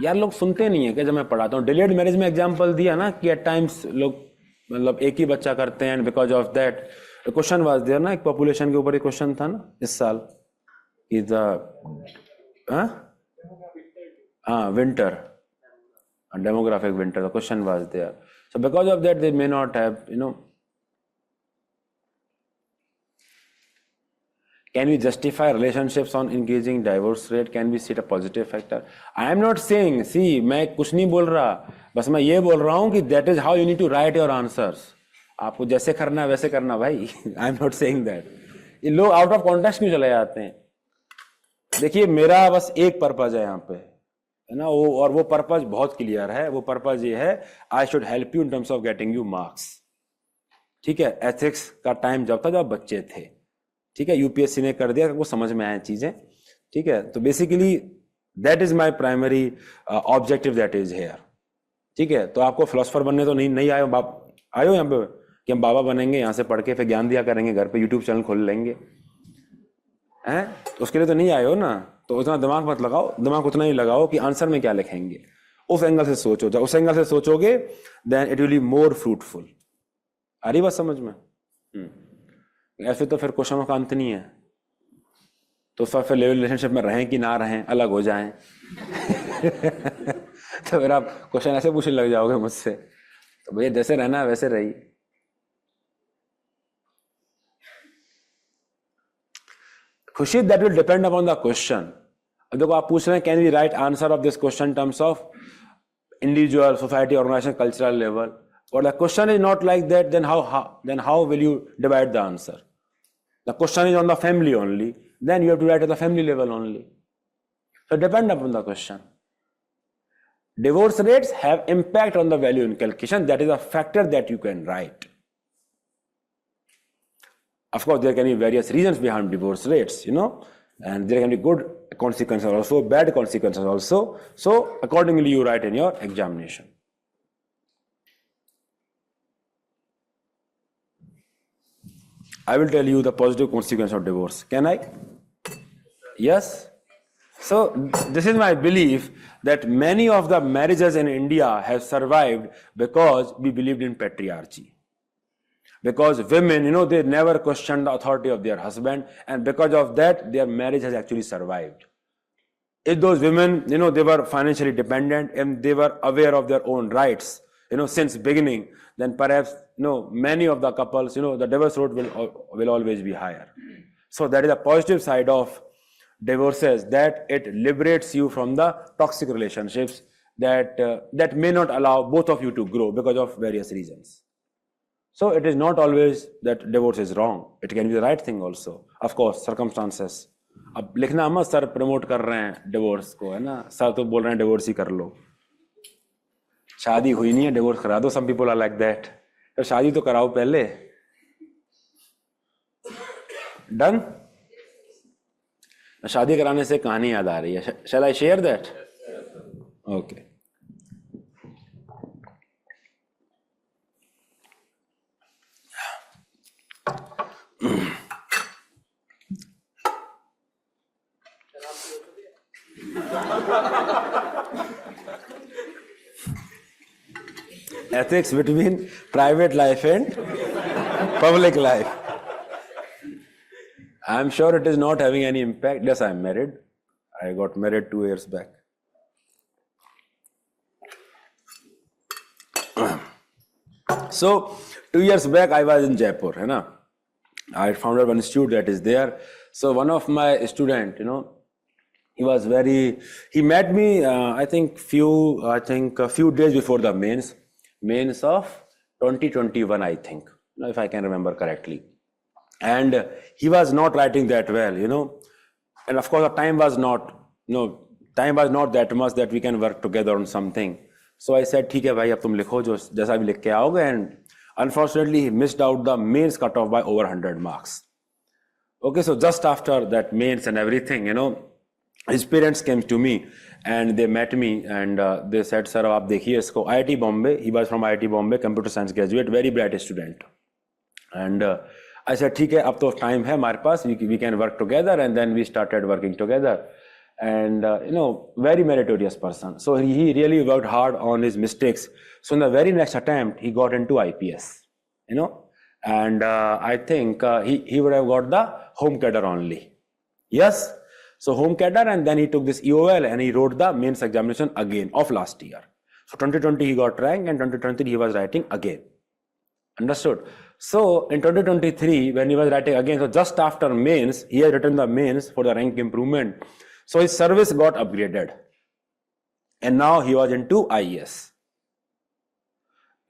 यार लोग सुनते नहीं है कि जब मैं पढ़ाता हूँ, डिलेड मैरिज में एग्जांपल दिया ना कि एट टाइम्स लोग मतलब एक ही बच्चा करते हैं, and because of that question was there ना, एक पॉपुलेशन के ऊपर एक क्वेश्चन था ना इस साल, is winter, demographic winter, the question was there. So because of that, they may not have, can we justify relationships on increasing divorce rate? Can we see a positive factor? I am not saying, see, मैं कुछ नहीं बोल रहा, बस मैं ये बोल रहा हूँ कि that is how you need to write your answers. आपको जैसे करना है वैसे करना भाई. I am not saying that. ये लोग out of context क्यों चले जाते हैं? देखिए, मेरा बस एक पर्पज है यहाँ पे, है ना, और वो पर्पज बहुत क्लियर है. वो पर्पज ये है, I should help you in terms of getting you marks. ठीक है, एथिक्स का टाइम जब था जब बच्चे थे, ठीक है, यूपीएससी ने कर दिया, वो समझ में आए चीजें. ठीक है, तो basically that is my primary objective that is here. ठीक है, तो आपको फिलोसफर बनने तो नहीं आयो, आयो यहाँ पे कि हम बाबा बनेंगे, यहाँ से पढ़ के फिर ज्ञान दिया करेंगे, घर पे यूट्यूब चैनल खोल लेंगे, हैं? तो उसके लिए तो नहीं आए हो ना. तो उतना दिमाग मत लगाओ, दिमाग उतना ही लगाओ कि आंसर में क्या लिखेंगे, उस एंगल से सोचो. जब उस एंगल से सोचोगे then it will be more fruitful. आ रही बात समझ में? ऐसे तो फिर क्वेश्चनों का अंत नहीं है. तो फिर रिलेशनशिप में रहें कि ना रहें, अलग हो जाएं. तो फिर आप क्वेश्चन ऐसे पूछने लग जाओगे मुझसे. तो भैया जैसे रहना है वैसे रही. Khushi, that will depend upon the question. अब देखो, आप पूछ रहे हैं can we write answer of this question terms of individual, society, organisation, cultural level. Or the question is not like that, then how will you divide the answer? The question is on the family only, then you have to write at the family level only. So depend upon the question. Divorce rates have impact on the value inculcation. That is a factor that you can write. Of course, there can be various reasons behind divorce rates, and there can be good consequences also, bad consequences also. So accordingly, you write in your examination. I will tell you the positive consequence of divorce. Can I? Yes. So this is my belief that many of the marriages in India have survived because we believed in patriarchy. Because women, they never questioned the authority of their husband, and because of that, their marriage has actually survived. If those women, they were financially dependent and they were aware of their own rights, since beginning, then perhaps, many of the couples, the divorce rate will always be higher. So that is a positive side of divorces, that it liberates you from the toxic relationships that may not allow both of you to grow because of various reasons. So it is not always that divorce is wrong. It can be the right thing also. Of course, circumstances. अब लिखना मत sir promote कर रहे हैं divorce को, है ना, sir तो बोल रहे हैं डिवोर्स ही कर लो, शादी हुई नहीं है डिवोर्स करा दो. Some people are like that. तो शादी तो कराओ पहले. डन. शादी कराने से कहानी याद आ रही है. Shall I share that? Okay. Ethics between private life and public life. I'm sure it is not having any impact. Yes, I'm married. I got married 2 years back. So 2 years back I was in Jaipur, है ना. I found out one institute that is there. So one of my student, he met me, I think a few days before the mains of 2021, I think, if I can remember correctly. And he was not writing that well, and of course the time was not that much that we can work together on something. So I said, ठीक है भाई, अब तुम लिखो जो जैसा भी लिख के आओगे. And unfortunately he missed out the mains cutoff by over 100 marks. Okay, so just after that mains and everything, his parents came to me and they met me and they said, sir, आप देखिए इसको. IIT Bombay, he was from IIT Bombay, computer science graduate, very bright student. And I said, ठीक है, अब तो time है हमारे पास, we can work together. And then we started working together. And very meritorious person. So he really worked hard on his mistakes. So in the very next attempt, he got into IPS, and I think he would have got the home cadre only. Yes. So home cadre, and then he took this EOL and he wrote the mains examination again of last year. So 2020 he got rank, and 2023 he was writing again. Understood? So in 2023, when he was writing again, so just after mains, he had written the mains for the rank improvement. So his service got upgraded, and now he was into IES.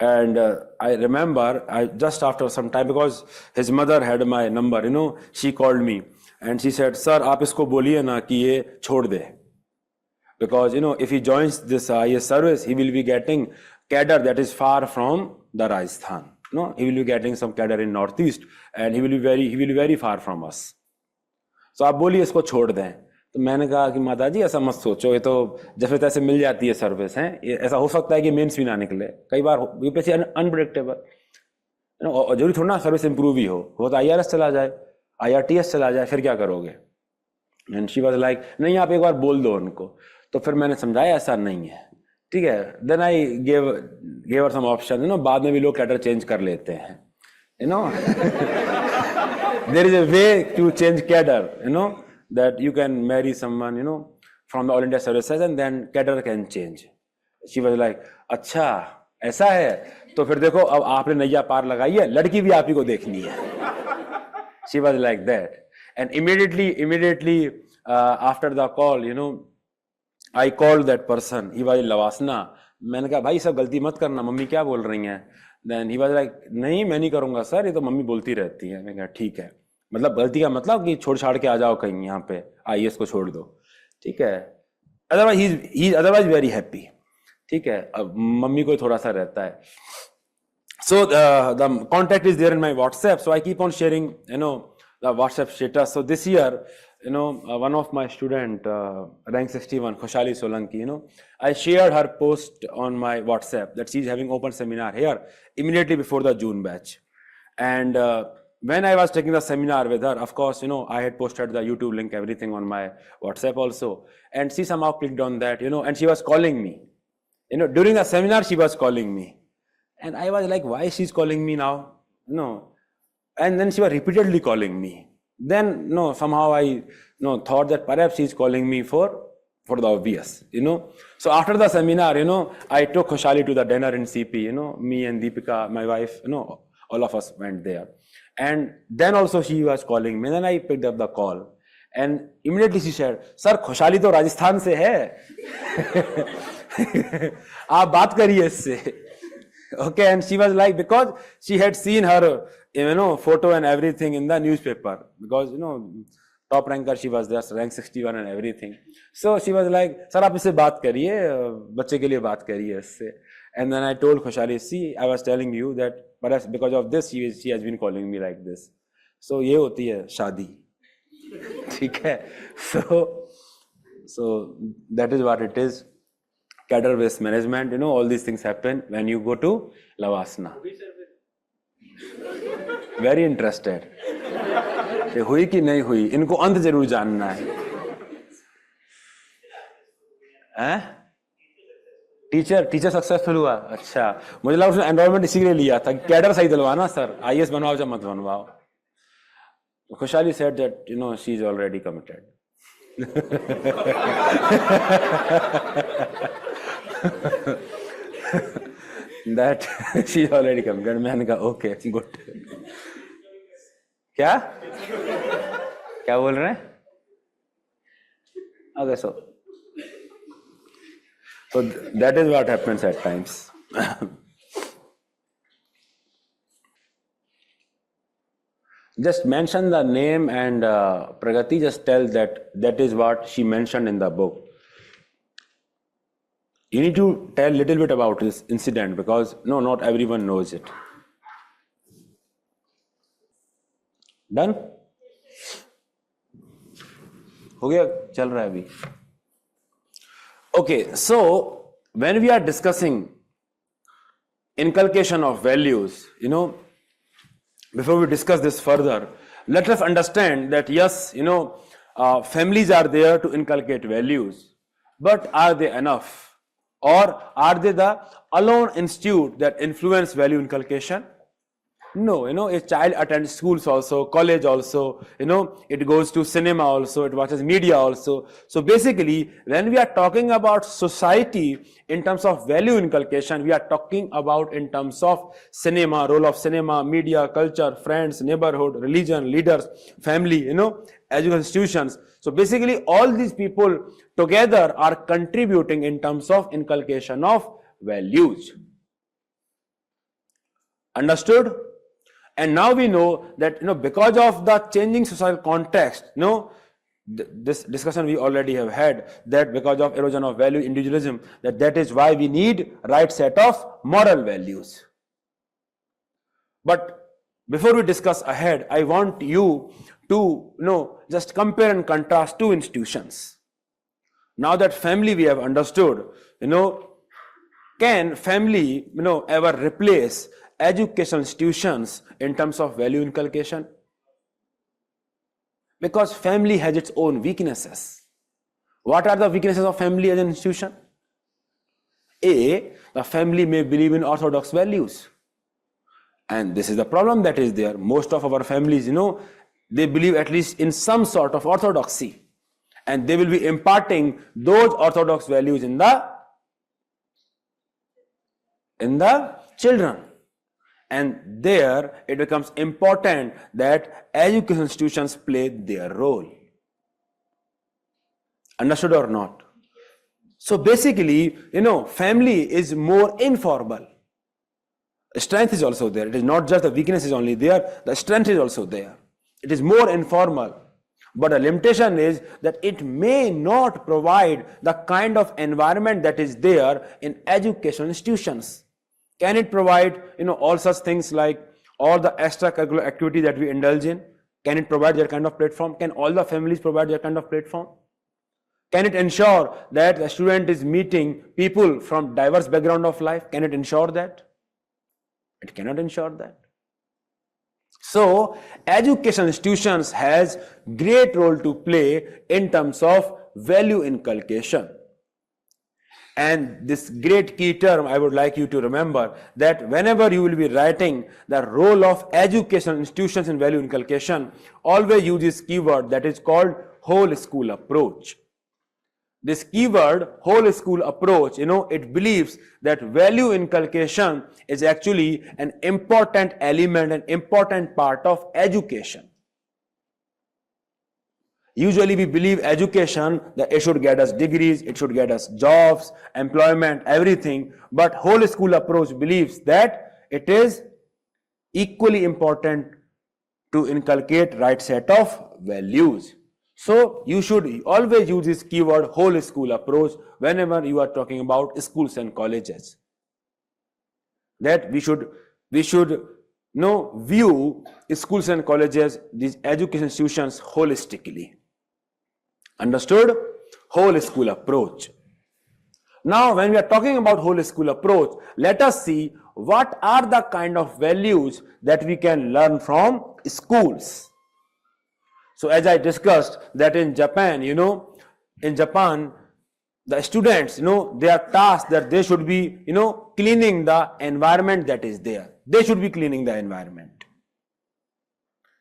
And I remember, just after some time, because his mother had my number, she called me and she said, sir, आप इसको बोलिए ना कि ये छोड़ दे. Because, if he joins this IES service, he will be getting cadre that is far from the Rajasthan. He will be getting some cadre in Northeast, and he will be very far from us. So आप बोलिए इसको छोड़ दें. तो मैंने कहा कि माता जी ऐसा मत सोचो, ये तो जैसे तैसे मिल जाती है सर्विस है. ऐसा हो सकता है कि मेंस भी ना निकले. कई बार यूपीएससी अनप्रेडिक्टेबल, जरूरी थोड़ा ना सर्विस इंप्रूव ही हो तो IRS चला जाए, IRTS चला जाए, फिर क्या करोगे. एंड शी वाज लाइक, नहीं आप एक बार बोल दो उनको. तो फिर मैंने समझाया ऐसा नहीं है, ठीक है. Then I gave her some option. बाद में भी लोग कैडर चेंज कर लेते हैं. There is a way to change cadre, that you can marry someone, from the All India services, and then cadre can change. She was like, अच्छा ऐसा है, तो फिर देखो अब आपने नैया पार लगाई है, लड़की भी आप ही को देखनी है. She was like that. And immediately after the call, I called that person. He was in Lavasna. मैंने कहा भाई सब गलती मत करना, मम्मी क्या बोल रही हैं. Then he was like, नहीं मैं नहीं करूँगा सर, ये तो मम्मी बोलती रहती है. मैंने कहा ठीक है, मतलब गलती का मतलब कि छोड़ छाड़ के आ जाओ कहीं, यहाँ पे IES को छोड़ दो, ठीक है. अदरवाइज वेरी हैप्पी, ठीक है. अब मम्मी को थोड़ा सा रहता है. So the contact is there in my WhatsApp, so I keep on sharing the WhatsApp status. So this year, one of my student, rank 61, Khoshali Solanki, I shared her post on my WhatsApp that she's having open seminar here immediately before the June batch. And when I was taking the seminar with her, of course, I had posted the YouTube link, everything on my WhatsApp also. And she somehow clicked on that, and she was calling me. During the seminar, she was calling me. And I was like, why she's calling me now? And then she was repeatedly calling me. Then, somehow I thought that perhaps she's calling me for for the obvious, So after the seminar, I took Khushali to the dinner in CP, me and Deepika, my wife, all of us went there. And then also she was calling me, then I picked up the call. And immediately she said, Sir, Khushali to Rajasthan se hai. Aap baat kariye isse. Okay, and she was like, because she had seen her, photo and everything in the newspaper. Because, top ranker she was there, rank 61 and everything. So she was like, Sir, aap isse baat kariye, bachche ke liye baat kariye isse. And then I told Khushali, see, I was telling you that perhaps because of this, she has been calling me like this. So ye hoti hai shaadi. ठीक है, so that is what it is. Cadre waste management, all these things happen when you go to Lavasana. Very interested. कि हुई कि नहीं हुई, इनको अंत जरूर जानना है. टीचर सक्सेसफुल हुआ. अच्छा, मुझे लगा उसने एनरोलमेंट इसीलिए लिया था, कैडर सही दिलवाना सर, IAS बनवाओ या मत बनवाओ. Khushali said that, she is already committed. That she is already committed. मैंने कहा, okay, good. क्या बोल रहे हैं? Okay, so that is what happens at times. Just mention the name and Pragati just tell that is what she mentioned in the book. You need to tell a little bit about this incident because not everyone knows it. Done? हो गया, चल रहा है अभी. Okay, so when we are discussing inculcation of values, before we discuss this further, let us understand that yes, families are there to inculcate values, but are they enough? Or are they the alone institute that influence value inculcation? No, a child attends schools also, college also, it goes to cinema also, it watches media also. So basically, when we are talking about society in terms of value inculcation, we are talking about in terms of cinema, role of cinema, media, culture, friends, neighborhood, religion, leaders, family, educational institutions. So basically, all these people together are contributing in terms of inculcation of values. Understood? And now we know that, because of the changing social context, this discussion we already have had, that because of erosion of value, individualism, that is why we need right set of moral values. But before we discuss ahead, I want you to, just compare and contrast two institutions. Now that family we have understood, can family, ever replace educational institutions in terms of value inculcation? Because family has its own weaknesses. What are the weaknesses of family as an institution? A, the family may believe in orthodox values. And this is the problem that is there. Most of our families, they believe at least in some sort of orthodoxy. And they will be imparting those orthodox values in the children. And there it becomes important that education institutions play their role. Understood or not? So basically, family is more informal. Strength is also there. It is not just the weakness is only there, the strength is also there. It is more informal. But the limitation is that it may not provide the kind of environment that is there in educational institutions. Can it provide, all such things like all the extracurricular activity that we indulge in? Can it provide that kind of platform? Can all the families provide that kind of platform? Can it ensure that the student is meeting people from diverse background of life? Can it ensure that? It cannot ensure that. So, education institutions has great role to play in terms of value inculcation. And this great key term I would like you to remember, that whenever you will be writing the role of educational institutions in value inculcation, always use this keyword that is called whole school approach. this keyword whole school approach, it believes that value inculcation is actually an important element, an important part of education. Usually we believe education, that it should get us degrees, it should get us jobs, employment, everything. But whole school approach believes that it is equally important to inculcate right set of values. So you should always use this keyword whole school approach whenever you are talking about schools and colleges. That we should view schools and colleges, these education institutions holistically. Understood? Whole school approach. Now, when we are talking about whole school approach, let us see what are the kind of values that we can learn from schools. So as I discussed that in Japan, the students, they are tasked that they should be, cleaning the environment that is there. They should be cleaning the environment.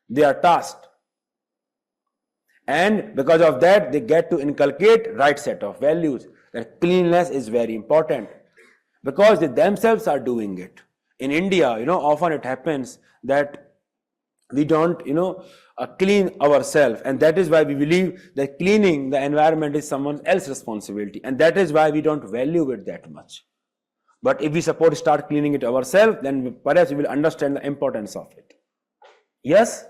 They are tasked. And because of that, they get to inculcate right set of values. That cleanliness is very important because they themselves are doing it. In India, often it happens that we don't, clean ourselves, and that is why we believe that cleaning the environment is someone else's responsibility, and that is why we don't value it that much. But if we start cleaning it ourselves, then perhaps we will understand the importance of it. Yes?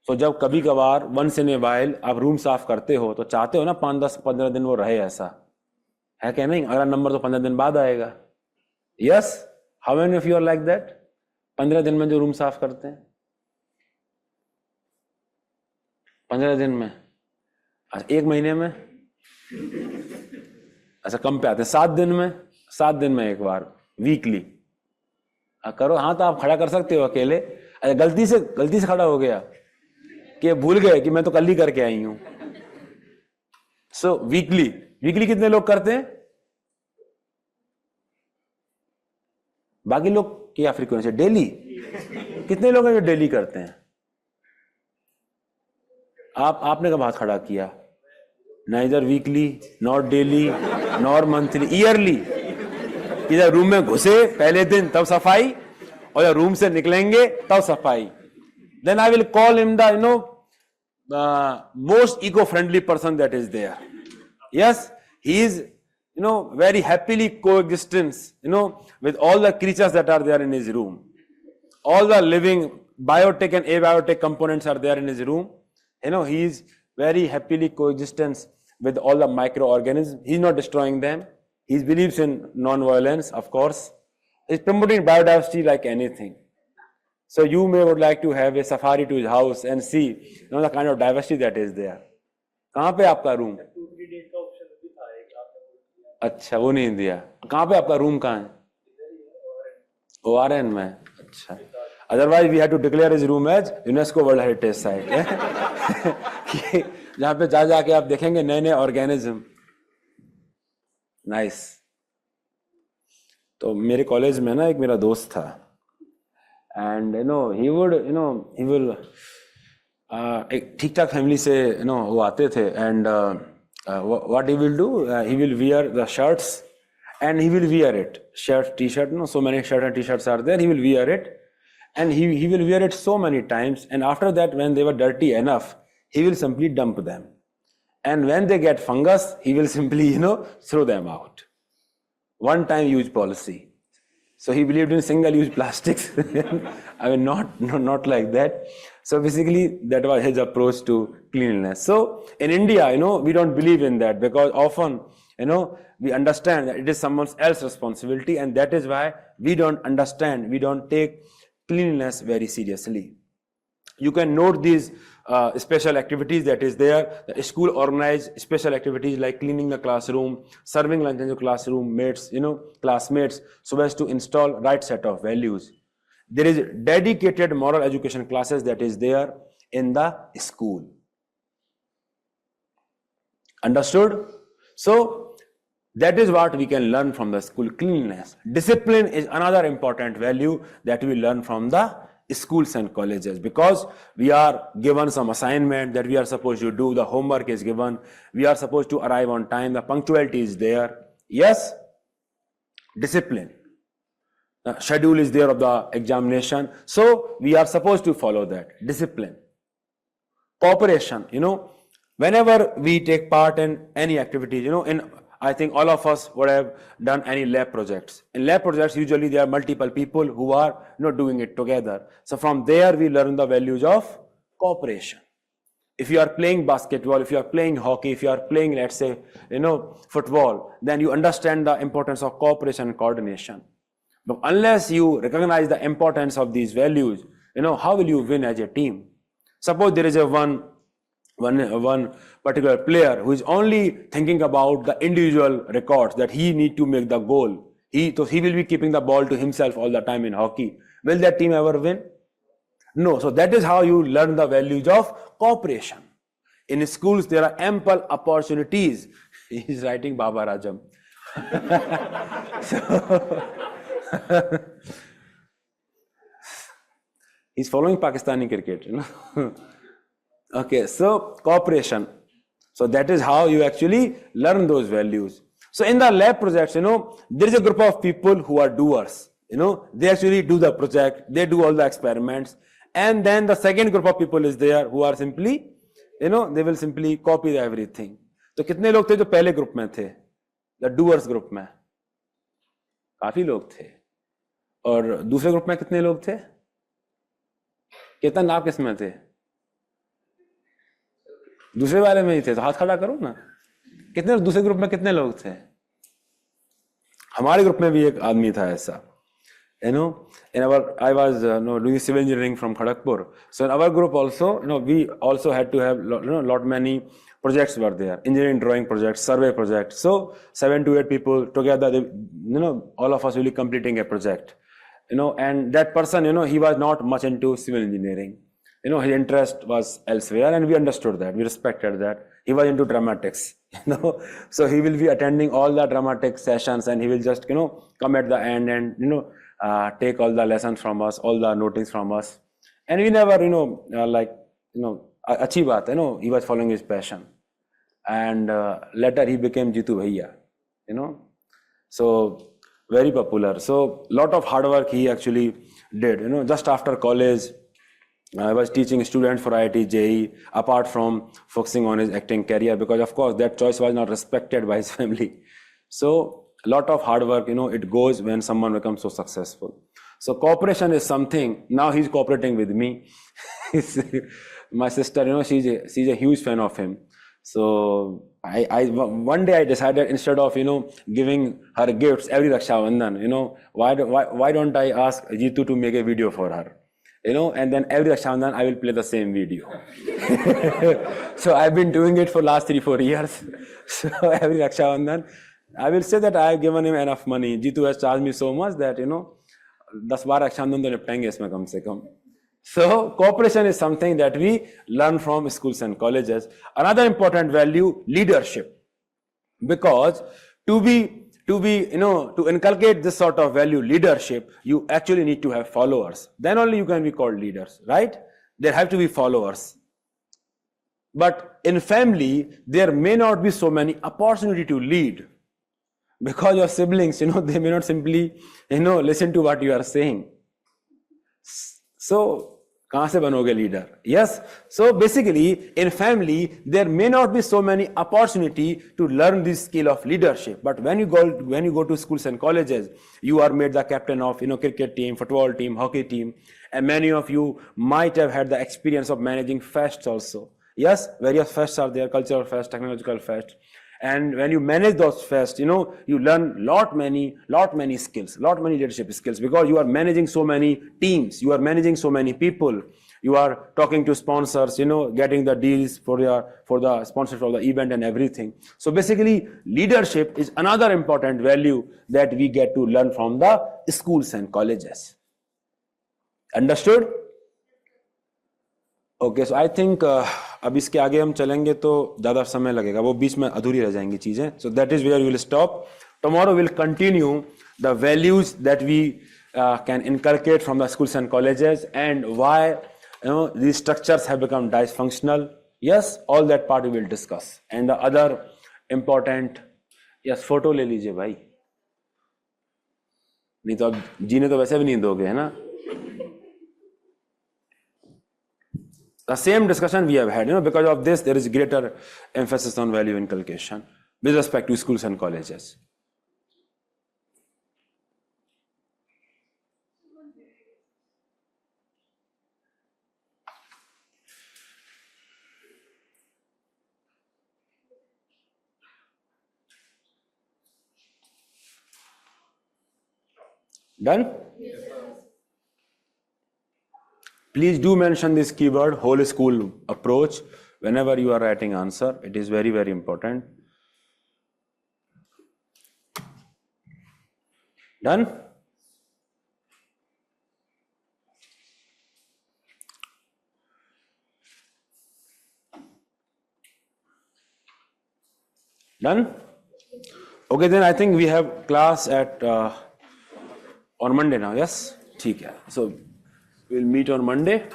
So जब कभी कभार once in a while आप room साफ करते हो तो चाहते हो ना 5, 10, 15 दिन वो रहे ऐसा है क्या नहीं? अगला नंबर तो 15 दिन बाद आएगा. Yes? How many of you are like that? 15 दिन में जो रूम साफ करते हैं, 15 दिन में, 1 महीने में, ऐसा कम पे आते हैं, 7 दिन में एक बार, वीकली करो. हाँ, तो आप खड़ा कर सकते हो अकेले. गलती से खड़ा हो गया कि भूल गए कि मैं तो कल ही करके आई हूं. सो वीकली कितने लोग करते हैं? बाकी लोग क्या फ्रीक्वेंसी? डेली. कितने लोग हैं जो डेली करते हैं? आपने कब हाथ खड़ा किया? Neither weekly, not daily, nor monthly, yearly. इधर रूम में घुसे पहले दिन तब सफाई, और रूम से निकलेंगे तब सफाई. Then I will call him the most eco-friendly person that is there. Yes, he is very happily coexistence with all the creatures that are there in his room. All the living biotic and abiotic components are there in his room. He is very happily coexistence with all the microorganisms. He is not destroying them. He believes in non-violence, of course. He is promoting biodiversity like anything. So you would like to have a safari to his house and see the kind of diversity that is there. कहाँ पे आपका room? अच्छा, वो नहीं दिया. कहाँ पे आपका रूम कहाँ है? ORN में. अच्छा. Otherwise we had to declare his room as UNESCO World Heritage Site. जहाँ पे जाके आप देखेंगे नए ऑर्गेनिज्म. नाइस. तो मेरे कॉलेज में ना एक मेरा दोस्त था, एंड he will एक ठीक ठाक फैमिली से वो आते थे, and what he will do, he will wear the shirts and he will wear it, shirt, t-shirt, so many shirts and t-shirts are there. He will wear it, and he will wear it so many times, and after that when they were dirty enough, he will simply dump them, and when they get fungus, he will simply throw them out. One time use policy. So he believed in single use plastics. I mean, not like that. So basically that was his approach to cleanliness. So in India, we don't believe in that, because often we understand that it is someone else's responsibility, and that is why we don't take cleanliness very seriously. You can note these special activities that is there. The school organize special activities like cleaning the classroom, serving lunch in the classroom mates, classmates, so as to install right set of values. There is dedicated moral education classes that is there in the school. Understood? So that is what we can learn from the school. Cleanliness. Discipline is another important value that we learn from the schools and colleges, because we are given some assignment that we are supposed to do, the homework is given, we are supposed to arrive on time, the punctuality is there. Yes, discipline. The schedule is there of the examination, so we are supposed to follow that. Discipline. Cooperation, whenever we take part in any activity, I think all of us would have done any lab projects. In lab projects, usually there are multiple people who are doing it together. So from there, we learn the values of cooperation. If you are playing basketball, if you are playing hockey, if you are playing, let's say, football, then you understand the importance of cooperation and coordination. But unless you recognize the importance of these values, how will you win as a team? Suppose there is one particular player who is only thinking about the individual records, that he need to make the goal. So he will be keeping the ball to himself all the time in hockey. Will that team ever win? No. So that is how you learn the values of cooperation. In schools, there are ample opportunities. He is writing Baba Rajam. He's following Pakistani cricket, Okay, so cooperation. So that is how you actually learn those values. So in the lab projects, there is a group of people who are doers. They actually do the project, they do all the experiments. And then the second group of people is there who are simply, they will simply copy everything. So कितने लोग थे जो पहले group में थे? The doers group में काफी लोग थे. और दूसरे ग्रुप में कितने लोग थे? केतन आप किस में थे? दूसरे वाले में ही थे, तो हाथ खड़ा करो ना. कितने दूसरे ग्रुप में कितने लोग थे? हमारे ग्रुप में भी एक आदमी था ऐसा. I was doing civil engineering from Kharagpur. So in our group also, we also had to have lot many projects were there. Engineering drawing projects, survey projects. So 7 to 8 people together, all of us will be completing a project. And that person, he was not much into civil engineering. His interest was elsewhere, and we understood that, we respected that. He was into dramatics, so he will be attending all the dramatic sessions, and he will just, come at the end and, take all the lessons from us, all the notings from us. And we never, achhi baat hai, he was following his passion. And later he became Jitu Bhaiya, so very popular. So lot of hard work he actually did. Just after college, I was teaching students for IIT JEE, apart from focusing on his acting career, because of course that choice was not respected by his family. So a lot of hard work, it goes when someone becomes so successful. So cooperation is something. Now he's cooperating with me. My sister, she's a huge fan of him. So one day I decided, instead of giving her gifts every Raksha Bandhan, why don't I ask Jitu to make a video for her? And then every Raksha Bandhan I will play the same video. So I've been doing it for last 3-4 years. So every Raksha Bandhan I will say that I have given him enough money. Jitu has charged me so much that 10-12 Raksha Bandhan to niptenge isme kam se kam. So cooperation is something that we learn from schools and colleges. Another important value, leadership. Because to inculcate this sort of value, leadership, you actually need to have followers. Then only you can be called leaders, right? There have to be followers. But in family, there may not be so many opportunity to lead, because your siblings, they may not simply, listen to what you are saying. So, kahan se banoge leader? Yes. So basically, in family, there may not be so many opportunity to learn this skill of leadership. But when you go to schools and colleges, you are made the captain of, cricket team, football team, hockey team, and many of you might have had the experience of managing fests also. Yes, various fests are there, cultural fest, technological fest. And when you manage those fests, you learn lot many skills, lot many leadership skills, because you are managing so many teams, you are managing so many people, you are talking to sponsors, getting the deals for the sponsors of the event and everything. So basically, leadership is another important value that we get to learn from the schools and colleges. Understood? Okay, so I think अब इसके आगे हम चलेंगे तो ज़्यादा समय लगेगा, वो बीच में अधूरी रह जाएंगी चीज़ें. So that is where we will stop. Tomorrow we will continue the values that we can inculcate from the schools and colleges, and why these structures have become dysfunctional. Yes, all that part we will discuss. And the other important, yes, photo ले लीजिए भाई, नहीं तो अब जीने तो वैसे भी नहीं दोगे, है ना? The same discussion we have had, because of this there is greater emphasis on value inculcation with respect to schools and colleges. Done? Yes, please do mention this keyword whole school approach whenever you are writing answer. It is very, very important. Done? Done? Okay, then I think we have class at on Monday now, yes? Okay. So we'll meet on Monday.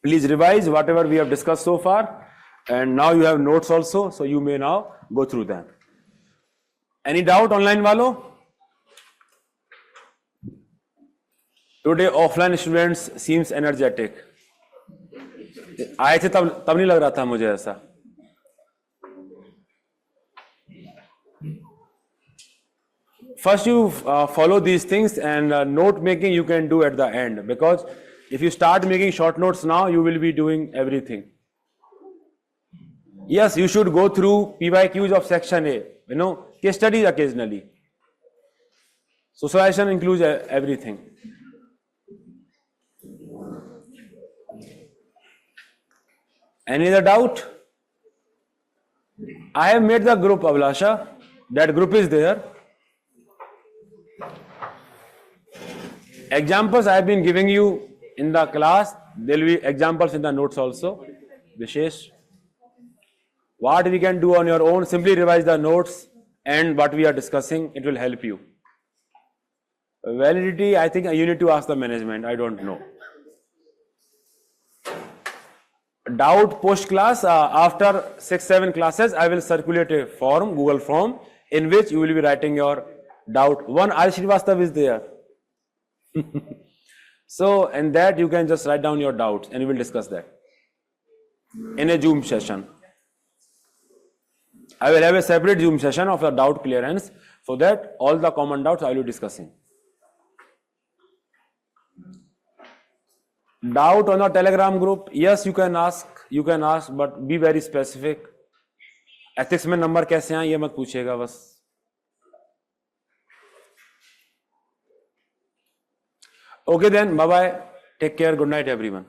Please revise whatever we have discussed so far, and now you have notes also, so you may now go through them. Any doubt online walo? Today offline students seems energetic. आए थे तब नहीं लग रहा था मुझे ऐसा. First you follow these things, and note making you can do at the end, because if you start making short notes now, you will be doing everything. Yes, you should go through PYQs of section A, case studies occasionally. Socialization includes everything. Any other doubt? I have made the group, Abhilasha. That group is there. Examples I have been giving you in the class. There will be examples in the notes also. Vishesh. What we can do on your own, simply revise the notes and what we are discussing. It will help you. Validity, I think you need to ask the management. I don't know. Doubt post class, after 6-7 classes, I will circulate a form, Google form, in which you will be writing your doubt. One R. Srivastav is there. So in that you can just write down your doubts, and we will discuss that in a Zoom session. I will have a separate Zoom session of the doubt clearance, so that all the common doubts I will be discussing. Doubt on the Telegram group, yes, you can ask, but be very specific. Ethics में number कैसे आए ये मत पूछिएगा बस. Okay then, bye bye. Take care. Good night, everyone.